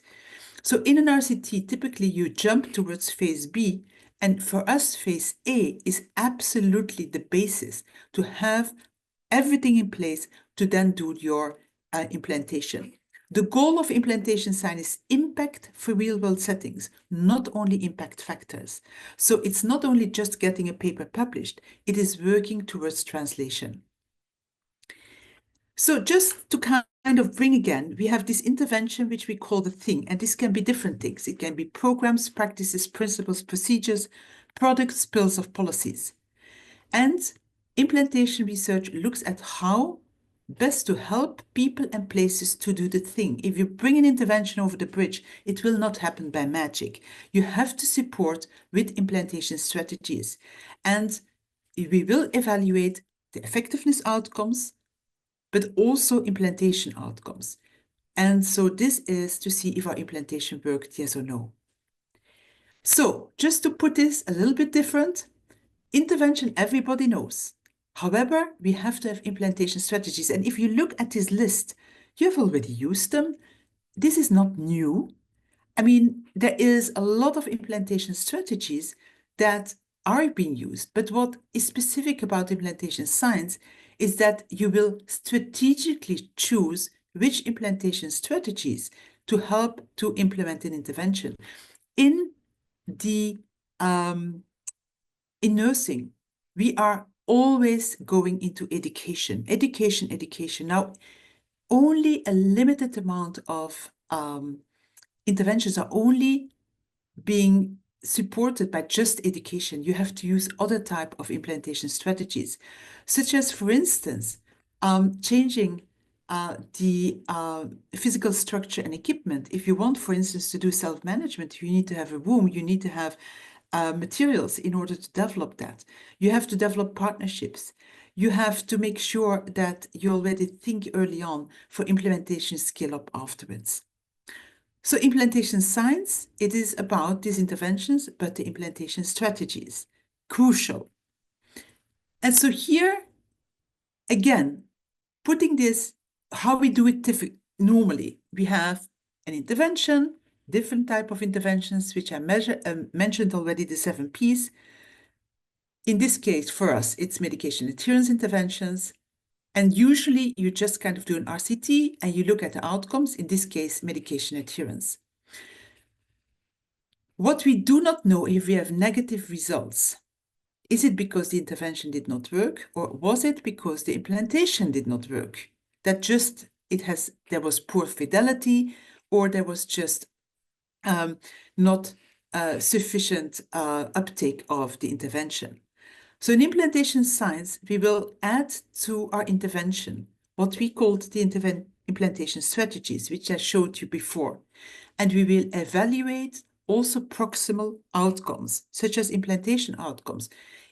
So in an RCT, typically you jump towards phase B, and for us, phase A is absolutely the basis to have everything in place to then do your implantation. The goal of implantation science is impact for real-world settings, not only impact factors. So it's not only just getting a paper published, it is working towards translation. So just to kind of bring again, we have this intervention which we call the thing, and this can be different things. It can be programs, practices, principles, procedures, products, pills of policies. And implantation research looks at how best to help people and places to do the thing. If you bring an intervention over the bridge, it will not happen by magic. You have to support with implantation strategies. And we will evaluate the effectiveness outcomes, but also implantation outcomes. And so this is to see if our implantation worked, yes or no. So just to put this a little bit different, intervention everybody knows. However, we have to have implantation strategies. And if you look at this list, you have already used them. This is not new. I mean, there is a lot of implantation strategies that are being used. But what is specific about implantation science is that you will strategically choose which implantation strategies to help to implement an intervention. In nursing, we are always going into education. Now, only a limited amount of interventions are only being supported by just education. You have to use other type of implantation strategies, such as, for instance, changing the physical structure and equipment. If you want, for instance, to do self-management, you need to have a room, you need to have materials in order to develop that. You have to develop partnerships. You have to make sure that you already think early on for implementation scale up afterwards. So implantation science, it is about these interventions, but the implantation strategies, crucial. And so here, again, putting this, how we do it normally, we have an intervention, different type of interventions, which I mentioned already, the 7 Ps. In this case, for us, it's medication adherence interventions. And usually you just kind of do an RCT and you look at the outcomes, in this case, medication adherence. What we do not know if we have negative results, is it because the intervention did not work, or was it because the implantation did not work? That just, there was poor fidelity, or there was just not sufficient uptake of the intervention. So in implantation science, we will add to our intervention what we called the implantation strategies, which I showed you before. And we will evaluate also proximal outcomes, such as implantation outcomes.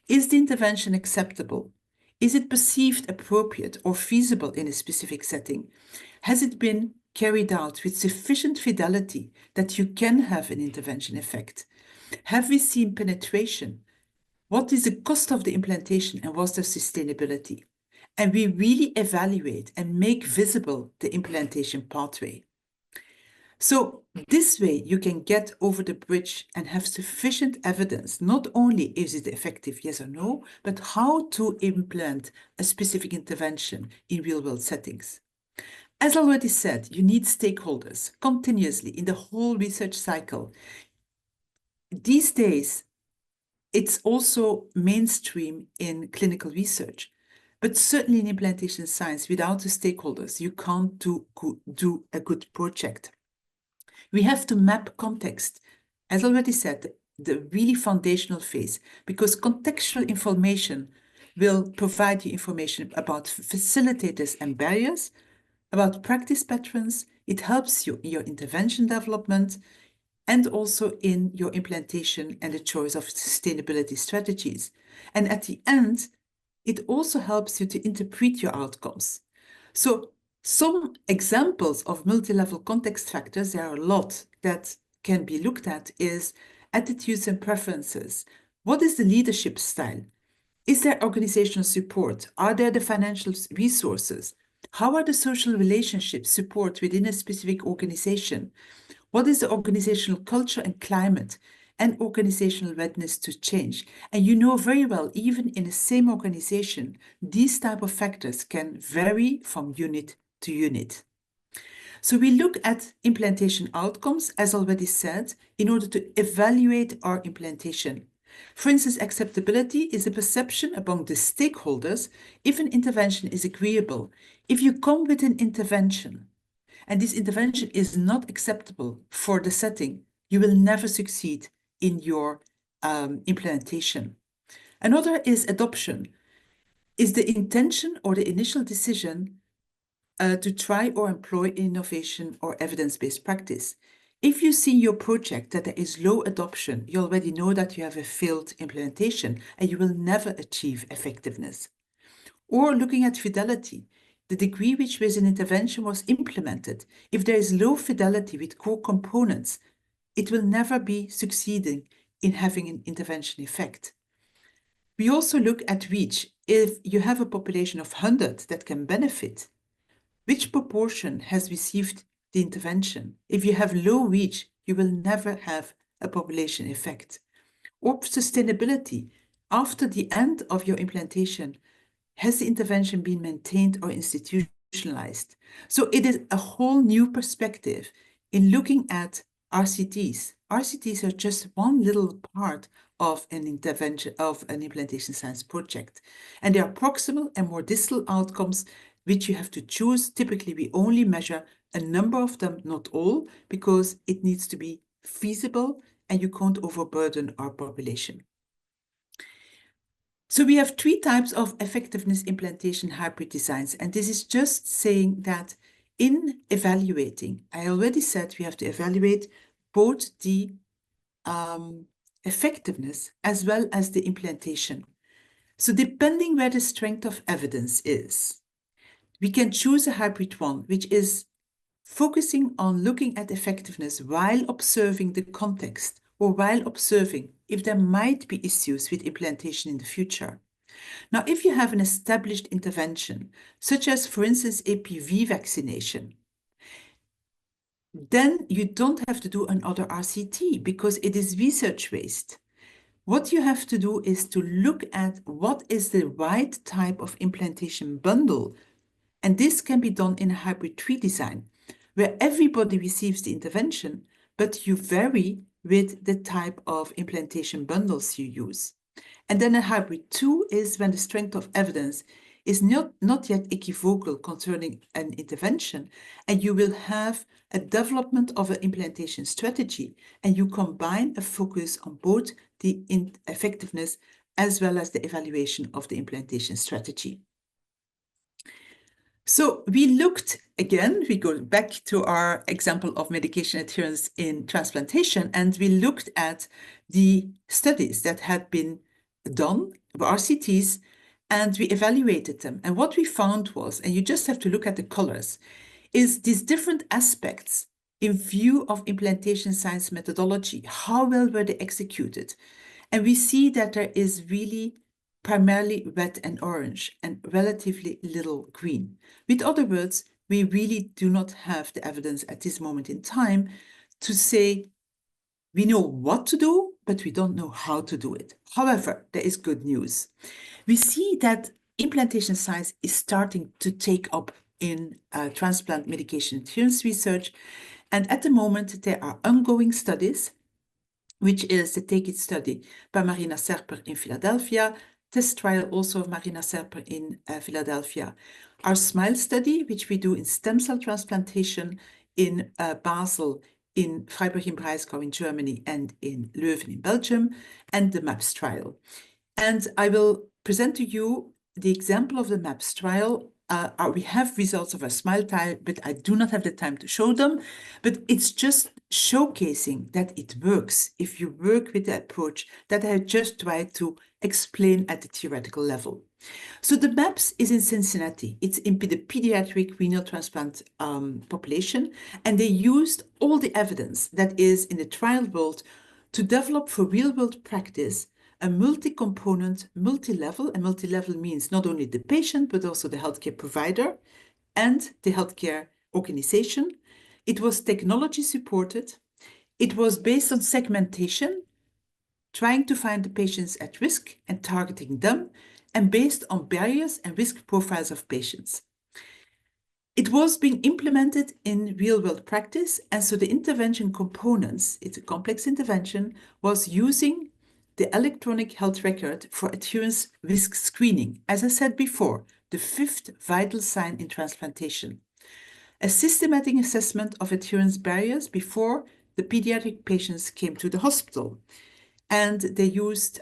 Is the intervention acceptable? Is it perceived appropriate or feasible in a specific setting? Has it been carried out with sufficient fidelity that you can have an intervention effect? Have we seen penetration? What is the cost of the implantation and what's the sustainability? And we really evaluate and make visible the implantation pathway. So this way you can get over the bridge and have sufficient evidence, not only is it effective, yes or no, but how to implant a specific intervention in real-world settings. As already said, you need stakeholders continuously in the whole research cycle. These days, it's also mainstream in clinical research, but certainly in implantation science, without the stakeholders, you can't do a good project. We have to map context, as already said, the really foundational phase, because contextual information will provide you information about facilitators and barriers, about practice patterns. It helps you in your intervention development and also in your implantation and the choice of sustainability strategies. And at the end, it also helps you to interpret your outcomes. So some examples of multi-level context factors, there are a lot that can be looked at, is attitudes and preferences. What is the leadership style? Is there organizational support? Are there the financial resources? How are the social relationships support within a specific organization? What is the organizational culture and climate and organizational readiness to change? And you know very well, even in the same organization, these type of factors can vary from unit to unit. So we look at implantation outcomes, as already said, in order to evaluate our implantation. For instance, acceptability is a perception among the stakeholders if an intervention is agreeable. If you come with an intervention and this intervention is not acceptable for the setting, you will never succeed in your implementation. Another is adoption. Is the intention or the initial decision to try or employ innovation or evidence-based practice? If you see your project that there is low adoption, you already know that you have a failed implementation and you will never achieve effectiveness. Or looking at fidelity, the degree which which an intervention was implemented. If there is low fidelity with core components, it will never be succeeding in having an intervention effect. We also look at reach. If you have a population of 100 that can benefit, which proportion has received the intervention? If you have low reach, you will never have a population effect. Or sustainability. After the end of your implantation, has the intervention been maintained or institutionalized? So it is a whole new perspective in looking at RCTs. RCTs are just one little part of an intervention, of an implantation science project. And there are proximal and more distal outcomes which you have to choose. Typically, we only measure a number of them, not all, because it needs to be feasible and you can't overburden our population. So we have three types of effectiveness implantation hybrid designs. And this is just saying that in evaluating, I already said we have to evaluate both the effectiveness as well as the implantation. So depending where the strength of evidence is, we can choose a hybrid one, which is focusing on looking at effectiveness while observing the context or while observing if there might be issues with implantation in the future. Now, if you have an established intervention, such as, for instance, HPV vaccination, then you don't have to do another RCT because it is research waste. What you have to do is to look at what is the right type of implantation bundle. And this can be done in a hybrid 3 design, where everybody receives the intervention, but you vary with the type of implantation bundles you use. And then a hybrid 2 is when the strength of evidence is not yet equivocal concerning an intervention, and you will have a development of an implementation strategy, and you combine a focus on both the effectiveness as well as the evaluation of the implementation strategy. So we looked again, we go back to our example of medication adherence in transplantation, and we looked at the studies that had been done, RCTs, and we evaluated them. And what we found was, and you just have to look at the colors, is these different aspects in view of implementation science methodology. How well were they executed? And we see that there is really primarily red and orange and relatively little green. With other words, we really do not have the evidence at this moment in time to say we know what to do, but we don't know how to do it. However, there is good news. We see that implantation science is starting to take up in transplant medication adherence research. And at the moment, there are ongoing studies, which is the Take It study by Marina Serper in Philadelphia, test trial also of Marina Serper in Philadelphia. Our SMILE study, which we do in stem cell transplantation in Basel, in Freiburg im Breisgau in Germany, and in Leuven in Belgium, and the MAPS trial. And I will present to you the example of the MAPS trial. We have results of a SMILE trial, but I do not have the time to show them. But it's just showcasing that it works if you work with the approach that I just tried to explain at the theoretical level. So the MAPS is in Cincinnati. It's in the pediatric renal transplant population, and they used all the evidence that is in the trial world to develop for real-world practice a multi-component, multi-level, and multi-level means not only the patient, but also the healthcare provider and the healthcare organization. It was technology supported. It was based on segmentation, trying to find the patients at risk and targeting them, and based on barriers and risk profiles of patients. It was being implemented in real-world practice, and so the intervention components, it's a complex intervention, was using the electronic health record for adherence risk screening. As I said before, the fifth vital sign in transplantation. A systematic assessment of adherence barriers before the pediatric patients came to the hospital. And they used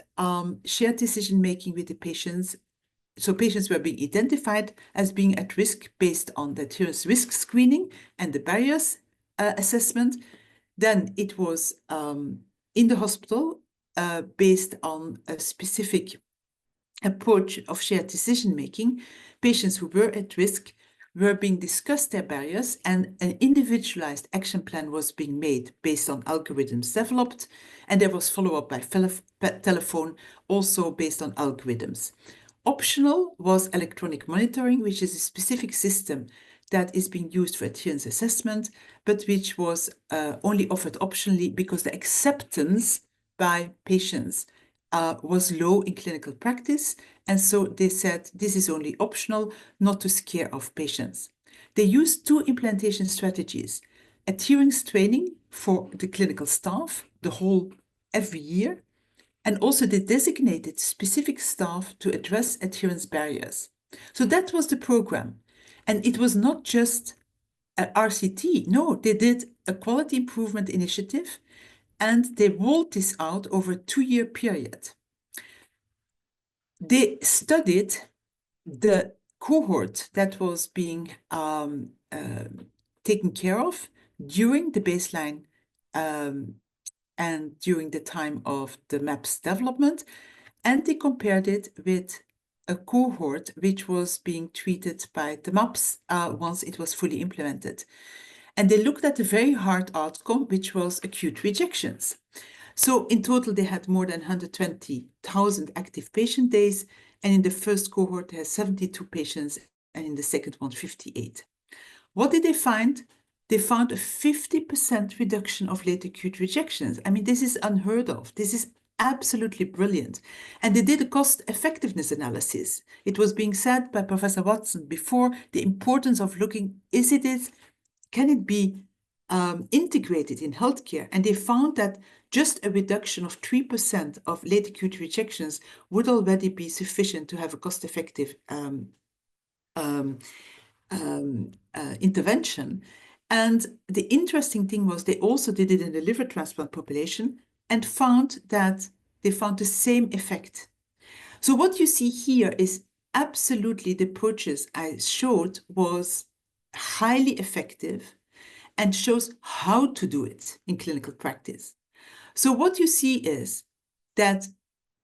shared decision-making with the patients. So patients were being identified as being at risk based on the adherence risk screening and the barriers assessment. Then it was in the hospital based on a specific approach of shared decision-making. Patients who were at risk were being discussed their barriers, and an individualized action plan was being made based on algorithms developed, and there was follow-up by telephone also based on algorithms. Optional was electronic monitoring, which is a specific system that is being used for adherence assessment, but which was only offered optionally because the acceptance by patients was low in clinical practice. And so they said, this is only optional, not to scare off patients. They used two implementation strategies: adherence training for the clinical staff, every year, and also they designated specific staff to address adherence barriers. So that was the program. And it was not just a RCT. No, they did a quality improvement initiative, and they rolled this out over a 2-year period. They studied the cohort that was being taken care of during the baseline and during the time of the MAPS development, and they compared it with a cohort which was being treated by the MAPS once it was fully implemented. And they looked at a very hard outcome, which was acute rejections. So in total, they had more than 120,000 active patient days. And in the first cohort, they had 72 patients, and in the second one, 58. What did they find? They found a 50% reduction of late acute rejections. I mean, this is unheard of. This is absolutely brilliant. And they did a cost effectiveness analysis. It was being said by Professor Watson before, the importance of looking, can it be integrated in healthcare? And they found that just a reduction of 3% of late acute rejections would already be sufficient to have a cost-effective intervention. And the interesting thing was they also did it in the liver transplant population and found that they found the same effect. So what you see here is absolutely the approaches I showed was highly effective and shows how to do it in clinical practice. So what you see is that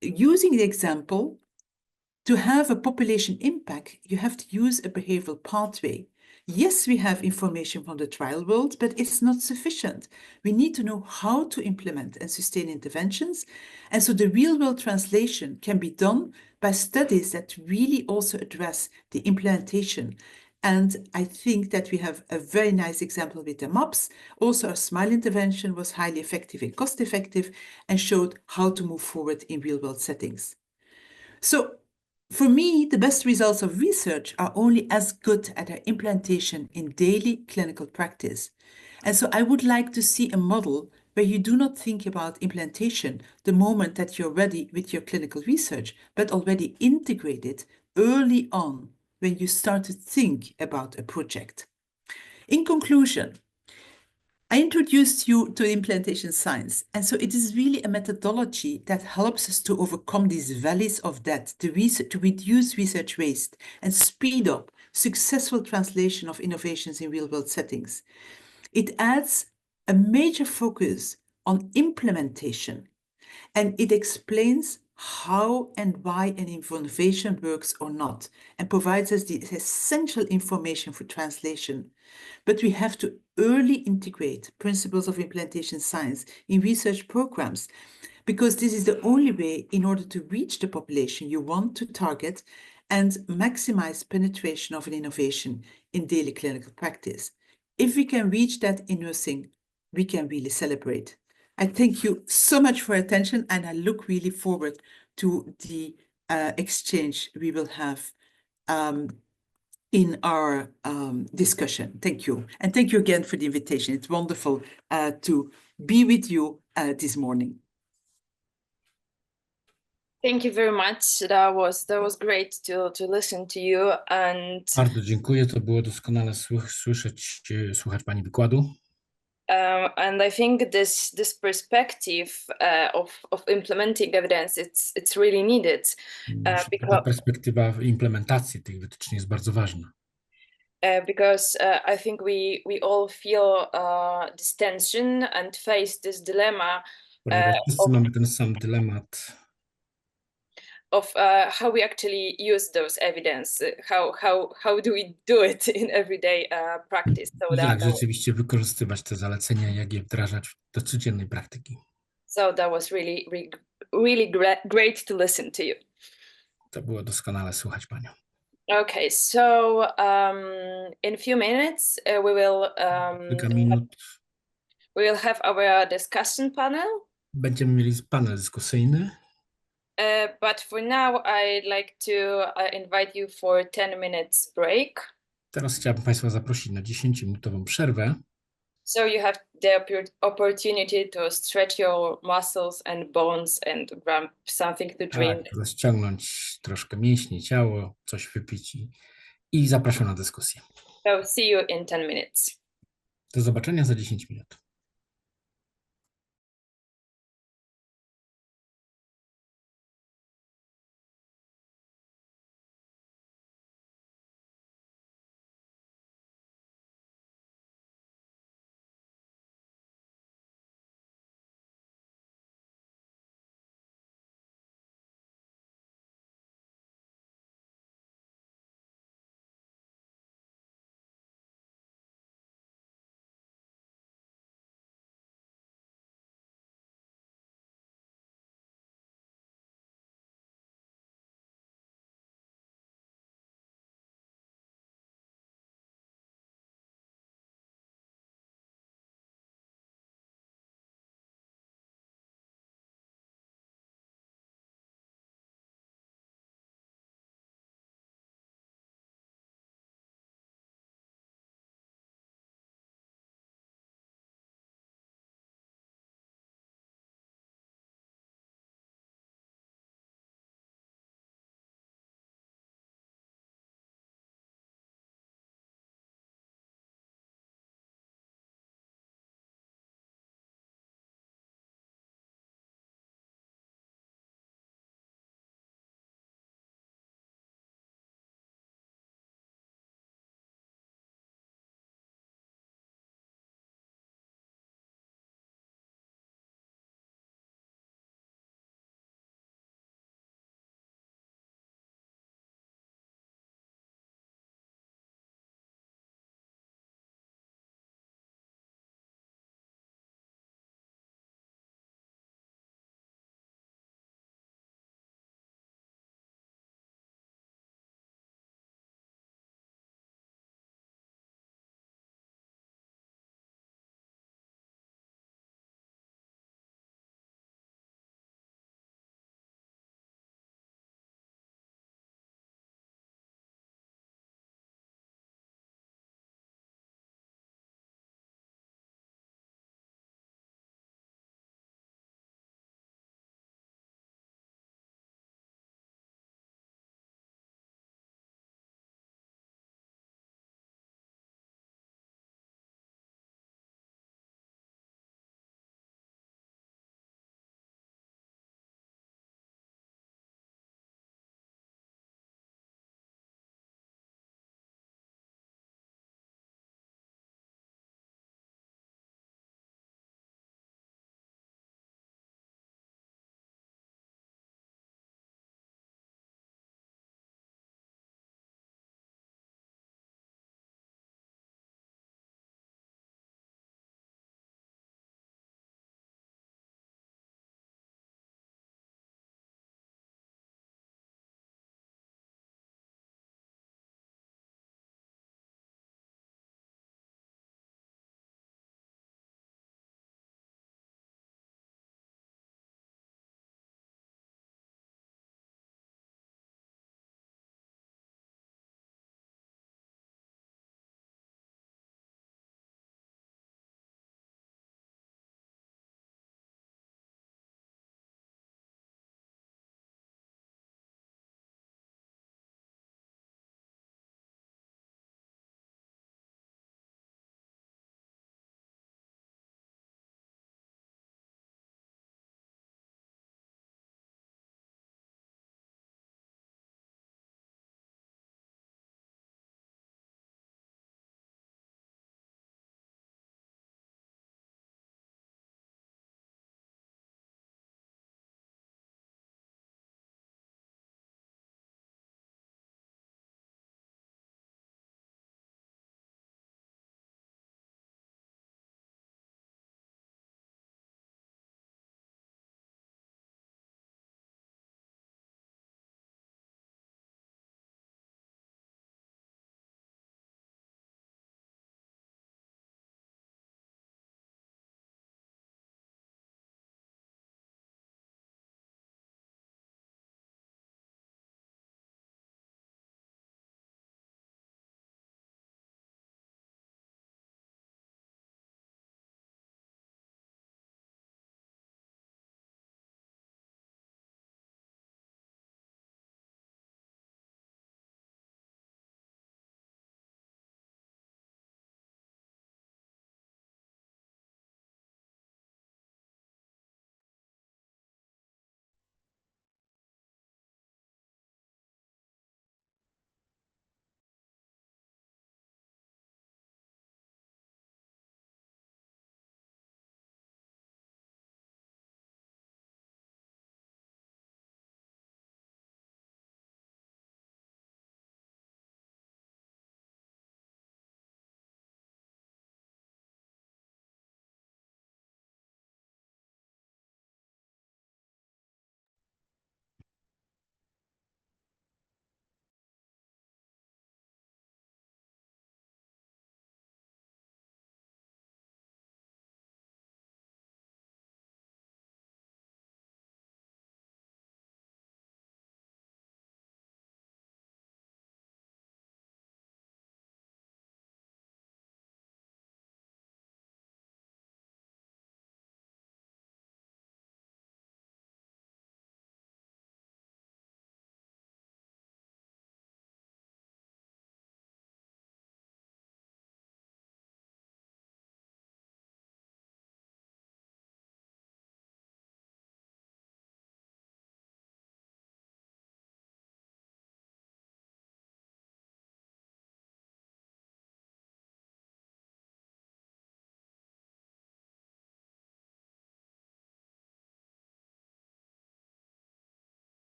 using the example, to have a population impact, you have to use a behavioral pathway. Yes, we have information from the trial world, but it's not sufficient. We need to know how to implement and sustain interventions. And so the real world translation can be done by studies that really also address the implementation. And I think that we have a very nice example with the MAPS. Also, a SMILE intervention was highly effective and cost effective and showed how to move forward in real world settings. So for me, the best results of research are only as good at their implementation in daily clinical practice. And so I would like to see a model where you do not think about implementation the moment that you're ready with your clinical research, but already integrate it early on when you start to think about a project. In conclusion, I introduced you to implementation science, and so it is really a methodology that helps us to overcome these valleys of debt, to reduce research waste, and speed up successful translation of innovations in real-world settings. It adds a major focus on implementation, and it explains how and why an innovation works or not, and provides us the essential information for translation. But we have to early integrate principles of implementation science in research programs, because this is the only way in order to reach the population you want to target and maximize penetration of an innovation in daily clinical practice. If we can reach that in nursing, we can really celebrate. I thank you so much for your attention, and I look really forward to the exchange we will have in our discussion. Thank you. And thank you again for the invitation. It's wonderful to be with you this morning. Thank you very much. That was great to listen to you. And Bardzo dziękuję, to było doskonale słuchać Pani wykładu. And I think this perspective of implementing evidence, it's really needed. Ta perspektywa implementacji tych wytycznych jest bardzo ważna. Because I think we all feel this tension and face this dilemma. Wszyscy mamy ten sam dylemat. Of how we actually use those evidence, how do we do it in everyday practice? So Jak rzeczywiście wykorzystywać te zalecenia, jak je wdrażać do codziennej praktyki. So that was really great to listen to you. To było doskonale słuchać Panią. Okay, so in a few minutes we will have our discussion panel. Będziemy mieli panel dyskusyjny. But for now, I'd like to invite you for a 10 minutes break. Teraz chciałbym Państwa zaprosić na 10-minutową przerwę. So you have the opportunity to stretch your muscles and bones and grab something to drink. Tak, rozciągnąć troszkę mięśnie, ciało, coś wypić i zapraszam na dyskusję. So see you in 10 minutes. Do zobaczenia za 10 minut.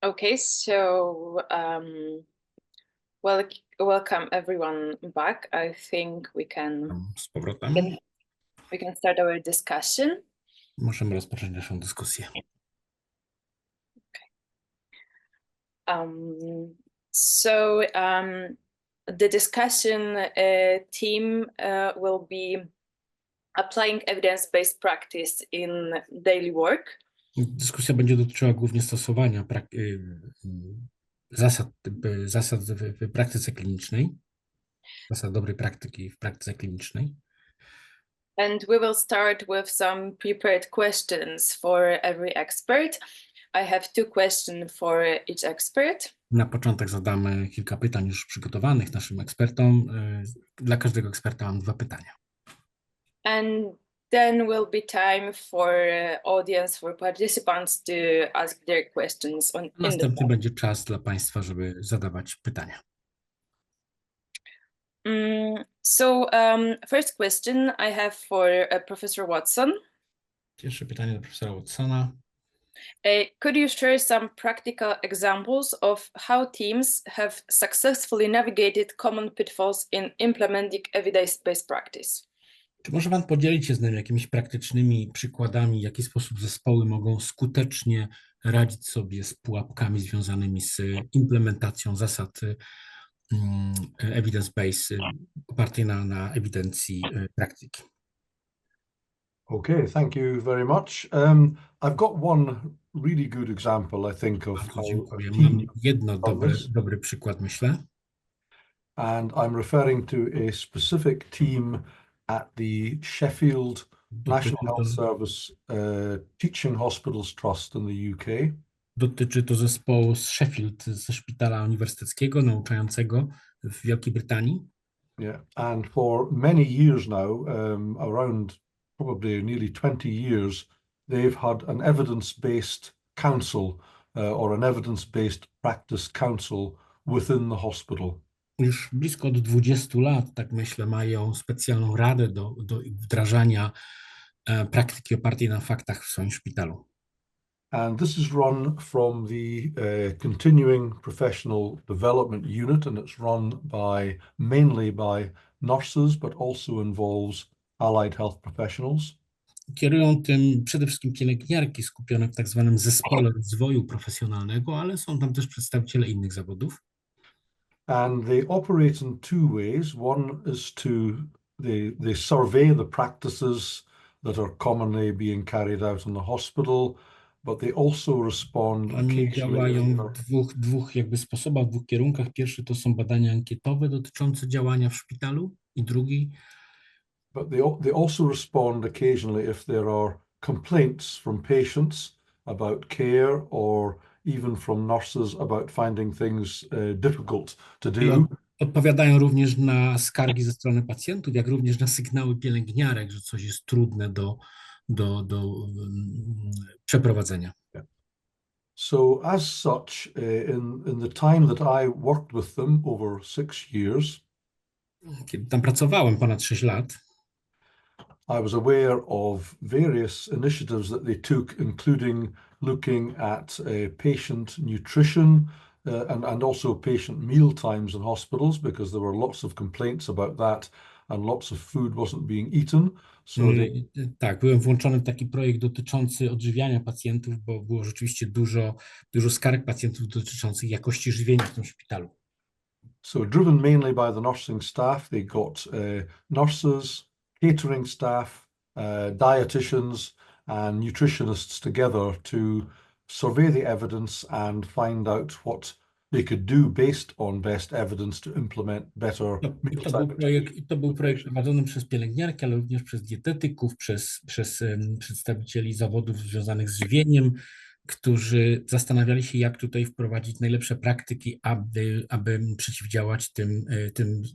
Okay, so welcome everyone back. I think we can Z powrotem start our discussion. możemy rozpocząć naszą dyskusję. The discussion team will be applying evidence-based practice in daily work. Dyskusja będzie dotyczyła głównie stosowania zasad w praktyce klinicznej, zasad dobrej praktyki w praktyce klinicznej. And we will start with some prepared questions for every expert. I have 2 questions for each expert. Na początek zadamy kilka pytań już przygotowanych naszym ekspertom. Dla każdego eksperta mam 2 pytania. And then will be time for audience, for participants to ask their questions. Następny będzie czas dla Państwa, żeby zadawać pytania. First question I have for Professor Watson. Pierwsze pytanie do profesora Watsona. Could you share some practical examples of how teams have successfully navigated common pitfalls in implementing evidence-based practice? Czy może Pan podzielić się z nami jakimiś praktycznymi przykładami, w jaki sposób zespoły mogą skutecznie radzić sobie z pułapkami związanymi z implementacją zasad evidence-based opartej na ewidencji praktyki? Okay, thank you very much. I've got one really good example, I think, of how a Dziękuję. team Mam jedno does. dobry przykład, myślę. And I'm referring to a specific team at the Sheffield National Health Service Teaching Hospitals Trust in the UK. Dotyczy to zespołu z Sheffield, ze szpitala uniwersyteckiego nauczającego w Wielkiej Brytanii. Yeah, and for many years now, around probably nearly 20 years, they've had an evidence-based council or an evidence-based practice council within the hospital. Już blisko od 20 lat, tak myślę, mają specjalną radę do wdrażania praktyki opartej na faktach w swoim szpitalu. And this is run from the Continuing Professional Development Unit, and it's run mainly by nurses, but also involves allied health professionals. Kierują tym przede wszystkim pielęgniarki skupione w tak zwanym zespole rozwoju profesjonalnego, ale są tam też przedstawiciele innych zawodów. And they operate in 2 ways. One is they survey the practices that are commonly being carried out in the hospital, but they also respond Oni działają occasionally. w dwóch jakby sposobach, w 2 kierunkach. Pierwszy to są badania ankietowe dotyczące działania w szpitalu i drugi. But they also respond occasionally if there are complaints from patients about care or even from nurses about finding things difficult to do. I odpowiadają również na skargi ze strony pacjentów, jak również na sygnały pielęgniarek, że coś jest trudne do przeprowadzenia. So as such, in the time that I worked with them over 6 years, Kiedy tam pracowałem ponad 6 lat, I was aware of various initiatives that they took, including looking at patient nutrition and also patient meal times in hospitals, because there were lots of complaints about that and lots of food wasn't being eaten. So tak, byłem włączony w taki projekt dotyczący odżywiania pacjentów, bo było rzeczywiście dużo skarg pacjentów dotyczących jakości żywienia w tym szpitalu. So driven mainly by the nursing staff, they got nurses, catering staff, dietitians and nutritionists together to survey the evidence and find out what they could do based on best evidence to implement better To był projekt prowadzony przez pielęgniarki, ale również przez dietetyków, przez przedstawicieli zawodów związanych z żywieniem, którzy zastanawiali się, jak tutaj wprowadzić najlepsze praktyki, aby przeciwdziałać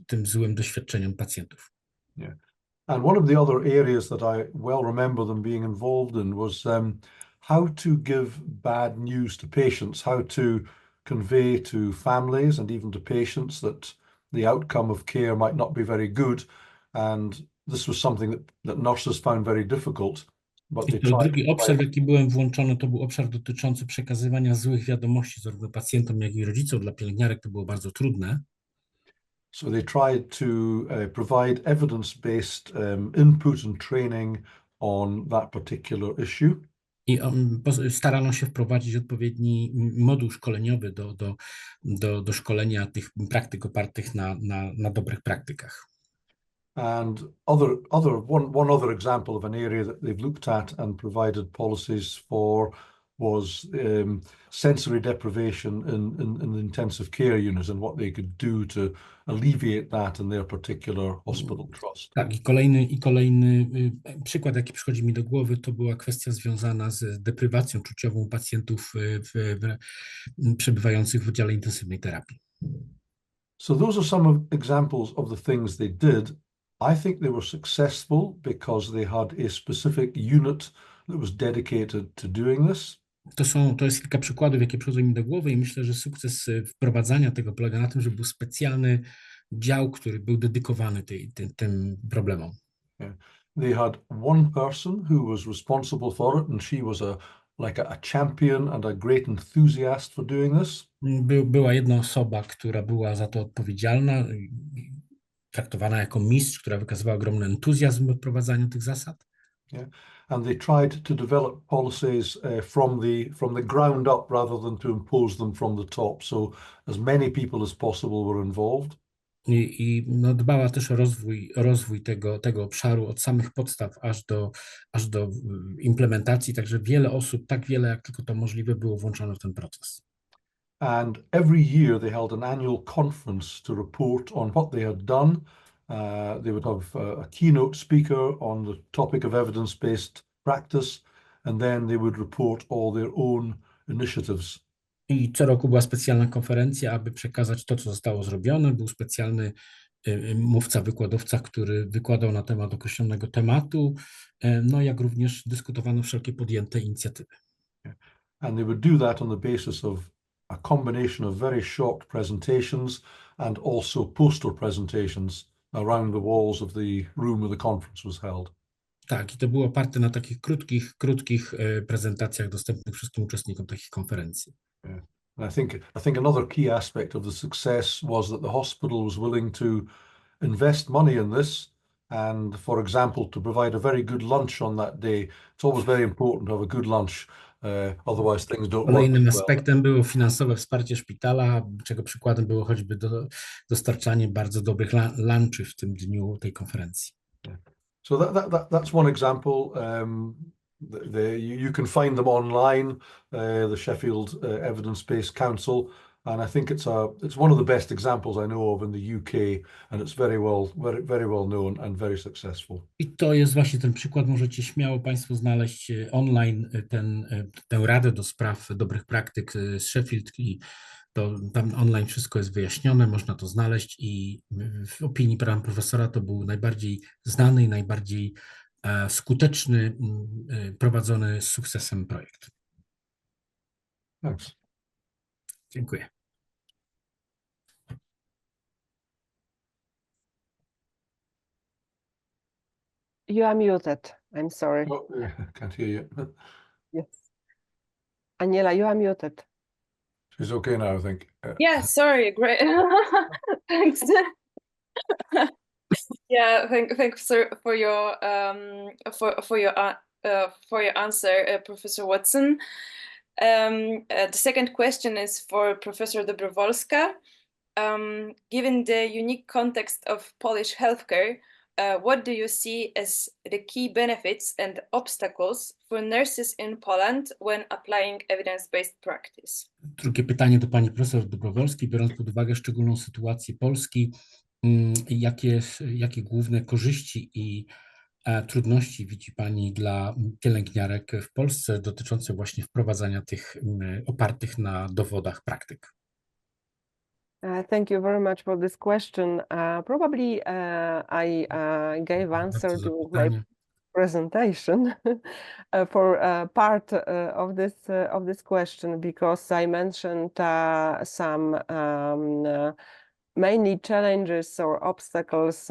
tym złym doświadczeniom pacjentów. Yeah. And one of the other areas that I well remember them being involved in was how to give bad news to patients, how to convey to families and even to patients that the outcome of care might not be very good. And this was something that nurses found very difficult. but I they to tried drugi obszar, w jaki byłem włączony, to był obszar dotyczący przekazywania złych wiadomości zarówno pacjentom, jak i rodzicom. Dla pielęgniarek to było bardzo trudne. So they tried to provide evidence-based input and training on that particular issue. I starano się wprowadzić odpowiedni moduł szkoleniowy do szkolenia tych praktyk opartych na dobrych praktykach. And one other example of an area that they've looked at and provided policies for was sensory deprivation in intensive care units and what they could do to alleviate that in their particular hospital trust. Tak, i kolejny przykład, jaki przychodzi mi do głowy, to była kwestia związana z deprywacją czuciową pacjentów przebywających w oddziale intensywnej terapii. So those are some examples of the things they did. I think they were successful because they had a specific unit that was dedicated to doing this. To jest kilka przykładów, jakie przychodzą mi do głowy i myślę, że sukces wprowadzania tego polega na tym, że był specjalny dział, który był dedykowany tym problemom. Yeah. They had one person who was responsible for it, and she was like a champion and a great enthusiast for doing this. Była jedna osoba, która była za to odpowiedzialna, traktowana jako mistrz, która wykazywała ogromny entuzjazm w wprowadzaniu tych zasad. Yeah. And they tried to develop policies from the ground up rather than to impose them from the top. So as many people as possible were involved. I dbała też o rozwój tego obszaru od samych podstaw aż do implementacji, także wiele osób, tak wiele jak tylko to możliwe, było włączone w ten proces. And every year they held an annual conference to report on what they had done. They would have a keynote speaker on the topic of evidence-based practice, and then they would report all their own initiatives. I co roku była specjalna konferencja, aby przekazać to, co zostało zrobione. Był specjalny mówca, wykładowca, który wykładał na temat określonego tematu, no jak również dyskutowano wszelkie podjęte inicjatywy. And they would do that on the basis of a combination of very short presentations and also poster presentations around the walls of the room where the conference was held. Tak, i to było oparte na takich krótkich prezentacjach dostępnych wszystkim uczestnikom takich konferencji. Yeah. And I think another key aspect of the success was that the hospital was willing to invest money in this and, for example, to provide a very good lunch on that day. It's always very important to have a good lunch, otherwise things don't work Kolejnym well. aspektem było finansowe wsparcie szpitala, czego przykładem było choćby dostarczanie bardzo dobrych lunchy w tym dniu tej konferencji. Yeah. So that's one example. You can find them online, the Sheffield Evidence-Based Council, and I think it's one of the best examples I know of in the UK, and it's very well known and very successful. I to jest właśnie ten przykład. Możecie śmiało Państwo znaleźć online tę radę do spraw dobrych praktyk z Sheffield i tam online wszystko jest wyjaśnione, można to znaleźć i w opinii pana profesora to był najbardziej znany i najbardziej skuteczny, prowadzony z sukcesem projekt. Thanks. Dziękuję. You are muted. I'm sorry. Oh, can't hear you. Yes. Aniela, you are muted. She's okay now, I think. Yeah, sorry, great. Thanks. Yeah, thanks for your answer, Professor Watson. The second question is for Professor Dobrowolska. Given the unique context of Polish healthcare, what do you see as the key benefits and obstacles for nurses in Poland when applying evidence-based practice? Drugie pytanie do pani profesor Dobrowolskiej, biorąc pod uwagę szczególną sytuację Polski, jakie główne korzyści i trudności widzi pani dla pielęgniarek w Polsce dotyczące właśnie wprowadzania tych opartych na dowodach praktyk? Thank you very much for this question. Probably I gave answer to my presentation for part of this question because I mentioned some mainly challenges or obstacles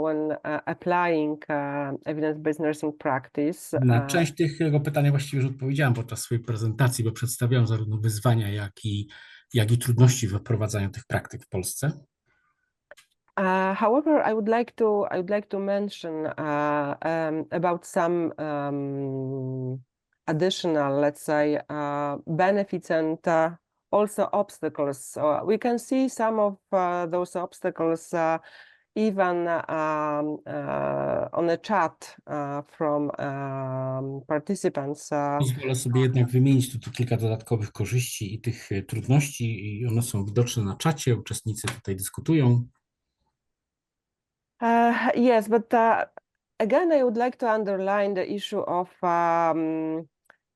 when applying evidence-based nursing practice. Na część tego pytania właściwie już odpowiedziałem podczas swojej prezentacji, bo przedstawiałem zarówno wyzwania, jak i trudności we wprowadzaniu tych praktyk w Polsce. However, I would like to mention about some additional, let's say, benefits and also obstacles. So we can see some of those obstacles even on a chat from participants. Pozwolę sobie jednak wymienić tu kilka dodatkowych korzyści i tych trudności, i one są widoczne na czacie, uczestnicy tutaj dyskutują. Yes, but again, I would like to underline the issue of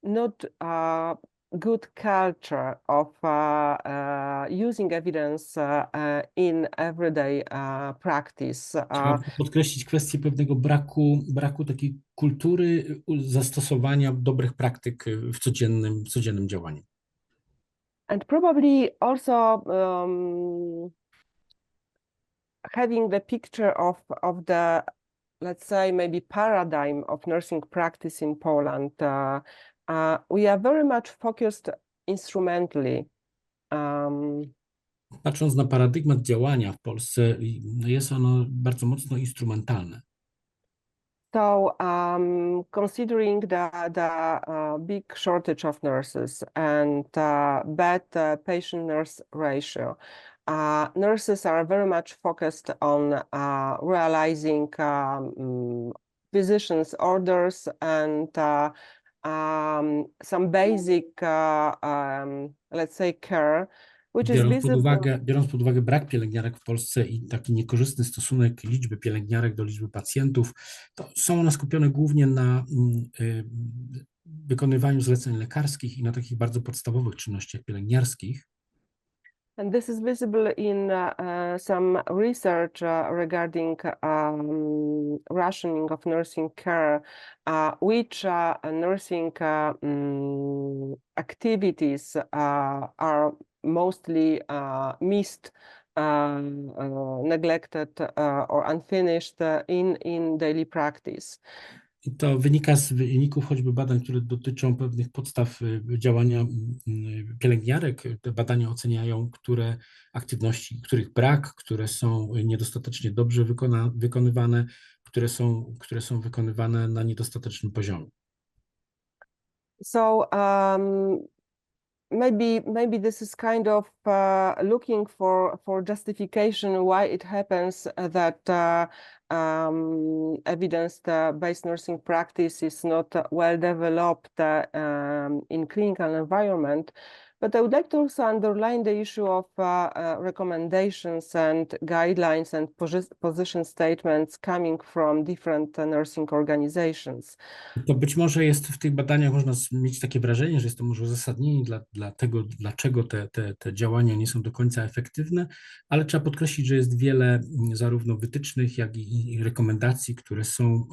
not good culture of using evidence in everyday practice. Chciałbym podkreślić kwestię pewnego braku takiej kultury zastosowania dobrych praktyk w codziennym działaniu. And probably also having the picture of the, let's say, maybe paradigm of nursing practice in Poland. We are very much focused instrumentally. Patrząc na paradygmat działania w Polsce, jest ono bardzo mocno instrumentalne. So, considering the big shortage of nurses and bad patient-nurse ratio, nurses are very much focused on realizing physicians' orders and some basic, let's say, care, which is visible. Biorąc pod uwagę brak pielęgniarek w Polsce i taki niekorzystny stosunek liczby pielęgniarek do liczby pacjentów, to są one skupione głównie na wykonywaniu zleceń lekarskich i na takich bardzo podstawowych czynnościach pielęgniarskich. And this is visible in some research regarding rationing of nursing care, which nursing activities are mostly missed, neglected, or unfinished in daily practice. I to wynika z wyników choćby badań, które dotyczą pewnych podstaw działania pielęgniarek. Te badania oceniają, które aktywności, których brak, które są niedostatecznie dobrze wykonywane, które są wykonywane na niedostatecznym poziomie. So maybe this is kind of looking for justification why it happens that evidence-based nursing practice is not well developed in clinical environment. But I would like to also underline the issue of recommendations and guidelines and position statements coming from different nursing organizations. To być może jest w tych badaniach, można mieć takie wrażenie, że jest to może uzasadnienie dla tego, dlaczego te działania nie są do końca efektywne, ale trzeba podkreślić, że jest wiele zarówno wytycznych, jak i rekomendacji, które są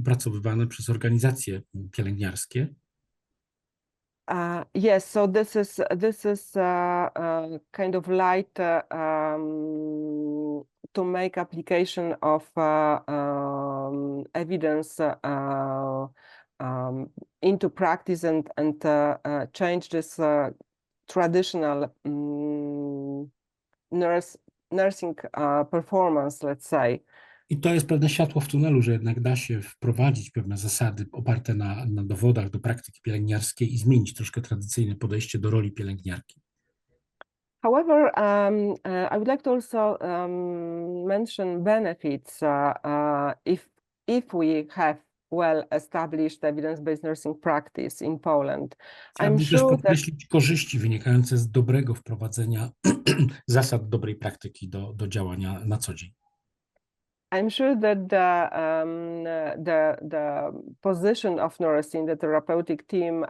opracowywane przez organizacje pielęgniarskie. Yes, so this is kind of light to make application of evidence into practice and change this traditional nursing performance, let's say. I to jest pewne światło w tunelu, że jednak da się wprowadzić pewne zasady oparte na dowodach do praktyki pielęgniarskiej i zmienić troszkę tradycyjne podejście do roli pielęgniarki. However, I would like to also mention benefits if we have well-established evidence-based nursing practice in Poland. Chciałbym też podkreślić korzyści wynikające z dobrego wprowadzenia zasad dobrej praktyki do działania na co dzień. I'm sure that the position of nurse in the therapeutic team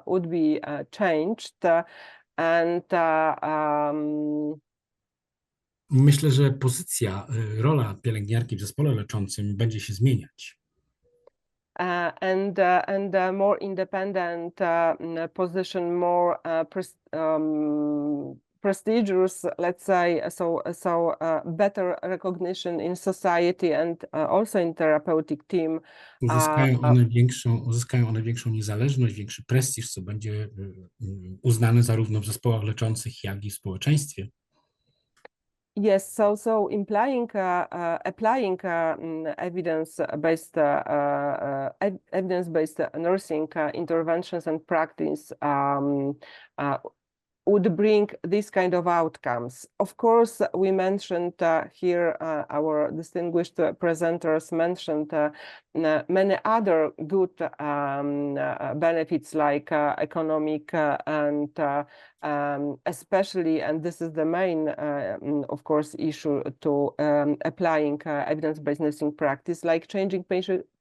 would be changed, and myślę, że rola pielęgniarki w zespole leczącym będzie się zmieniać. And more independent position, more procedures, let's say, better recognition in society and also in therapeutic team. Uzyskają one większą niezależność, większy prestiż, co będzie uznane zarówno w zespołach leczących, jak i w społeczeństwie. Yes, so applying evidence-based nursing interventions and practice would bring these kind of outcomes. Of course, we mentioned here, our distinguished presenters mentioned many other good benefits like economic and especially, and this is the main, of course, issue to applying evidence-based nursing practice, like changing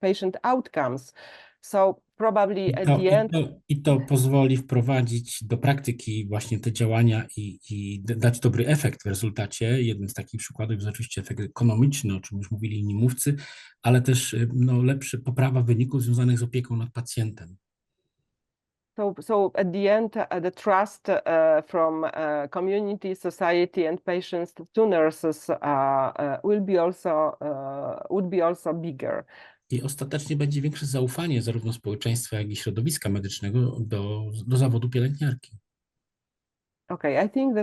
patient outcomes. So probably at the end... I to pozwoli wprowadzić do praktyki właśnie te działania i dać dobry efekt w rezultacie. Jednym z takich przykładów jest oczywiście efekt ekonomiczny, o czym już mówili inni mówcy, ale też poprawa wyników związanych z opieką nad pacjentem. So at the end, the trust from community, society, and patients to nurses would be also bigger. I ostatecznie będzie większe zaufanie zarówno społeczeństwa, jak i środowiska medycznego do zawodu pielęgniarki. Okay, I think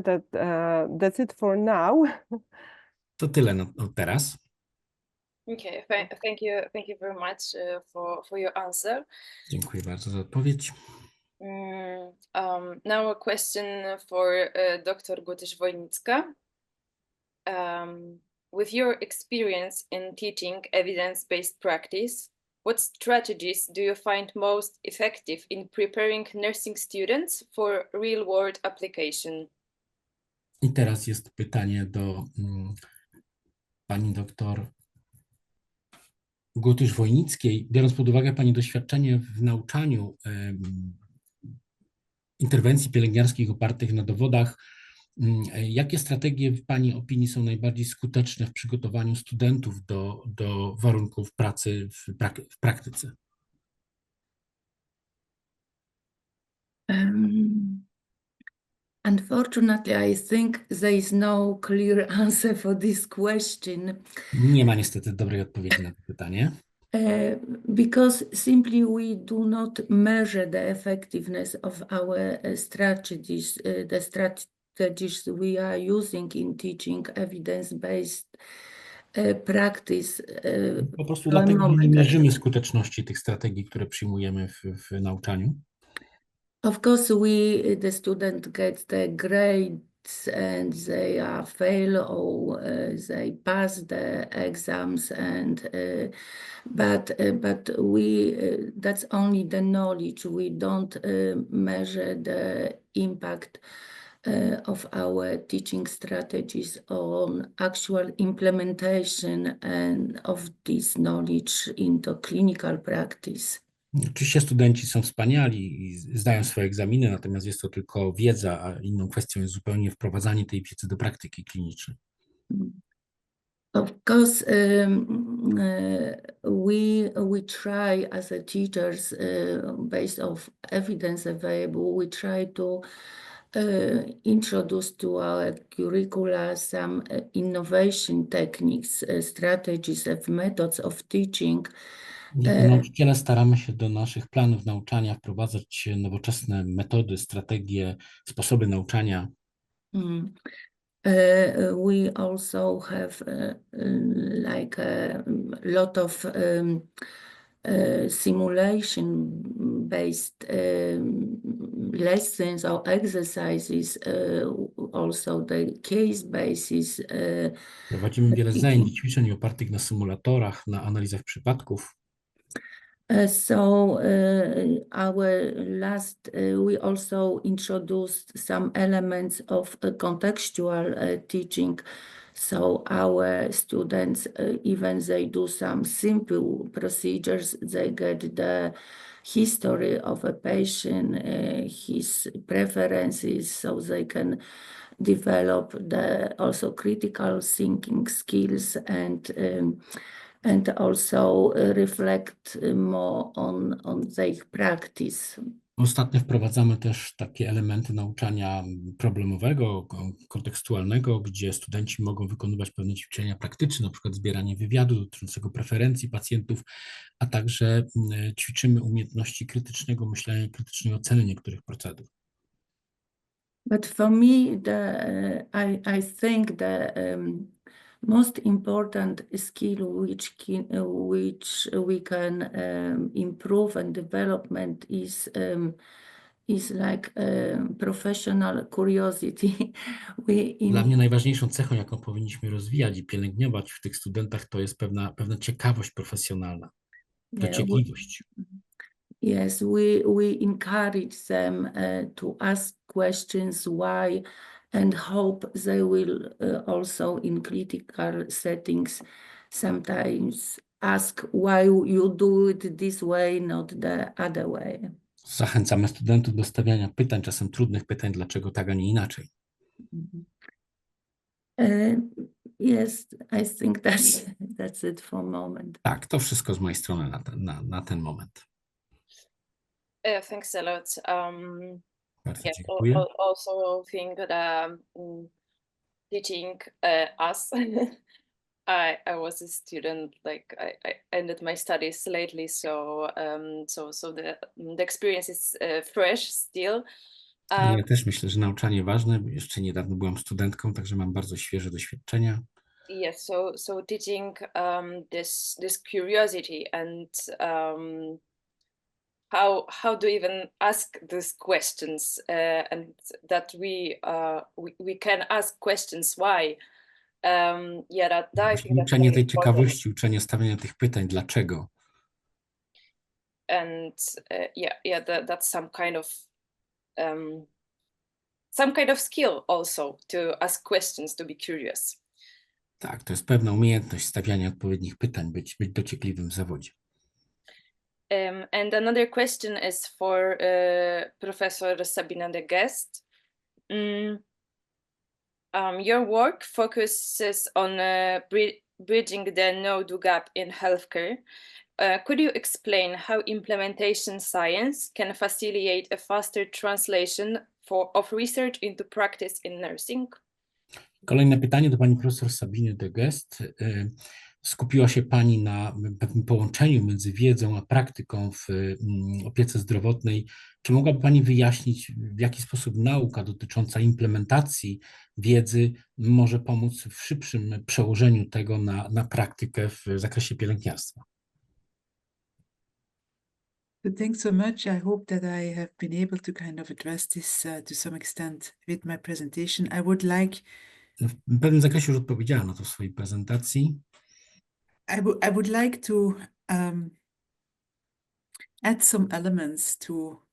that's it for now. To tyle teraz. Okay, thank you very much for your answer. Dziękuję bardzo za odpowiedź. Now a question for Dr. Gutysz-Wojnicka. With your experience in teaching evidence-based practice, what strategies do you find most effective in preparing nursing students for real-world application? I teraz jest pytanie do pani doktor Gutysz-Wojnickiej. Biorąc pod uwagę pani doświadczenie w nauczaniu interwencji pielęgniarskich opartych na dowodach, jakie strategie w pani opinii są najbardziej skuteczne w przygotowaniu studentów do warunków pracy w praktyce? Unfortunately, I think there is no clear answer for this question. Nie ma niestety dobrej odpowiedzi na to pytanie. Because simply we do not measure the effectiveness of our strategies, the strategies we are using in teaching evidence-based practice. Po prostu dlatego nie mierzymy skuteczności tych strategii, które przyjmujemy w nauczaniu. Of course, the student gets the grades and they are fail or they pass the exams but that's only the knowledge. We don't measure the impact of our teaching strategies on actual implementation and of this knowledge into clinical practice. Oczywiście studenci są wspaniali i zdają swoje egzaminy, natomiast jest to tylko wiedza, a inną kwestią jest zupełnie wprowadzanie tej wiedzy do praktyki klinicznej. Of course, we try as a teachers, based of evidence available, we try to introduce to our curricula some innovation techniques, strategies and methods of teaching. Jako nauczyciele staramy się do naszych planów nauczania wprowadzać nowoczesne metody, strategie, sposoby nauczania. We also have like a lot of simulation-based lessons or exercises, also the case basis. Prowadzimy wiele zajęć, ćwiczeń opartych na symulatorach, na analizach przypadków. So we also introduced some elements of contextual teaching. So our students, even they do some simple procedures, they get the history of a patient, his preferences, so they can develop the also critical thinking skills and also reflect more on their practice. Ostatnio wprowadzamy też takie elementy nauczania problemowego, kontekstualnego, gdzie studenci mogą wykonywać pewne ćwiczenia praktyczne, na przykład zbieranie wywiadu dotyczącego preferencji pacjentów, a także ćwiczymy umiejętności krytycznego myślenia, krytycznej oceny niektórych procedur. But for me, I think the most important skill which we can improve and development is like professional curiosity. Dla mnie najważniejszą cechą, jaką powinniśmy rozwijać i pielęgnować w tych studentach, to jest pewna ciekawość profesjonalna, dociekliwość. Yes, we encourage them to ask questions why and hope they will also in critical settings sometimes ask why you do it this way, not the other way. Zachęcamy studentów do stawiania pytań, czasem trudnych pytań, dlaczego tak, a nie inaczej. Yes, I think that's it for a moment. Tak, to wszystko z mojej strony na ten moment. Thanks a lot. Bardzo Yes, dziękuję. also think that teaching us, I was a student, like I ended my studies lately, so the experience is fresh still. Ja też myślę, że nauczanie ważne. Jeszcze niedawno byłam studentką, także mam bardzo świeże doświadczenia. Yes, so teaching this curiosity and how to even ask these questions and that we can ask questions why. Yeah, that I think that's Uczenie very tej important. ciekawości, uczenie stawiania tych pytań, dlaczego. And that's some kind of skill also to ask questions, to be curious. Tak, to jest pewna umiejętność stawiania odpowiednich pytań, być dociekliwym w zawodzie. And another question is for Professor Sabina de Guest. Your work focuses on bridging the know-do gap in healthcare. Could you explain how implementation science can facilitate a faster translation of research into practice in nursing? Kolejne pytanie do pani profesor Sabiny de Guest. Skupiła się pani na pewnym połączeniu między wiedzą a praktyką w opiece zdrowotnej. Czy mogłaby pani wyjaśnić, w jaki sposób nauka dotycząca implementacji wiedzy może pomóc w szybszym przełożeniu tego na praktykę w zakresie pielęgniarstwa? Thanks so much. I hope that I have been able to kind of address this to some extent with my presentation. I would like... W pewnym zakresie już odpowiedziałam na to w swojej prezentacji. I would like to add some elements to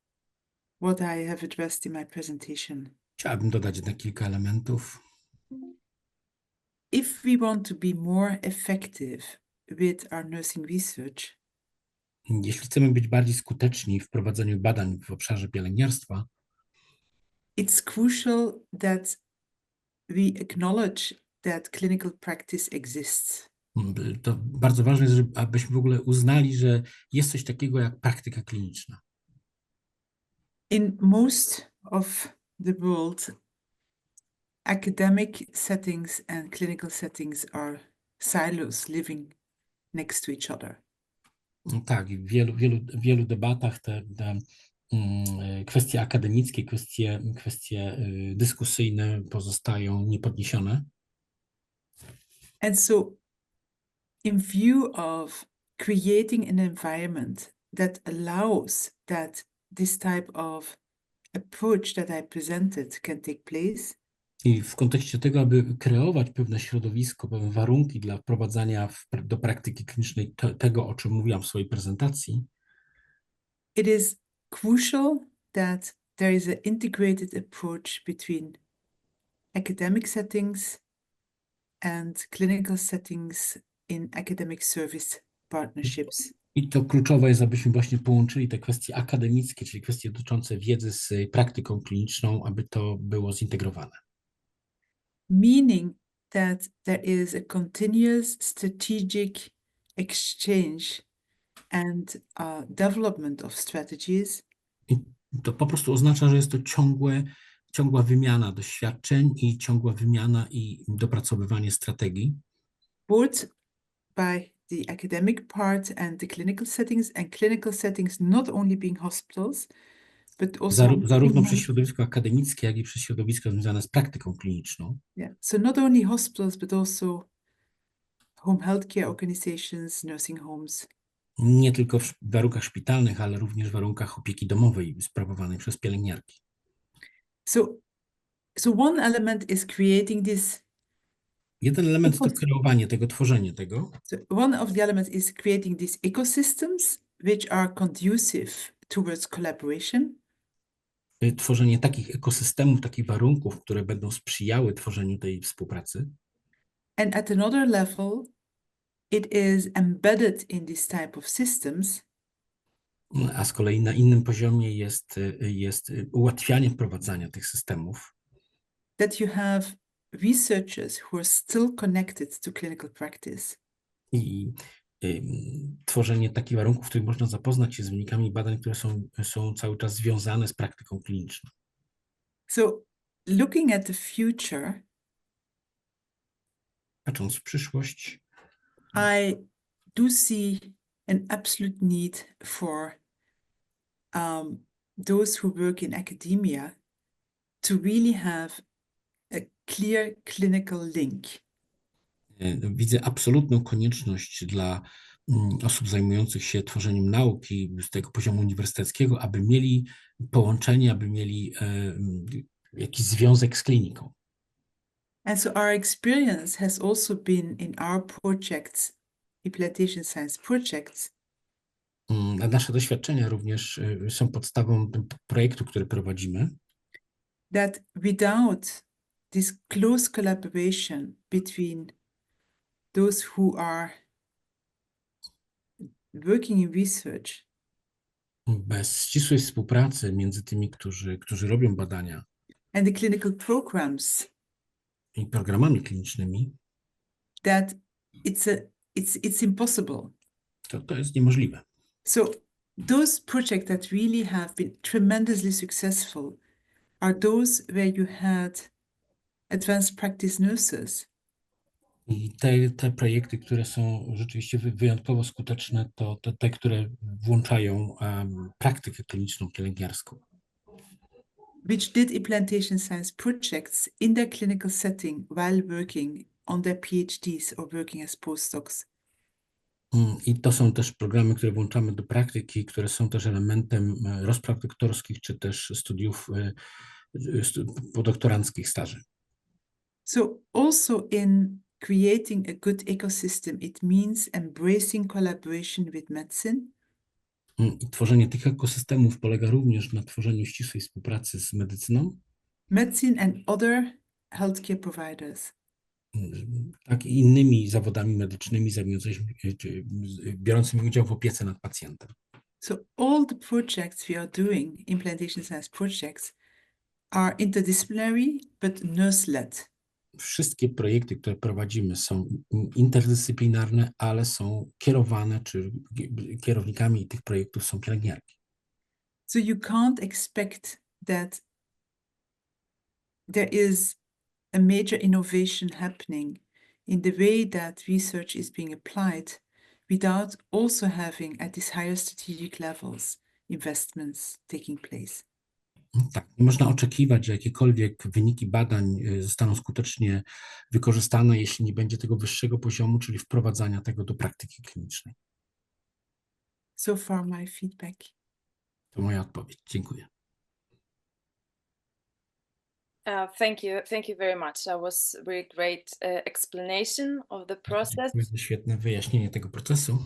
what I have addressed in my presentation. Chciałabym dodać jednak kilka elementów. If we want to be more effective with our nursing research, jeśli chcemy być bardziej skuteczni w prowadzeniu badań w obszarze pielęgniarstwa, it's crucial that we acknowledge that clinical practice exists. To bardzo ważne jest, abyśmy w ogóle uznali, że jest coś takiego jak praktyka kliniczna. In most of the world, academic settings and clinical settings are silos living next to each other. Tak, w wielu debatach te kwestie akademickie, kwestie dyskusyjne pozostają niepodniesione. And so, in view of creating an environment that allows that this type of approach that I presented can take place, i w kontekście tego, aby kreować pewne środowisko, pewne warunki dla wprowadzania do praktyki klinicznej tego, o czym mówiłam w swojej prezentacji, it is crucial that there is an integrated approach between academic settings and clinical settings in academic service partnerships. I to kluczowe jest, abyśmy właśnie połączyli te kwestie akademickie, czyli kwestie dotyczące wiedzy z praktyką kliniczną, aby to było zintegrowane. Meaning that there is a continuous strategic exchange and development of strategies. I To po prostu oznacza, że jest to ciągła wymiana doświadczeń i ciągła wymiana i dopracowywanie strategii. both by the academic part and the clinical settings not only being hospitals, but also Zarówno przez środowisko akademickie, jak i przez środowisko związane z praktyką kliniczną. yeah. So not only hospitals, but also home healthcare organizations, nursing homes. Nie tylko w warunkach szpitalnych, ale również w warunkach opieki domowej sprawowanej przez pielęgniarki. So one element is creating this. Jeden element to kreowanie tego, tworzenie tego. So one of the elements is creating these ecosystems which are conducive towards collaboration. Tworzenie takich ekosystemów, takich warunków, które będą sprzyjały tworzeniu tej współpracy. And at another level, it is embedded in this type of systems. A z kolei na innym poziomie jest ułatwianie wprowadzania tych systemów. That you have researchers who are still connected to clinical practice. I tworzenie takich warunków, w których można zapoznać się z wynikami badań, które są cały czas związane z praktyką kliniczną. So looking at the future, Patrząc w przyszłość, I do see an absolute need for those who work in academia to really have a clear clinical link. widzę absolutną konieczność dla osób zajmujących się tworzeniem nauki z tego poziomu uniwersyteckiego, aby mieli połączenie, aby mieli jakiś związek z kliniką. And so our experience has also been in our projects, implementation science projects, A nasze doświadczenia również są podstawą projektu, który prowadzimy. that without this close collaboration between those who are working in research Bez ścisłej współpracy między tymi, którzy robią badania and the clinical programs, i programami klinicznymi, that it's impossible. to jest niemożliwe. So those projects that really have been tremendously successful are those where you had advanced practice nurses. I te projekty, które są rzeczywiście wyjątkowo skuteczne, to te, które włączają praktykę kliniczną pielęgniarską. Which did implantation science projects in their clinical setting while working on their PhDs or working as postdocs. I to są też programy, które włączamy do praktyki, które są też elementem rozpraw doktorskich, czy też studiów podoktoranckich staży. So also in creating a good ecosystem, it means embracing collaboration with medicine. I tworzenie tych ekosystemów polega również na tworzeniu ścisłej współpracy z medycyną, Medicine and other healthcare providers. tak i innymi zawodami medycznymi biorącymi udział w opiece nad pacjentem. So all the projects we are doing, implantation science projects, are interdisciplinary but nurse-led. Wszystkie projekty, które prowadzimy, są interdyscyplinarne, ale są kierowane, czy kierownikami tych projektów są pielęgniarki. So you can't expect that there is a major innovation happening in the way that research is being applied without also having at these higher strategic levels investments taking place. Tak, nie można oczekiwać, że jakiekolwiek wyniki badań zostaną skutecznie wykorzystane, jeśli nie będzie tego wyższego poziomu, czyli wprowadzania tego do praktyki klinicznej. So far my feedback. To moja odpowiedź. Dziękuję. Thank you very much. That was a very great explanation of the process. Dziękuję za świetne wyjaśnienie tego procesu.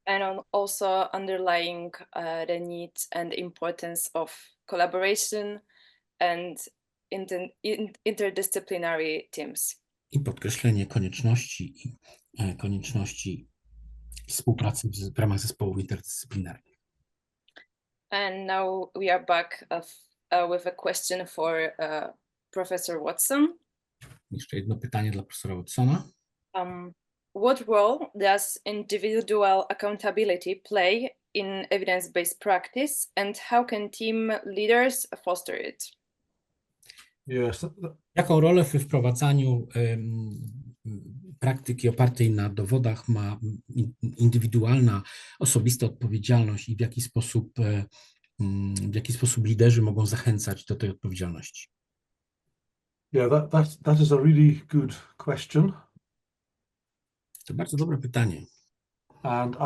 And also underlying the need and importance of collaboration and interdisciplinary teams. I podkreślenie konieczności współpracy w ramach zespołów interdyscyplinarnych. And now we are back with a question for Professor Watson. Jeszcze jedno pytanie dla profesora Watsona. What role does individual accountability play in evidence-based practice, and how can team leaders foster it? Yes, Jaką rolę w wprowadzaniu praktyki opartej na dowodach ma indywidualna, osobista odpowiedzialność i w jaki sposób liderzy mogą zachęcać do tej odpowiedzialności? yeah, that is a really good question. To bardzo dobre pytanie. And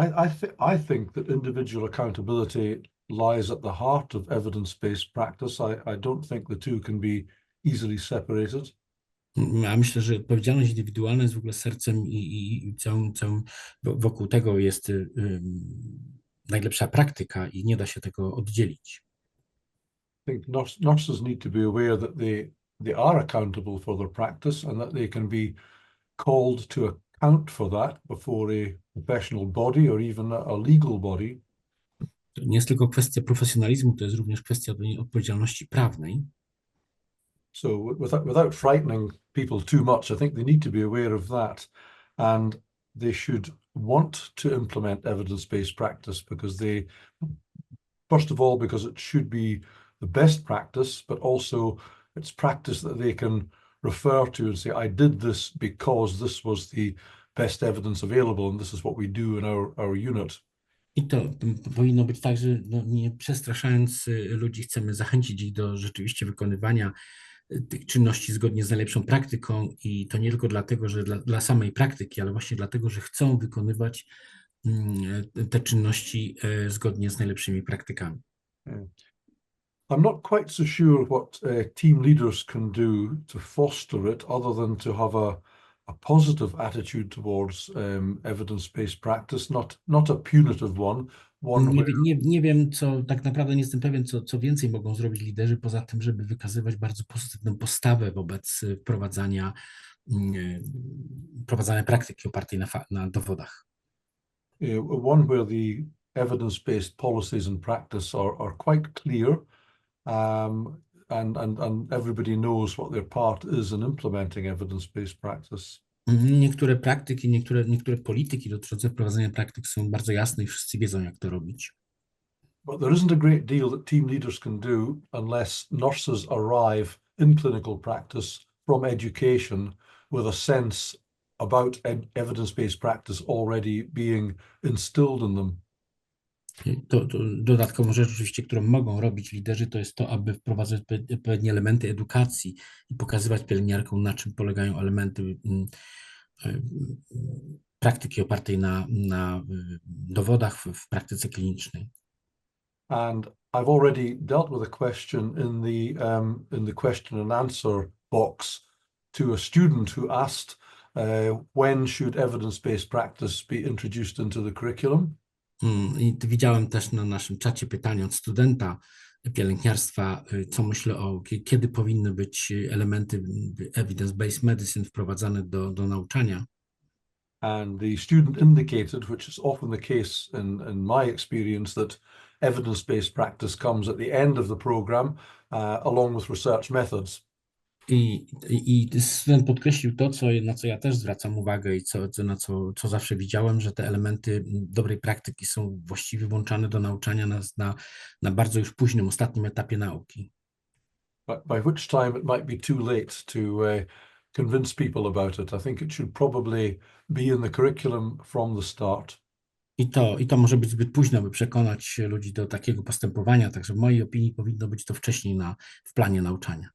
I think that individual accountability lies at the heart of evidence-based practice. I don't think the two can be easily separated. Ja myślę, że odpowiedzialność indywidualna jest w ogóle sercem i całym wokół tego jest najlepsza praktyka i nie da się tego oddzielić. I think nurses need to be aware that they are accountable for their practice and that they can be called to account for that before a professional body or even a legal body. To nie jest tylko kwestia profesjonalizmu, to jest również kwestia odpowiedzialności prawnej. So without frightening people too much, I think they need to be aware of that, and they should want to implement evidence-based practice because first of all, because it should be the best practice, but also it's practice that they can refer to and say, I did this because this was the best evidence available, and this is what we do in our unit. I to powinno być tak, że nie przestraszając ludzi, chcemy zachęcić ich do rzeczywiście wykonywania tych czynności zgodnie z najlepszą praktyką i to nie tylko dlatego, że dla samej praktyki, ale właśnie dlatego, że chcą wykonywać te czynności zgodnie z najlepszymi praktykami. I'm not quite so sure what team leaders can do to foster it, other than to have a positive attitude towards evidence-based practice, not a punitive one. Nie wiem, tak naprawdę nie jestem pewien, co więcej mogą zrobić liderzy, poza tym, żeby wykazywać bardzo pozytywną postawę wobec wprowadzania praktyki opartej na dowodach. One where the evidence-based policies and practice are quite clear, and everybody knows what their part is in implementing evidence-based practice. Niektóre praktyki, niektóre polityki dotyczące wprowadzenia praktyk są bardzo jasne i wszyscy wiedzą, jak to robić. But there isn't a great deal that team leaders can do unless nurses arrive in clinical practice from education with a sense about evidence-based practice already being instilled in them. To dodatkową rzecz oczywiście, którą mogą robić liderzy, to jest to, aby wprowadzać odpowiednie elementy edukacji i pokazywać pielęgniarkom, na czym polegają elementy praktyki opartej na dowodach w praktyce klinicznej. And I've already dealt with a question in the question and answer box to a student who asked when should evidence-based practice be introduced into the curriculum. I widziałem też na naszym czacie pytanie od studenta pielęgniarstwa, co myślę kiedy powinny być elementy evidence-based medicine wprowadzane do nauczania. And the student indicated, which is often the case in my experience, that evidence-based practice comes at the end of the program, along with research methods. I student podkreślił to, na co ja też zwracam uwagę i co zawsze widziałem, że te elementy dobrej praktyki są właściwie włączane do nauczania na bardzo już późnym, ostatnim etapie nauki. By which time it might be too late to convince people about it. I think it should probably be in the curriculum from the start. I to może być zbyt późno, by przekonać ludzi do takiego postępowania, także w mojej opinii powinno być to wcześniej w planie nauczania.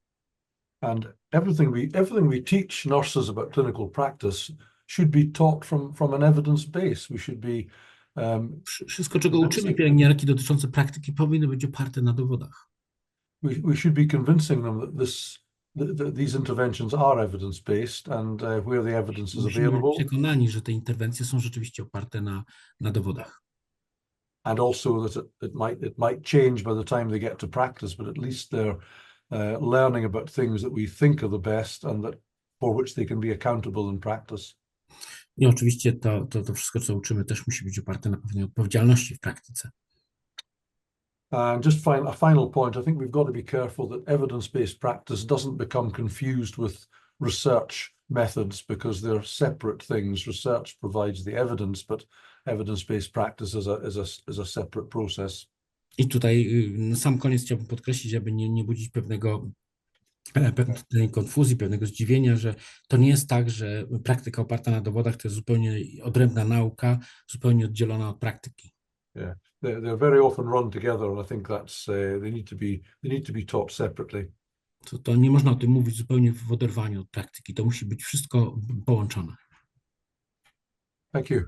And everything we teach nurses about clinical practice should be taught from an evidence base. We should be wszystko, czego uczymy pielęgniarki dotyczące praktyki, powinno być oparte na dowodach. We should be convincing them that these interventions are evidence based, and where the evidence is available. Musimy być przekonani, że te interwencje są rzeczywiście oparte na dowodach. And also that it might change by the time they get to practice, but at least they're learning about things that we think are the best and for which they can be accountable in practice. I oczywiście to wszystko, co uczymy, też musi być oparte na pewnej odpowiedzialności w praktyce. And just a final point, I think we've got to be careful that evidence-based practice doesn't become confused with research methods, because they're separate things. Research provides the evidence, but evidence-based practice as a separate process. I tutaj na sam koniec chciałbym podkreślić, aby nie budzić pewnej konfuzji, pewnego zdziwienia, że to nie jest tak, że praktyka oparta na dowodach to jest zupełnie odrębna nauka, zupełnie oddzielona od praktyki. Yeah, they're very often run together, and I think that's they need to be taught separately. To nie można o tym mówić zupełnie w oderwaniu od praktyki. To musi być wszystko połączone. Thank you.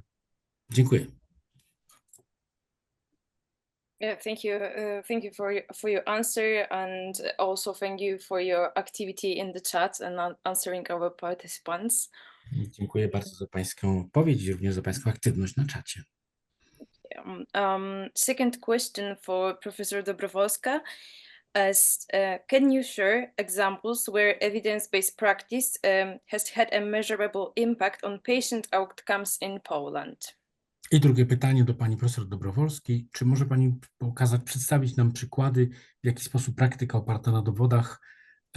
Dziękuję. Yeah, thank you for your answer, and also thank you for your activity in the chat and answering our participants. Dziękuję bardzo za Pańską odpowiedź i również za Pańską aktywność na czacie. Second question for Professor Dobrowolska. Can you share examples where evidence-based practice has had a measurable impact on patient outcomes in Poland? I drugie pytanie do Pani Profesor Dobrowolskiej. Czy może Pani przedstawić nam przykłady, w jaki sposób praktyka oparta na dowodach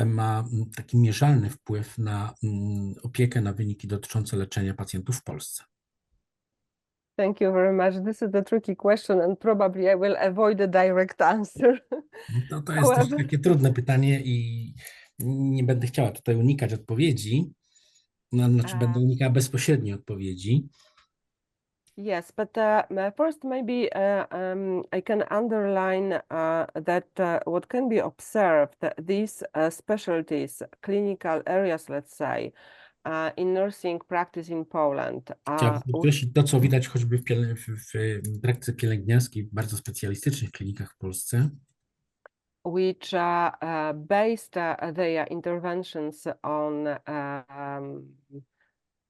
ma taki mierzalny wpływ na opiekę, na wyniki dotyczące leczenia pacjentów w Polsce? Thank you very much. This is a tricky question, and probably I will avoid a direct answer. To jest też takie trudne pytanie i nie będę chciała tutaj unikać odpowiedzi, znaczy będę unikała bezpośredniej odpowiedzi. Yes, but first maybe I can underline that what can be observed, these specialties, clinical areas, let's say, in nursing practice in Poland. Chciałbym podkreślić to, co widać choćby w praktyce pielęgniarskiej w bardzo specjalistycznych klinikach w Polsce, which based their interventions on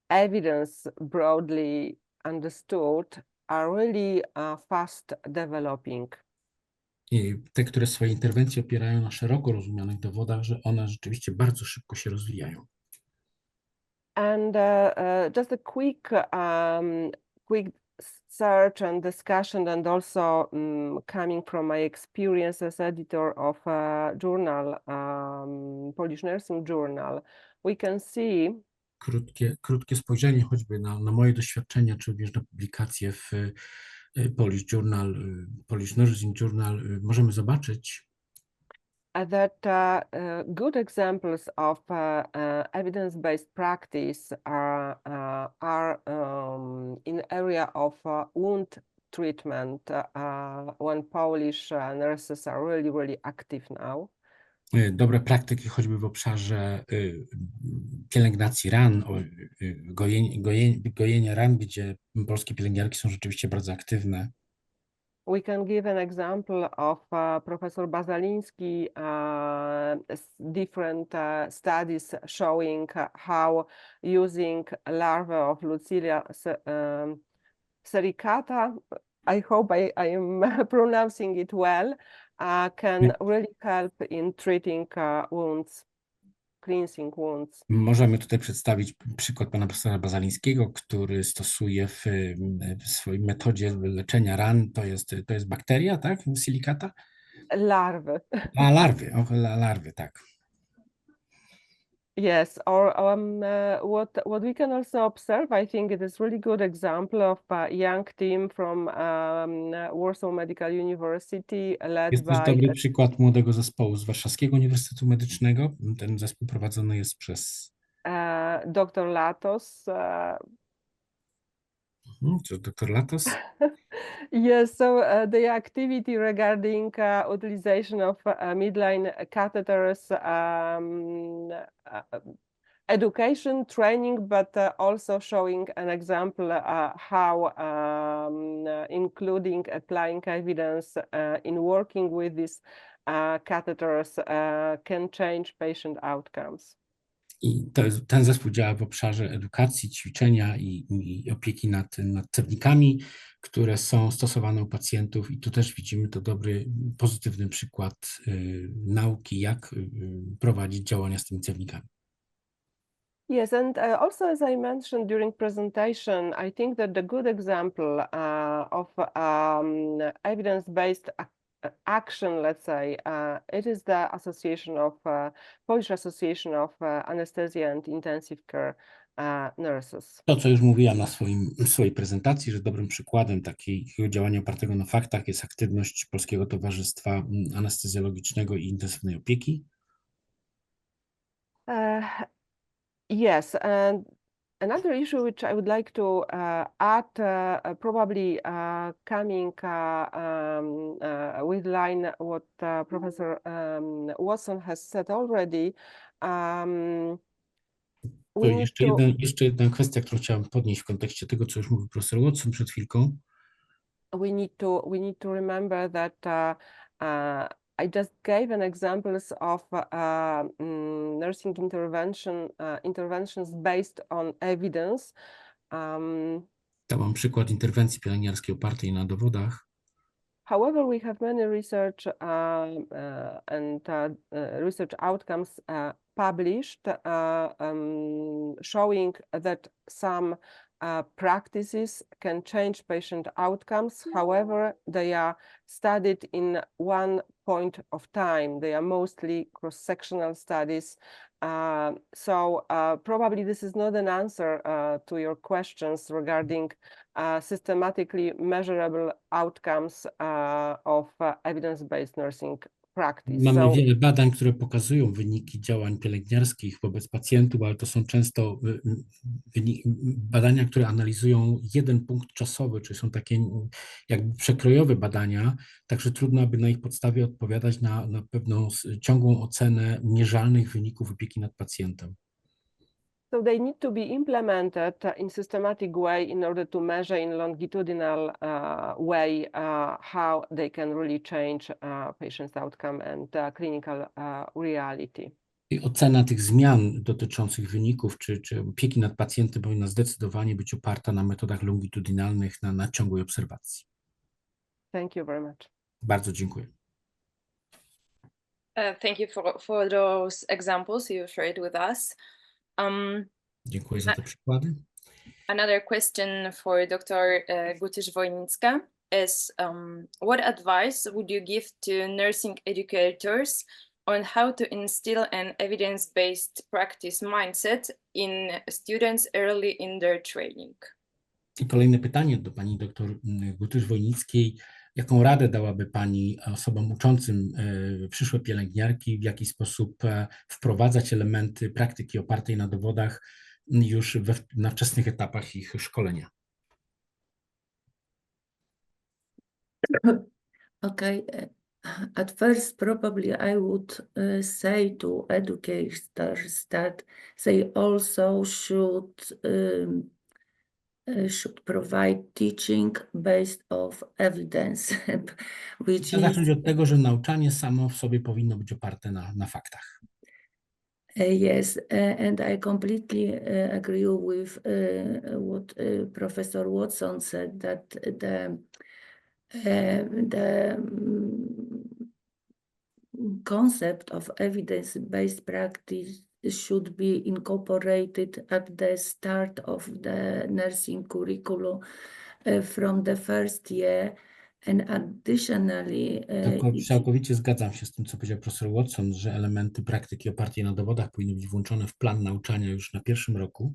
evidence broadly understood, are really fast developing. I te, które swoje interwencje opierają na szeroko rozumianych dowodach, że one rzeczywiście bardzo szybko się rozwijają. And just a quick search and discussion, and also coming from my experience as editor of a journal, Polish Nursing Journal, we can see Krótkie spojrzenie choćby na moje doświadczenia, czy również na publikacje w Polish Journal, Polish Nursing Journal, możemy zobaczyć, that good examples of evidence-based practice are in area of wound treatment, when Polish nurses are really active now. dobre praktyki choćby w obszarze pielęgnacji ran, gojenia ran, gdzie polskie pielęgniarki są rzeczywiście bardzo aktywne. We can give an example of Professor Bazaliński, different studies showing how using larvae of Lucilia sericata, I hope I am pronouncing it well, can really help in treating wounds, cleansing wounds. Możemy tutaj przedstawić przykład pana profesora Bazalińskiego, który stosuje w swojej metodzie leczenia ran, to jest bakteria, tak? Silicata? Larwy. A, larwy, tak. Yes, or what we can also observe, I think it is really good example of a young team from Warsaw Medical University led Jest też by dobry przykład młodego zespołu z Warszawskiego Uniwersytetu Medycznego. Ten zespół prowadzony jest przez Dr. Latos. Dr. Latos. Yes, so the activity regarding utilization of midline catheters, education, training, but also showing an example how including applying evidence in working with these catheters can change patient outcomes. I ten zespół działa w obszarze edukacji, ćwiczenia i opieki nad cewnikami, które są stosowane u pacjentów, i tu też widzimy to dobry, pozytywny przykład nauki, jak prowadzić działania z tymi cewnikami. Yes, and also as I mentioned during presentation, I think that the good example of evidence-based action, let's say, it is the association of Polish Association of Anesthesia and Intensive Care nurses. To, co już mówiłam na swojej prezentacji, że dobrym przykładem takiego działania opartego na faktach jest aktywność Polskiego Towarzystwa Anestezjologicznego i Intensywnej Opieki. Yes, and another issue which I would like to add, probably coming with line what Professor Watson has said already. To jeszcze jedna kwestia, którą chciałem podnieść w kontekście tego, co już mówił profesor Watson przed chwilką. We need to remember that I just gave an examples of nursing interventions based on evidence. Dałam przykład interwencji pielęgniarskiej opartej na dowodach. However, we have many research and research outcomes published showing that some practices can change patient outcomes. However, they are studied in one point of time. They are mostly cross-sectional studies. So probably this is not an answer to your questions regarding systematically measurable outcomes of evidence-based nursing practice. Mamy wiele badań, które pokazują wyniki działań pielęgniarskich wobec pacjentów, ale to są często badania, które analizują jeden punkt czasowy, czyli są takie jakby przekrojowe badania, także trudno, aby na ich podstawie odpowiadać na pewną ciągłą ocenę mierzalnych wyników opieki nad pacjentem. So they need to be implemented in systematic way in order to measure in longitudinal way how they can really change patient's outcome and clinical reality. I ocena tych zmian dotyczących wyników czy opieki nad pacjentem powinna zdecydowanie być oparta na metodach longitudinalnych, na ciągłej obserwacji. Thank you very much. Bardzo dziękuję. Thank you for those examples you shared with us. Dziękuję za te przykłady. Another question for Dr. Gutysz-Wojnicka is, what advice would you give to nursing educators on how to instill an evidence-based practice mindset in students early in their training? I kolejne pytanie do pani dr Gutysz-Wojnickiej. Jaką radę dałaby pani osobom uczącym przyszłe pielęgniarki, w jaki sposób wprowadzać elementy praktyki opartej na dowodach już na wczesnych etapach ich szkolenia? Okay, at first probably I would say to educators that they also should provide teaching based of evidence, which Trzeba zacząć od tego, że nauczanie samo w sobie powinno być oparte na faktach. Yes, and I completely agree with what Professor Watson said, that the concept of evidence-based practice should be incorporated at the start of the nursing curriculum from the first year, and additionally Całkowicie zgadzam się z tym, co powiedział profesor Watson, że elementy praktyki opartej na dowodach powinny być włączone w plan nauczania już na pierwszym roku.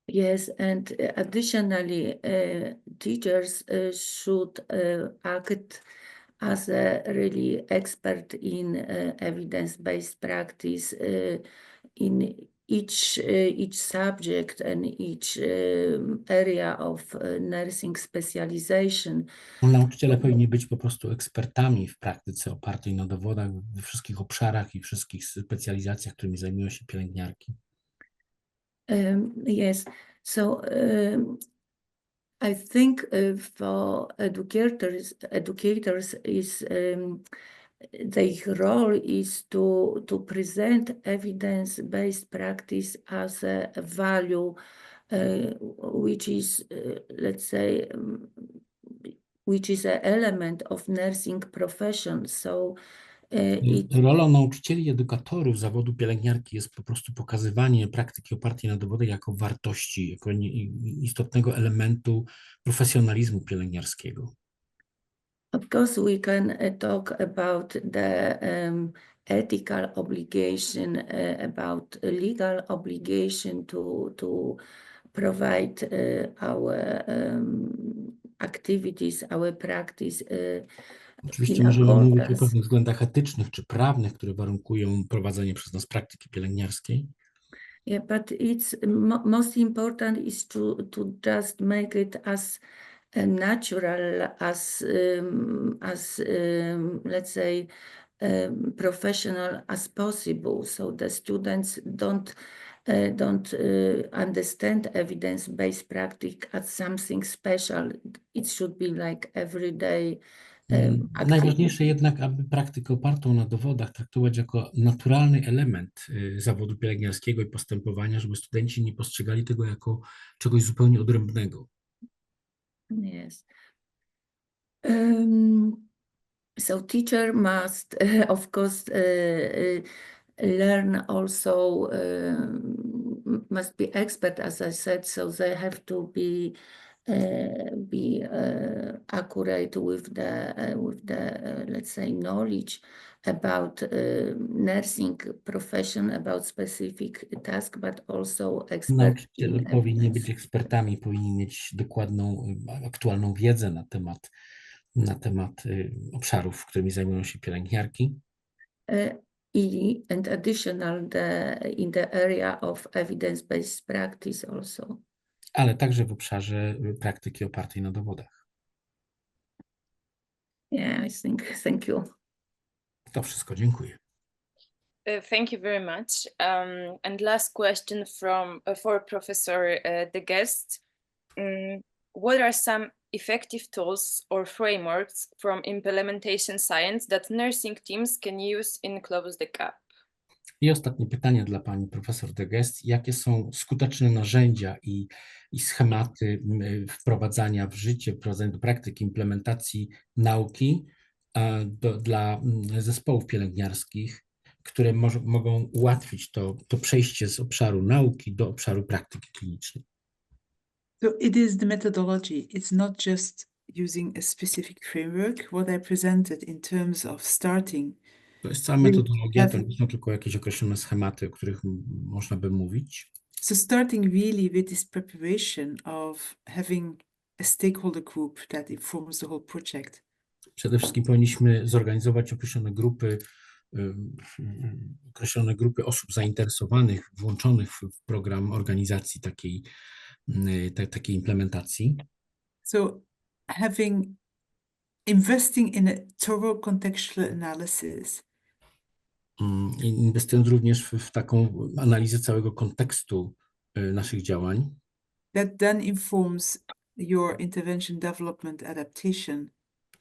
Yes, and additionally, teachers should act as a really expert in evidence-based practice in each subject and each area of nursing specialization. Nauczyciele powinni być po prostu ekspertami w praktyce opartej na dowodach we wszystkich obszarach i wszystkich specjalizacjach, którymi zajmują się pielęgniarki. Yes, so I think for educators is their role is to present evidence-based practice as a value, which is, let's say, which is an element of nursing profession. So rolą nauczycieli i edukatorów zawodu pielęgniarki jest po prostu pokazywanie praktyki opartej na dowodach jako wartości, jako istotnego elementu profesjonalizmu pielęgniarskiego. Of course, we can talk about the ethical obligation, about a legal obligation to provide our activities, our practice. Oczywiście in możemy mówić o accordance. pewnych względach etycznych czy prawnych, które warunkują prowadzenie przez nas praktyki pielęgniarskiej. Yeah, but it's most important is to just make it as natural as let's say professional as possible, so the students don't understand evidence-based practice as something special. It should be like everyday Najważniejsze jednak, aby praktykę opartą na dowodach traktować jako naturalny element zawodu pielęgniarskiego i postępowania, żeby studenci nie postrzegali tego jako czegoś zupełnie odrębnego. Yes. So teacher must, of course, learn also, must be expert, as I said, so they have to be accurate with the let's say knowledge about nursing profession, about specific task, but also expert Nauczyciele in powinni być evidence. ekspertami, powinni mieć dokładną, aktualną wiedzę na temat obszarów, którymi zajmują się pielęgniarki. And additional in the area of evidence-based practice also. Ale także w obszarze praktyki opartej na dowodach. Yeah, I think. Thank you. To wszystko, dziękuję. Thank you very much. And last question for Professor De Guest. What are some effective tools or frameworks from implementation science that nursing teams can use in close the gap? I ostatnie pytanie dla pani profesor De Guest. Jakie są skuteczne narzędzia i schematy wprowadzania w życie, wprowadzania do praktyki, implementacji nauki dla zespołów pielęgniarskich, które mogą ułatwić to przejście z obszaru nauki do obszaru praktyki klinicznej? So it is the methodology. It's not just using a specific framework. What I presented in terms of starting. To jest cała metodologia, to nie są tylko jakieś określone schematy, o których można by mówić. So starting really with this preparation of having a stakeholder group that informs the whole project. Przede wszystkim powinniśmy zorganizować określone grupy osób zainteresowanych, włączonych w program organizacji takiej implementacji. So investing in a thorough contextual analysis. Inwestując również w taką analizę całego kontekstu naszych działań. That then informs your intervention, development, adaptation.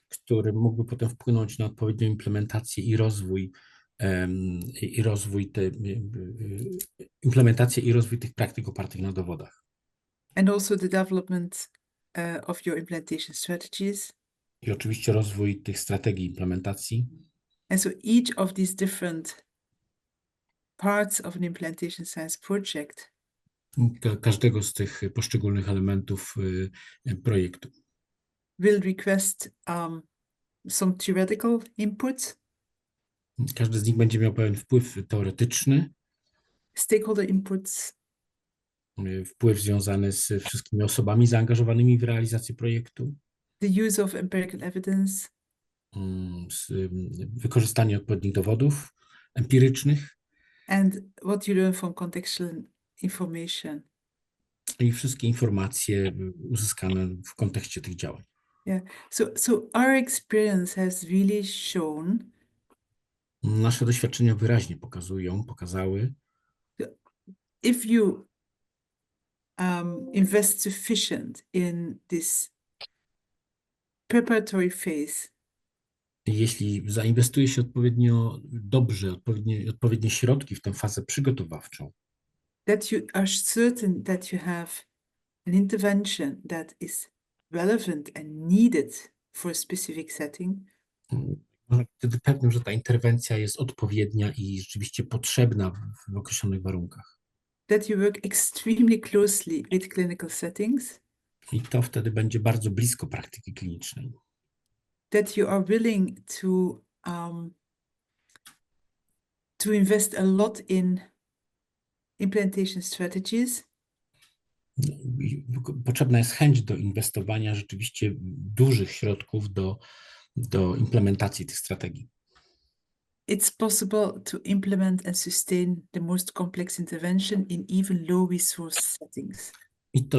Który mógłby potem wpłynąć na odpowiednią implementację i rozwój tych praktyk opartych na dowodach. And also the development of your implementation strategies. I oczywiście rozwój tych strategii implementacji. And so each of these different parts of an implementation science project. Każdego z tych poszczególnych elementów projektu. Will request some theoretical input. Każdy z nich będzie miał pewien wpływ teoretyczny. Stakeholder inputs. Wpływ związany z wszystkimi osobami zaangażowanymi w realizację projektu. The use of empirical evidence. Wykorzystanie odpowiednich dowodów empirycznych. And what you learn from contextual information. I wszystkie informacje uzyskane w kontekście tych działań. Yeah. So our experience has really shown. Nasze doświadczenia wyraźnie pokazały. If you invest sufficient in this preparatory phase. Jeśli zainwestuje się odpowiednio dobrze, odpowiednie środki w tę fazę przygotowawczą. That you are certain that you have an intervention that is relevant and needed for a specific setting. Wtedy pewnym, że ta interwencja jest odpowiednia i rzeczywiście potrzebna w określonych warunkach. That you work extremely closely with clinical settings. I to wtedy będzie bardzo blisko praktyki klinicznej. that you are willing to invest a lot in implementation strategies. Potrzebna jest chęć do inwestowania rzeczywiście dużych środków do implementacji tych strategii. It's possible to implement and sustain the most complex intervention in even low resource settings. I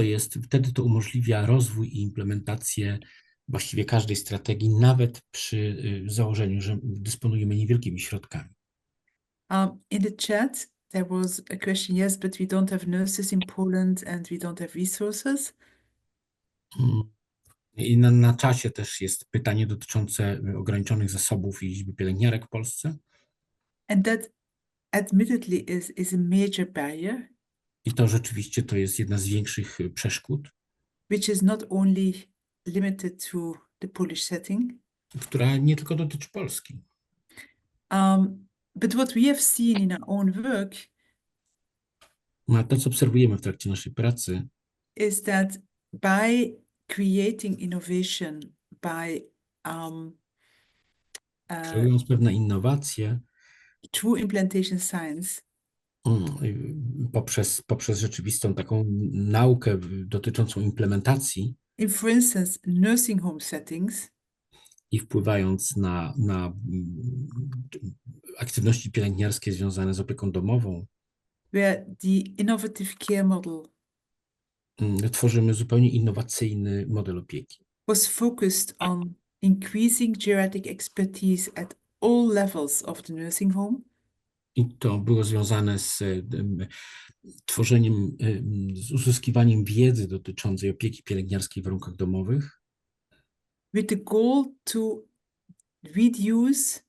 wtedy to umożliwia rozwój i implementację właściwie każdej strategii, nawet przy założeniu, że dysponujemy niewielkimi środkami. In the chat, there was a question, yes, but we don't have nurses in Poland and we don't have resources. I na czasie też jest pytanie dotyczące ograniczonych zasobów i liczby pielęgniarek w Polsce. And that admittedly is a major barrier, I to rzeczywiście to jest jedna z większych przeszkód, which is not only limited to the Polish setting. która nie tylko dotyczy Polski. But what we have seen in our own work A to, co obserwujemy w trakcie naszej pracy, is that by creating innovation, kreując pewne innowacje, through implementation science, poprzez rzeczywistą taką naukę dotyczącą implementacji in, for instance, nursing home settings, i wpływając na aktywności pielęgniarskie związane z opieką domową, where the innovative care model tworzymy zupełnie innowacyjny model opieki. was focused on increasing geriatric expertise at all levels of the nursing home. I to było związane z tworzeniem, z uzyskiwaniem wiedzy dotyczącej opieki pielęgniarskiej w warunkach domowych, With the goal to reduce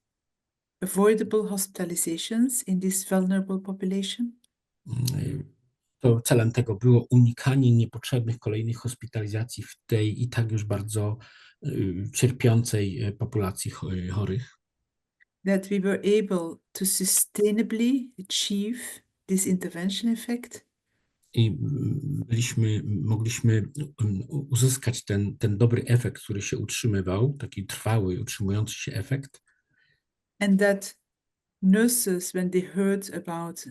avoidable hospitalizations in this vulnerable population. To celem tego było unikanie niepotrzebnych kolejnych hospitalizacji w tej i tak już bardzo cierpiącej populacji chorych. That we were able to sustainably achieve this intervention effect. I mogliśmy uzyskać ten dobry efekt, który się utrzymywał, taki trwały, utrzymujący się efekt. And that nurses, when they heard about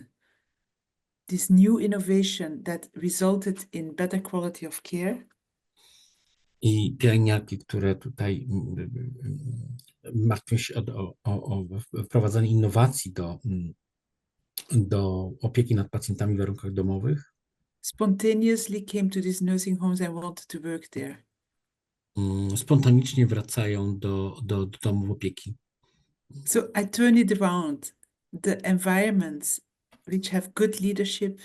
this new innovation that resulted in better quality of care, I pielęgniarki, które tutaj martwią się o wprowadzanie innowacji do opieki nad pacjentami w warunkach domowych, spontaneously came to these nursing homes and wanted to work there. spontanicznie wracają do domów opieki. So I turn it around. The environments which have good leadership,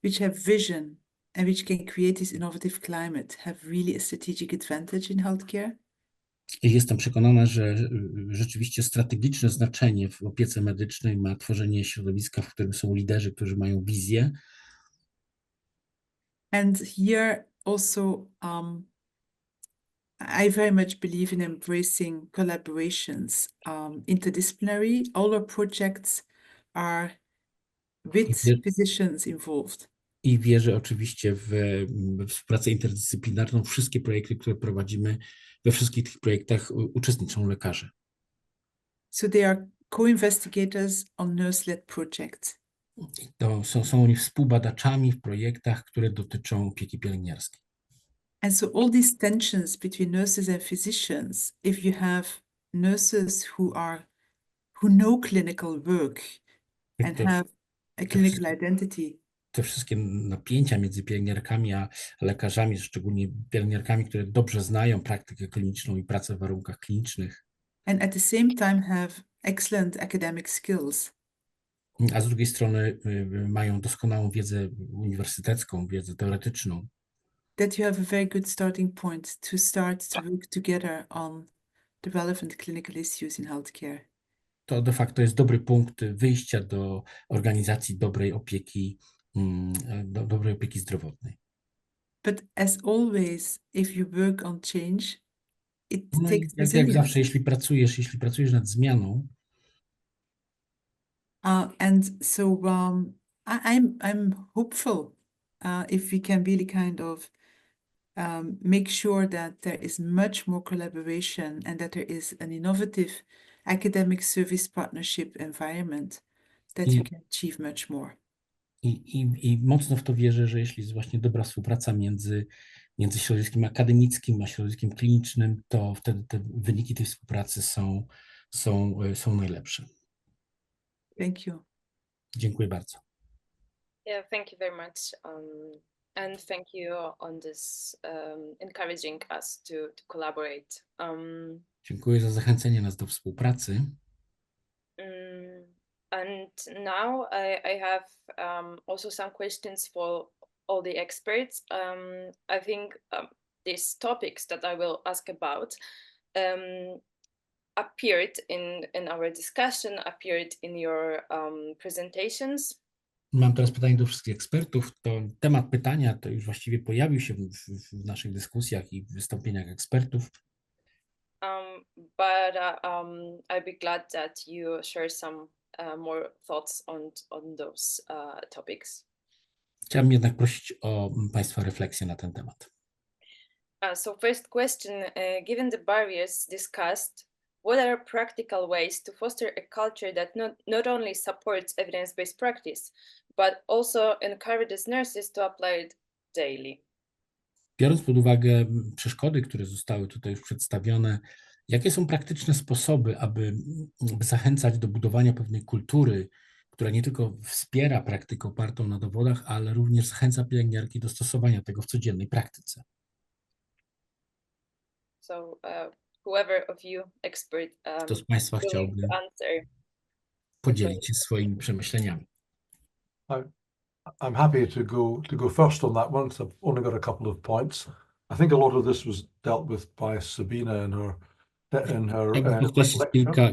which have vision, and which can create this innovative climate have really a strategic advantage in healthcare. I jestem przekonana, że rzeczywiście strategiczne znaczenie w opiece medycznej ma tworzenie środowiska, w którym są liderzy, którzy mają wizję. And here also, I very much believe in embracing collaborations, interdisciplinary. All our projects are with physicians involved. I wierzę oczywiście w współpracę interdyscyplinarną. Wszystkie projekty, które prowadzimy, we wszystkich tych projektach uczestniczą lekarze. So they are co-investigators on nurse-led projects. To są oni współbadaczami w projektach, które dotyczą opieki pielęgniarskiej. And so all these tensions between nurses and physicians, if you have nurses who know clinical work and have a clinical identity, te wszystkie napięcia między pielęgniarkami a lekarzami, szczególnie pielęgniarkami, które dobrze znają praktykę kliniczną i pracę w warunkach klinicznych, and at the same time have excellent academic skills, a z drugiej strony mają doskonałą wiedzę uniwersytecką, wiedzę teoretyczną, that you have a very good starting point to start to work together on the relevant clinical issues in healthcare. to de facto jest dobry punkt wyjścia do organizacji dobrej opieki zdrowotnej. But as always, if you work on change, it takes Jak resilience. zawsze, jeśli pracujesz nad zmianą, and so I'm hopeful if we can really kind of make sure that there is much more collaboration and that there is an innovative academic service partnership environment, that we can achieve much more. I mocno w to wierzę, że jeśli jest właśnie dobra współpraca między środowiskiem akademickim a środowiskiem klinicznym, to wtedy te wyniki tej współpracy są najlepsze. Thank you. Dziękuję bardzo. Yeah, thank you very much. And thank you on this encouraging us to collaborate. Dziękuję za zachęcenie nas do współpracy. And now I have also some questions for all the experts. I think these topics that I will ask about appeared in our discussion, appeared in your presentations. Mam teraz pytanie do wszystkich ekspertów. To temat pytania to już właściwie pojawił się w naszych dyskusjach i wystąpieniach ekspertów. But I'd be glad that you share some more thoughts on those topics. Chciałbym jednak prosić o Państwa refleksję na ten temat. So first question, given the barriers discussed, what are practical ways to foster a culture that not only supports evidence-based practice, but also encourages nurses to apply it daily? Biorąc pod uwagę przeszkody, które zostały tutaj już przedstawione, jakie są praktyczne sposoby, aby zachęcać do budowania pewnej kultury, która nie tylko wspiera praktykę opartą na dowodach, ale również zachęca pielęgniarki do stosowania tego w codziennej praktyce? So whoever of you expert Kto z Państwa chciałby podzielić się swoimi przemyśleniami? I'm happy to go first on that one. So I've only got a couple of points. I think a lot of this was dealt with by Sabina in her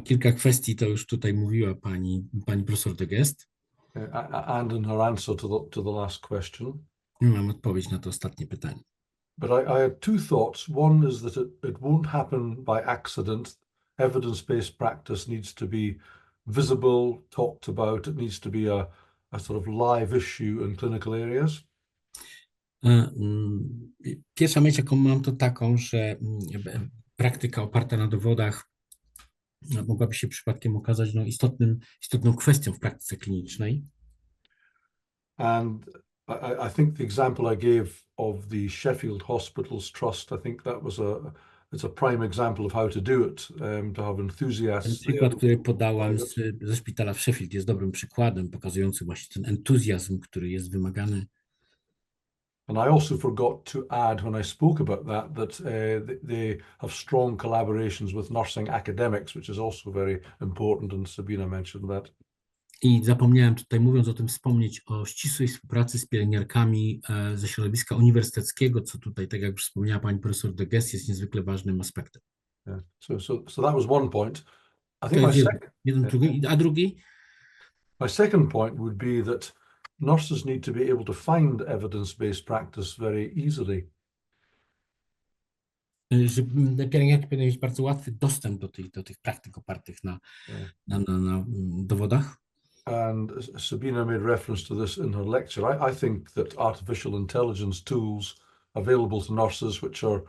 kilka kwestii to już tutaj mówiła pani profesor de Guest. And in her answer to the last question. Mam odpowiedź na to ostatnie pytanie. But I had two thoughts. One is that it won't happen by accident. Evidence-based practice needs to be visible, talked about. It needs to be a sort of live issue in clinical areas. Pierwsza myśl, jaką mam, to taką, że praktyka oparta na dowodach mogłaby się przypadkiem okazać istotną kwestią w praktyce klinicznej. And I think the example I gave of the Sheffield Hospitals Trust, I think that was it's a prime example of how to do it, to have enthusiasts. Ten przykład, który podałam ze szpitala w Sheffield, jest dobrym przykładem pokazującym właśnie ten entuzjazm, który jest wymagany. And I also forgot to add when I spoke about that they have strong collaborations with nursing academics, which is also very important, and Sabina mentioned that. I zapomniałem tutaj, mówiąc o tym, wspomnieć o ścisłej współpracy z pielęgniarkami ze środowiska uniwersyteckiego, co tutaj, tak jak już wspomniała pani profesor de Guest, jest niezwykle ważnym aspektem. Yeah. So that was one point. I think drugi? My second point would be that nurses need to be able to find evidence-based practice very easily. Że pielęgniarki powinny mieć bardzo łatwy dostęp do tych praktyk opartych na dowodach. And Sabina made reference to this in her lecture. I think that artificial intelligence tools available to nurses which are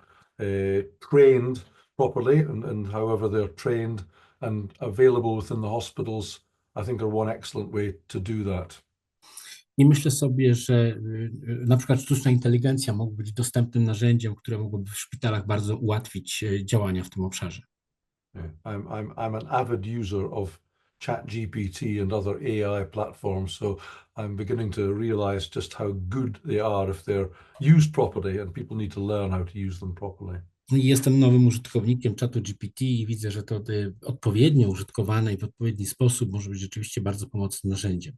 trained properly and however they're trained and available within the hospitals, I think are one excellent way to do that. I myślę sobie, że na przykład sztuczna inteligencja mogła być dostępnym narzędziem, które mogłoby w szpitalach bardzo ułatwić działania w tym obszarze. Yeah. I'm an avid user of ChatGPT and other AI platforms, so I'm beginning to realize just how good they are if they're used properly, and people need to learn how to use them properly. Jestem nowym użytkownikiem czatu GPT i widzę, że to odpowiednio użytkowane i w odpowiedni sposób może być rzeczywiście bardzo pomocnym narzędziem.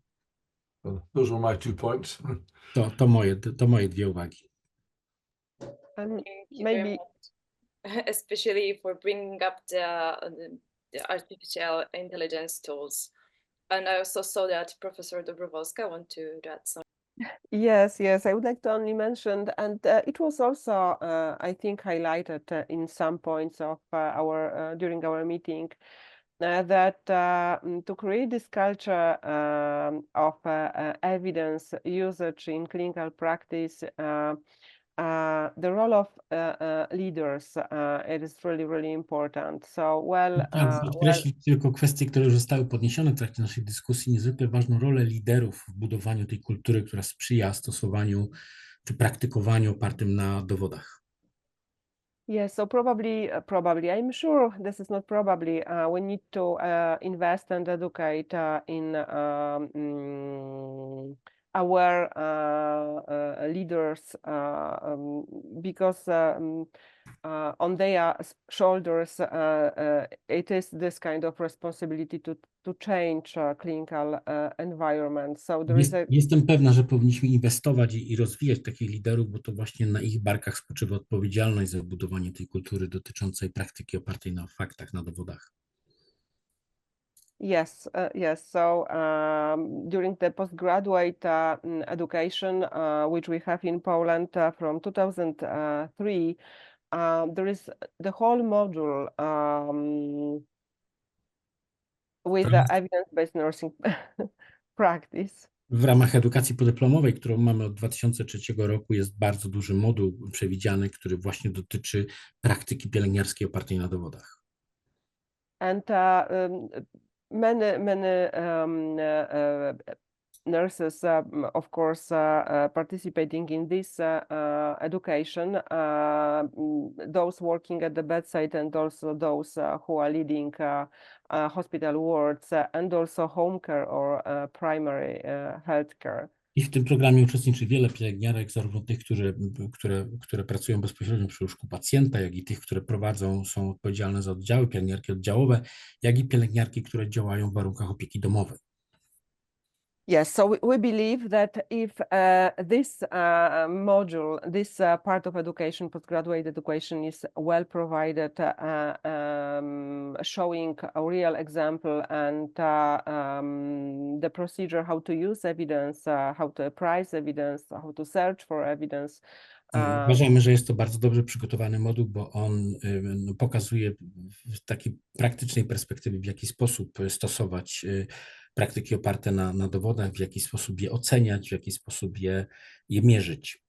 Those were my 2 points. To moje dwie uwagi. Maybe especially for bringing up the artificial intelligence tools. And I also saw that Professor Dobrowolska want to add some. Yes, I would like to only mention, and it was also, I think, highlighted in some points of during our meeting, that to create this culture of evidence usage in clinical practice, the role of leaders, it is really, really important. So, Chciałem podkreślić tylko kwestie, które już zostały podniesione w trakcie naszej dyskusji, niezwykle ważną rolę liderów w budowaniu tej kultury, która sprzyja stosowaniu czy praktykowaniu opartym na dowodach. yes, so probably, I'm sure this is not probably, we need to invest and educate in aware leaders because on their shoulders it is this kind of responsibility to change clinical environment. So there is a Jestem pewna, że powinniśmy inwestować i rozwijać takich liderów, bo to właśnie na ich barkach spoczywa odpowiedzialność za budowanie tej kultury dotyczącej praktyki opartej na faktach, na dowodach. Yes, yes. So during the postgraduate education, which we have in Poland from 2003, there is the whole module with the evidence-based nursing practice. W ramach edukacji podyplomowej, którą mamy od 2003 roku, jest bardzo duży moduł przewidziany, który właśnie dotyczy praktyki pielęgniarskiej opartej na dowodach. And many nurses, of course, participating in this education, those working at the bedside and also those who are leading hospital wards and also home care or primary health care. I w tym programie uczestniczy wiele pielęgniarek, zarówno tych, które pracują bezpośrednio przy łóżku pacjenta, jak i tych, które prowadzą, są odpowiedzialne za oddziały, pielęgniarki oddziałowe, jak i pielęgniarki, które działają w warunkach opieki domowej. Yes, so we believe that if this module, this part of education, postgraduate education, is well provided, showing a real example and the procedure, how to use evidence, how to apprise evidence, how to search for evidence. Uważamy, że jest to bardzo dobrze przygotowany moduł, bo on pokazuje w takiej praktycznej perspektywie, w jaki sposób stosować praktyki oparte na dowodach, w jaki sposób je oceniać, w jaki sposób je mierzyć.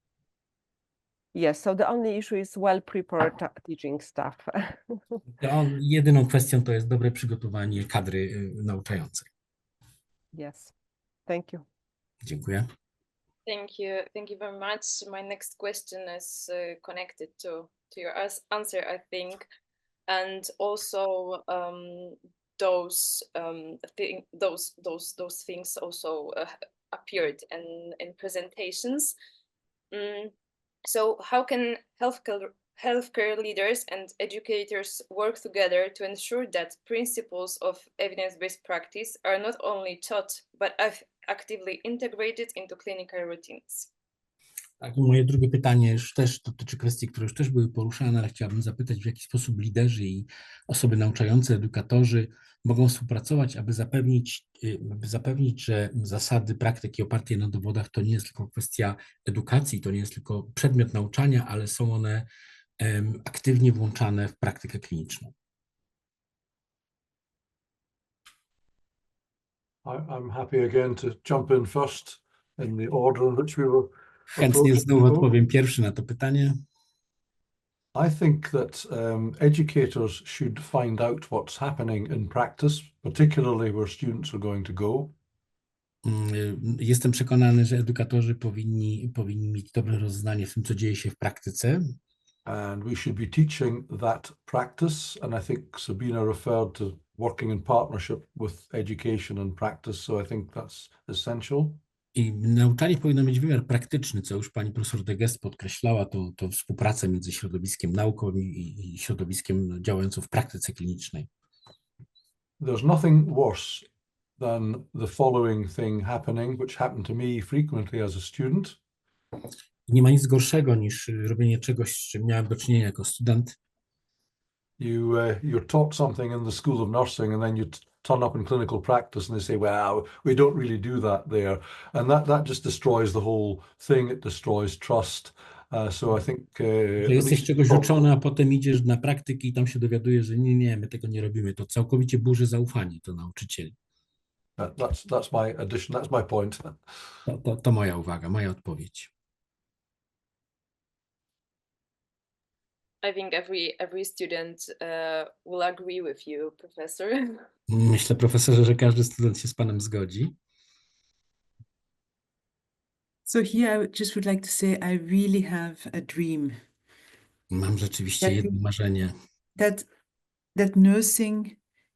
Yes, so the only issue is well prepared teaching staff. Jedyną kwestią to jest dobre przygotowanie kadry nauczającej. Yes, thank you. Dziękuję. Thank you very much. My next question is connected to your answer, I think, and also those things also appeared in presentations. So how can healthcare leaders and educators work together to ensure that principles of evidence-based practice are not only taught but actively integrated into clinical routines? Tak, moje drugie pytanie już też dotyczy kwestii, które już też były poruszane, ale chciałabym zapytać, w jaki sposób liderzy i osoby nauczające, edukatorzy mogą współpracować, aby zapewnić, że zasady praktyki opartej na dowodach to nie jest tylko kwestia edukacji, to nie jest tylko przedmiot nauczania, ale są one aktywnie włączane w praktykę kliniczną. I'm happy again to jump in first in the order in which we were. Chętnie znowu odpowiem pierwszy na to pytanie. I think that educators should find out what's happening in practice, particularly where students are going to go. Jestem przekonany, że edukatorzy powinni mieć dobre rozeznanie w tym, co dzieje się w praktyce. And we should be teaching that practice. And I think Sabina referred to working in partnership with education and practice. So I think that's essential. I nauczanie powinno mieć wymiar praktyczny, co już pani profesor de Geest podkreślała, tą współpracę między środowiskiem naukowym i środowiskiem działającym w praktyce klinicznej. There's nothing worse than the following thing happening, which happened to me frequently as a student. Nie ma nic gorszego niż robienie czegoś, z czym miałem do czynienia jako student. You're taught something in the School of Nursing and then you turn up in clinical practice and they say, well, we don't really do that there. And that just destroys the whole thing. It destroys trust. So I think... Że jesteś czegoś uczony, a potem idziesz na praktyki i tam się dowiadujesz, że nie, my tego nie robimy. To całkowicie burzy zaufanie do nauczycieli. That's my addition. That's my point. To moja uwaga, moja odpowiedź. I think every student will agree with you, professor. Myślę, profesorze, że każdy student się z panem zgodzi. So here I just would like to say I really have a dream Mam rzeczywiście jedno marzenie, that nursing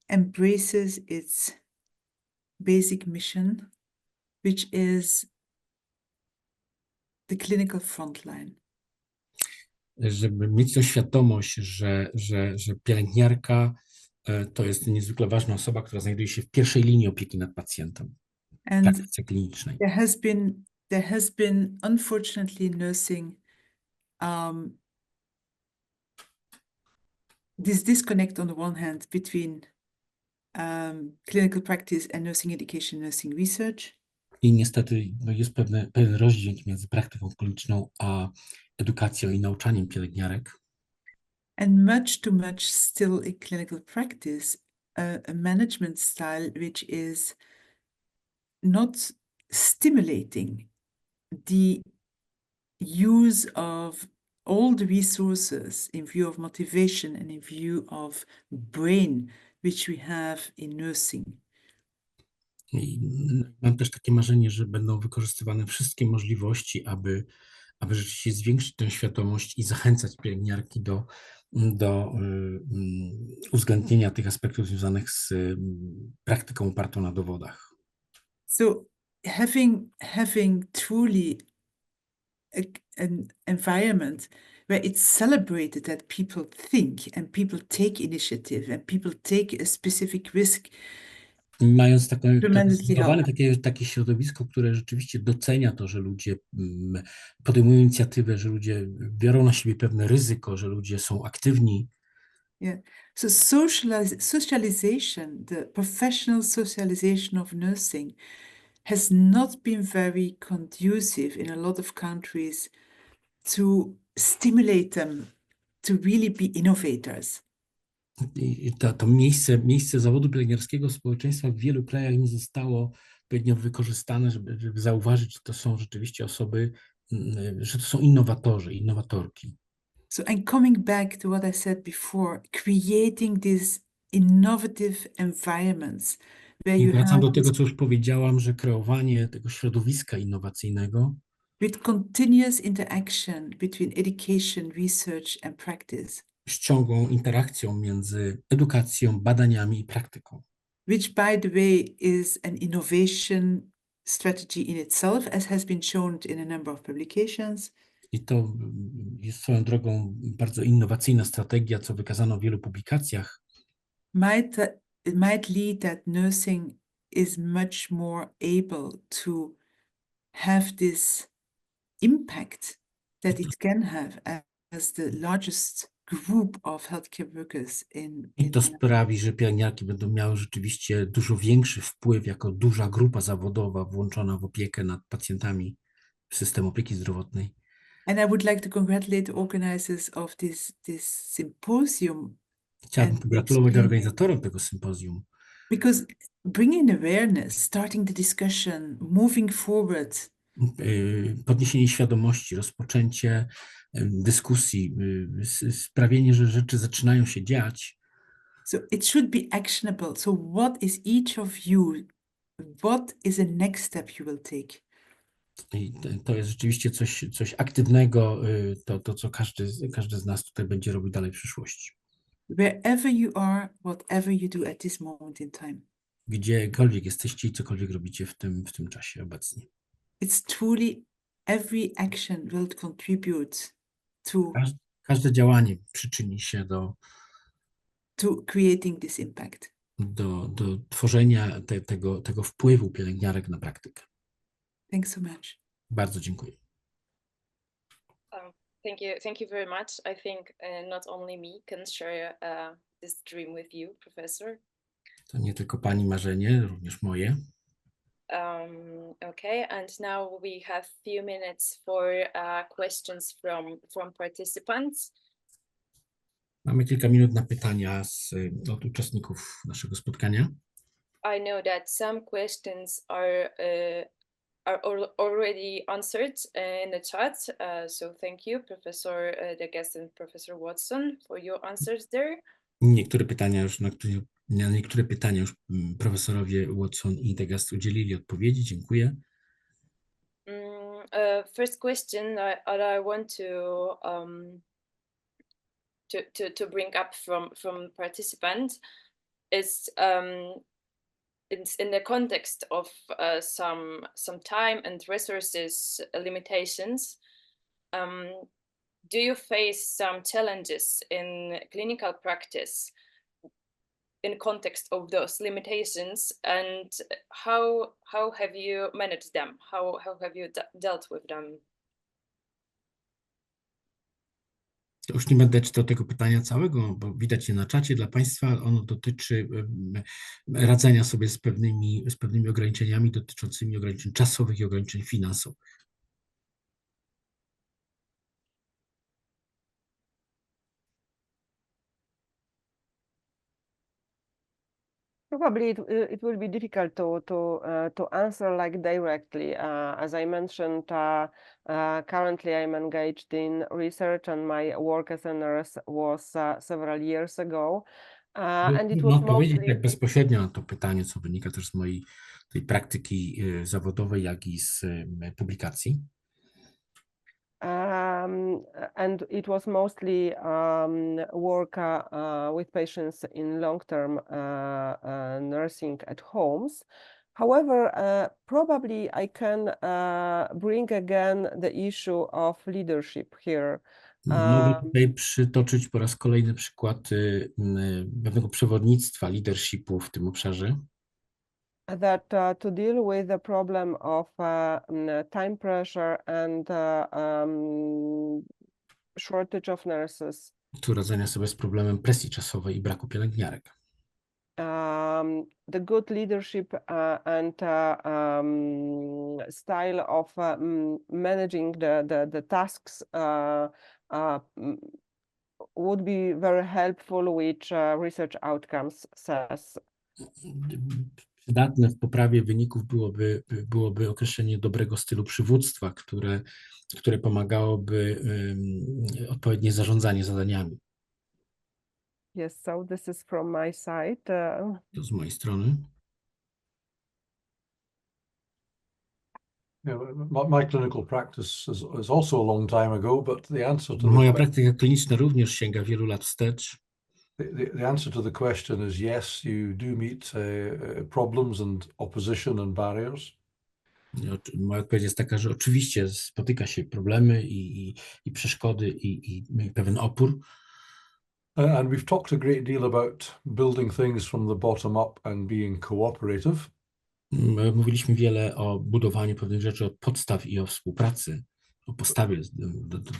embraces its basic mission, which is the clinical frontline. żeby mieć tą świadomość, że pielęgniarka to jest niezwykle ważna osoba, która znajduje się w pierwszej linii opieki nad pacjentem w And praktyce klinicznej. there has been unfortunately in nursing this disconnect on the one hand between clinical practice and nursing education, nursing research. I niestety jest pewien rozdźwięk między praktyką kliniczną a edukacją i nauczaniem pielęgniarek. And much too much still in clinical practice, a management style which is not stimulating the use of all the resources in view of motivation and in view of brain, which we have in nursing. I mam też takie marzenie, że będą wykorzystywane wszystkie możliwości, aby rzeczywiście zwiększyć tę świadomość i zachęcać pielęgniarki do uwzględnienia tych aspektów związanych z praktyką opartą na dowodach. So having truly an environment where it's celebrated that people think and people take initiative and people take a specific risk. Mając Tremendously takie środowisko, które rzeczywiście docenia to, że ludzie podejmują inicjatywę, że ludzie biorą na siebie pewne ryzyko, że ludzie są aktywni. Yeah. So socialization, the professional socialization of nursing has not been very conducive in a lot of countries to stimulate them to really be innovators. I to miejsce zawodu pielęgniarskiego społeczeństwa w wielu krajach nie zostało odpowiednio wykorzystane, żeby zauważyć, że to są rzeczywiście osoby, że to są innowatorzy, innowatorki. So I'm coming back to what I said before, creating these innovative environments where I you wracam have do tego, co już powiedziałam, że kreowanie tego środowiska innowacyjnego with continuous interaction between education, research and practice. z ciągłą interakcją między edukacją, badaniami i praktyką. Which, by the way, is an innovation strategy in itself, as has been shown in a number of publications. I to jest swoją drogą bardzo innowacyjna strategia, co wykazano w wielu publikacjach. It might lead that nursing is much more able to have this impact that it can have as the largest group of healthcare workers I to sprawi, że pielęgniarki będą miały rzeczywiście dużo większy wpływ jako duża grupa zawodowa włączona w opiekę nad pacjentami w system opieki zdrowotnej. And I would like to congratulate the organizers of this symposium. Chciałbym pogratulować organizatorom tego sympozjum. Because bringing awareness, starting the discussion, moving forward. Podniesienie świadomości, rozpoczęcie dyskusji, sprawienie, że rzeczy zaczynają się dziać. So it should be actionable. So what is each of you? What is the next step you will take? I to jest rzeczywiście coś aktywnego, to co każdy z nas tutaj będzie robił dalej w przyszłości. Wherever you are, whatever you do at this moment in time. Gdziekolwiek jesteście i cokolwiek robicie w tym czasie obecnie. It's truly every action will contribute to każde działanie przyczyni się do creating this impact. Do tworzenia tego wpływu pielęgniarek na praktykę. Thanks so much. Bardzo dziękuję. Thank you very much. I think not only me can share this dream with you, Professor. To nie tylko pani marzenie, również moje. Okay, and now we have few minutes for questions from participants. Mamy kilka minut na pytania od uczestników naszego spotkania. I know that some questions are are already answered in the chat. So thank you, Professor De Guest and Professor Watson, for your answers there. Niektóre pytania już, na niektóre pytania już profesorowie Watson i De Guest udzielili odpowiedzi. Dziękuję. First question I want to bring up from participant is it's in the context of some time and resources limitations. Do you face some challenges in clinical practice in context of those limitations, and how have you managed them? How have you dealt with them? Już nie będę czytał tego pytania całego, bo widać je na czacie dla Państwa. Ono dotyczy radzenia sobie z pewnymi ograniczeniami dotyczącymi ograniczeń czasowych i ograniczeń finansowych. Probably it will be difficult to answer like directly. As I mentioned, currently I'm engaged in research, and my work as a nurse was several years ago. And it was Trudno odpowiedzieć mostly tak bezpośrednio na to pytanie, co wynika też z mojej tej praktyki zawodowej, jak i z publikacji. And it was mostly work with patients in long-term nursing at homes. However, probably I can bring again the issue of leadership here. Mogę tutaj przytoczyć po raz kolejny przykład pewnego przewodnictwa, leadershipu w tym obszarze. That to deal with the problem of time pressure and shortage of nurses. Tu radzenia sobie z problemem presji czasowej i braku pielęgniarek. The good leadership and style of managing the tasks would be very helpful, which research outcomes says. Przydatne w poprawie wyników byłoby określenie dobrego stylu przywództwa, które pomagałoby odpowiednie zarządzanie zadaniami. Yes, so this is from my side. To z mojej strony. Yeah, my clinical practice is also a long time ago, but the answer to Moja praktyka kliniczna również sięga wielu lat wstecz. the answer to the question is yes, you do meet problems and opposition and barriers. Moja odpowiedź jest taka, że oczywiście spotyka się problemy i przeszkody i pewien opór. And we've talked a great deal about building things from the bottom up and being cooperative. Mówiliśmy wiele o budowaniu pewnych rzeczy od podstaw i o współpracy, o postawie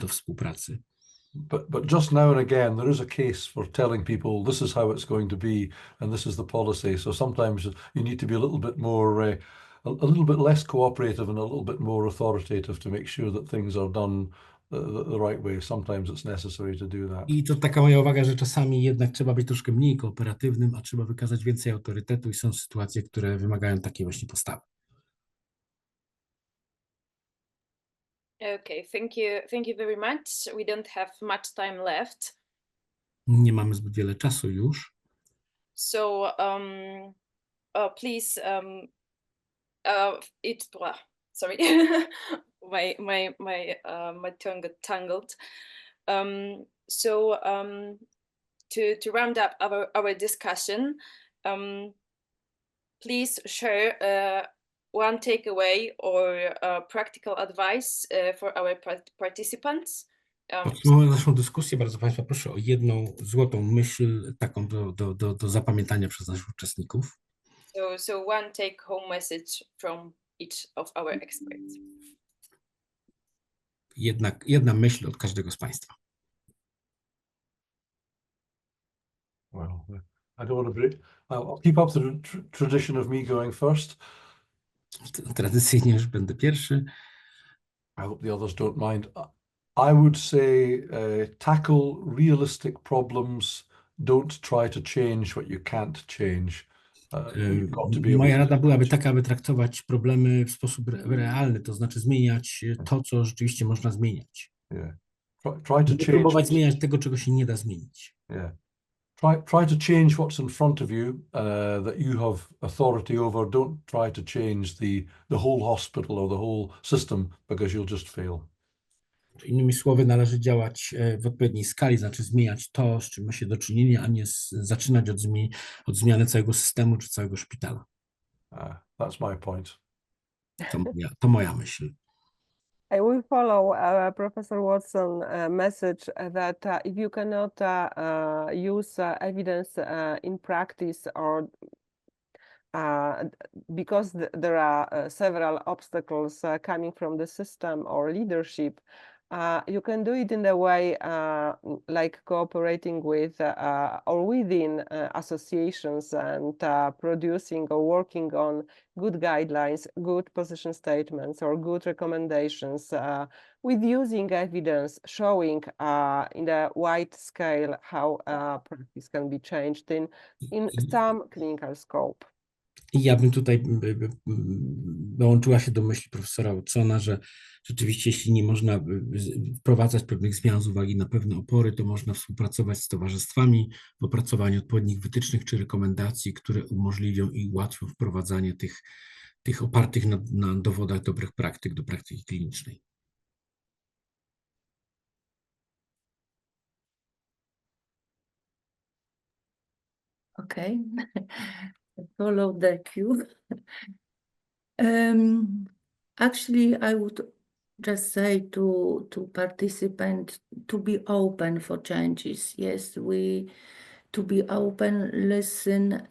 do współpracy. But just now and again, there is a case for telling people this is how it's going to be and this is the policy. So sometimes you need to be a little bit more, a little bit less cooperative and a little bit more authoritative to make sure that things are done the right way. Sometimes it's necessary to do that. I to taka moja uwaga, że czasami jednak trzeba być troszkę mniej kooperatywnym, a trzeba wykazać więcej autorytetu i są sytuacje, które wymagają takiej właśnie postawy. Okay, thank you very much. We don't have much time left. Nie mamy zbyt wiele czasu już. So please sorry. my tongue got tangled. To round up our discussion, please share one takeaway or practical advice for our participants. Podsumowując naszą dyskusję, bardzo Państwa proszę o jedną złotą myśl, taką do zapamiętania przez naszych uczestników. So one take-home message from each of our experts. Jedna myśl od każdego z Państwa. Well, I don't want to break. I'll keep up the tradition of me going first. Tradycyjnie już będę pierwszy. I hope the others don't mind. I would say tackle realistic problems. Don't try to change what you can't change. You've got to be able Moja to rada byłaby taka, aby traktować problemy w sposób realny, to znaczy zmieniać to, co rzeczywiście można zmieniać. yeah. Try to Nie change. próbować zmieniać tego, czego się nie da zmienić. Yeah. Try to change what's in front of you that you have authority over. Don't try to change the whole hospital or the whole system because you'll just fail. Innymi słowy, należy działać w odpowiedniej skali, znaczy zmieniać to, z czym ma się do czynienia, a nie zaczynać od zmiany całego systemu czy całego szpitala. That's my point. To moja myśl. I will follow Professor Watson' message that if you cannot use evidence in practice or because there are several obstacles coming from the system or leadership, you can do it in a way like cooperating with or within associations and producing or working on good guidelines, good position statements, or good recommendations with using evidence, showing in a wide scale how practice can be changed in some clinical scope. I ja bym tutaj dołączyła się do myśli profesora Watsona, że rzeczywiście jeśli nie można wprowadzać pewnych zmian z uwagi na pewne opory, to można współpracować z towarzystwami w opracowaniu odpowiednich wytycznych czy rekomendacji, które umożliwią i ułatwią wprowadzanie tych opartych na dowodach dobrych praktyk do praktyki klinicznej. Okay. Follow the cue. Actually, I would just say to participants to be open for changes. Yes, to be open, listen,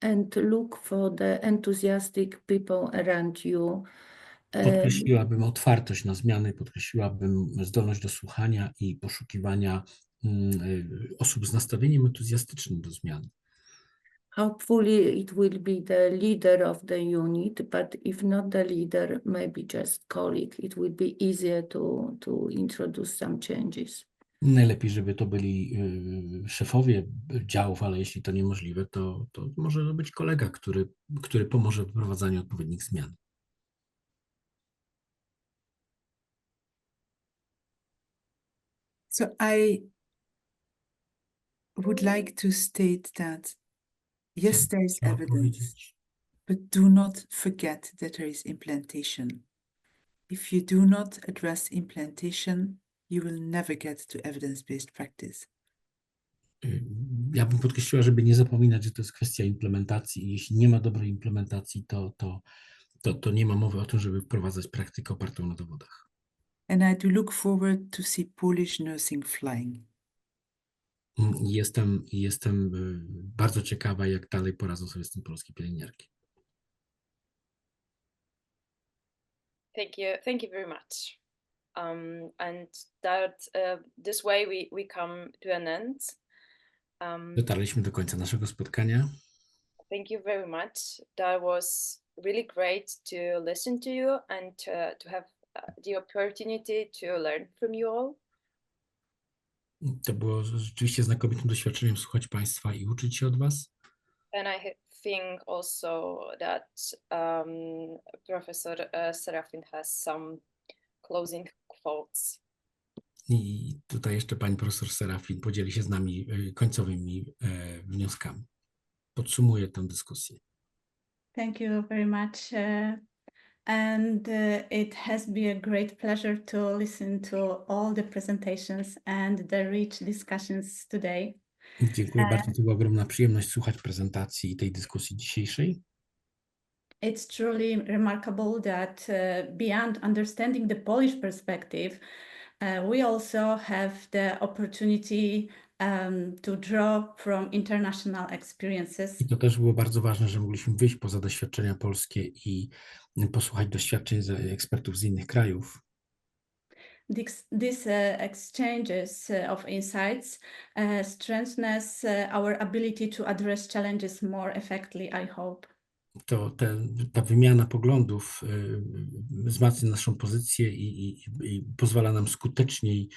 and look for the enthusiastic people around you. Podkreśliłabym otwartość na zmiany, podkreśliłabym zdolność do słuchania i poszukiwania osób z nastawieniem entuzjastycznym do zmian. Hopefully it will be the leader of the unit, but if not the leader, maybe just colleague. It will be easier to introduce some changes. Najlepiej, żeby to byli szefowie działów, ale jeśli to niemożliwe, to może to być kolega, który pomoże w wprowadzaniu odpowiednich zmian. So I would like to state that yes, there is Chciałam evidence, powiedzieć, but do not forget that there is implantation. If you do not address implantation, you will never get to evidence-based practice. ja bym podkreśliła, żeby nie zapominać, że to jest kwestia implementacji. Jeśli nie ma dobrej implementacji, to nie ma mowy o tym, żeby wprowadzać praktykę opartą na dowodach. And I do look forward to see Polish nursing flying. Jestem bardzo ciekawa, jak dalej poradzą sobie z tym polskie pielęgniarki. Thank you very much. And that this way we come to an end. Dotarliśmy do końca naszego spotkania. Thank you very much. That was really great to listen to you and to have the opportunity to learn from you all. To było rzeczywiście znakomitym doświadczeniem słuchać Państwa i uczyć się od Was. And I think also that Professor Serafin has some closing quotes. I tutaj jeszcze pani profesor Serafin podzieli się z nami końcowymi wnioskami. Podsumuję tę dyskusję. Thank you very much. And it has been a great pleasure to listen to all the presentations and the rich discussions today. Dziękuję bardzo. To była ogromna przyjemność słuchać prezentacji i tej dyskusji dzisiejszej. It's truly remarkable that beyond understanding the Polish perspective, we also have the opportunity to draw from international experiences. I to też było bardzo ważne, że mogliśmy wyjść poza doświadczenia polskie i posłuchać doświadczeń ekspertów z innych krajów. These exchanges of insights strengthens our ability to address challenges more effectively, I hope. Ta wymiana poglądów wzmacnia naszą pozycję i pozwala nam skuteczniej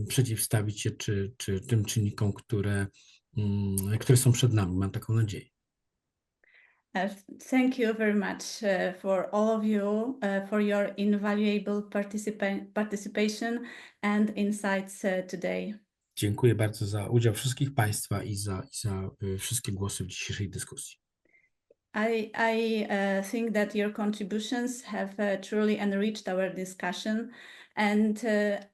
przeciwstawić się czy tym czynnikom, które które są przed nami. Mam taką nadzieję. Thank you very much for all of you for your invaluable participation and insights today. Dziękuję bardzo za udział wszystkich Państwa i za wszystkie głosy w dzisiejszej dyskusji. I think that your contributions have truly enriched our discussion, and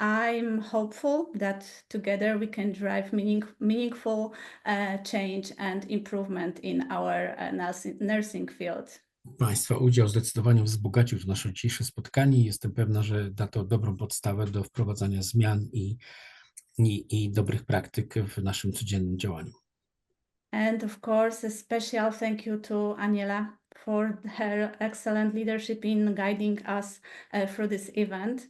I'm hopeful that together we can drive meaningful change and improvement in our nursing field. Państwa udział zdecydowanie wzbogacił to nasze dzisiejsze spotkanie i jestem pewna, że da to dobrą podstawę do wprowadzania zmian i dobrych praktyk w naszym codziennym działaniu. And of course, a special thank you to Aniela for her excellent leadership in guiding us through this event.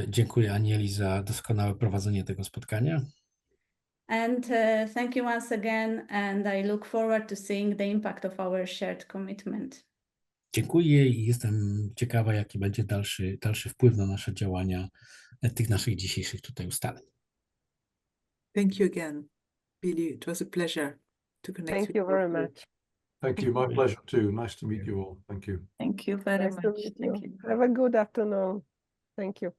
Dziękuję Anieli za doskonałe prowadzenie tego spotkania. And thank you once again, and I look forward to seeing the impact of our shared commitment. Dziękuję i jestem ciekawa, jaki będzie dalszy wpływ na nasze działania tych naszych dzisiejszych tutaj ustaleń. Thank you again, Billy. It was a pleasure to connect Thank with you very all. much. Thank you. My pleasure too. Nice to meet you all. Thank you. Thank you very Nice to much. meet Thank you. you. Have a good afternoon. Thank you.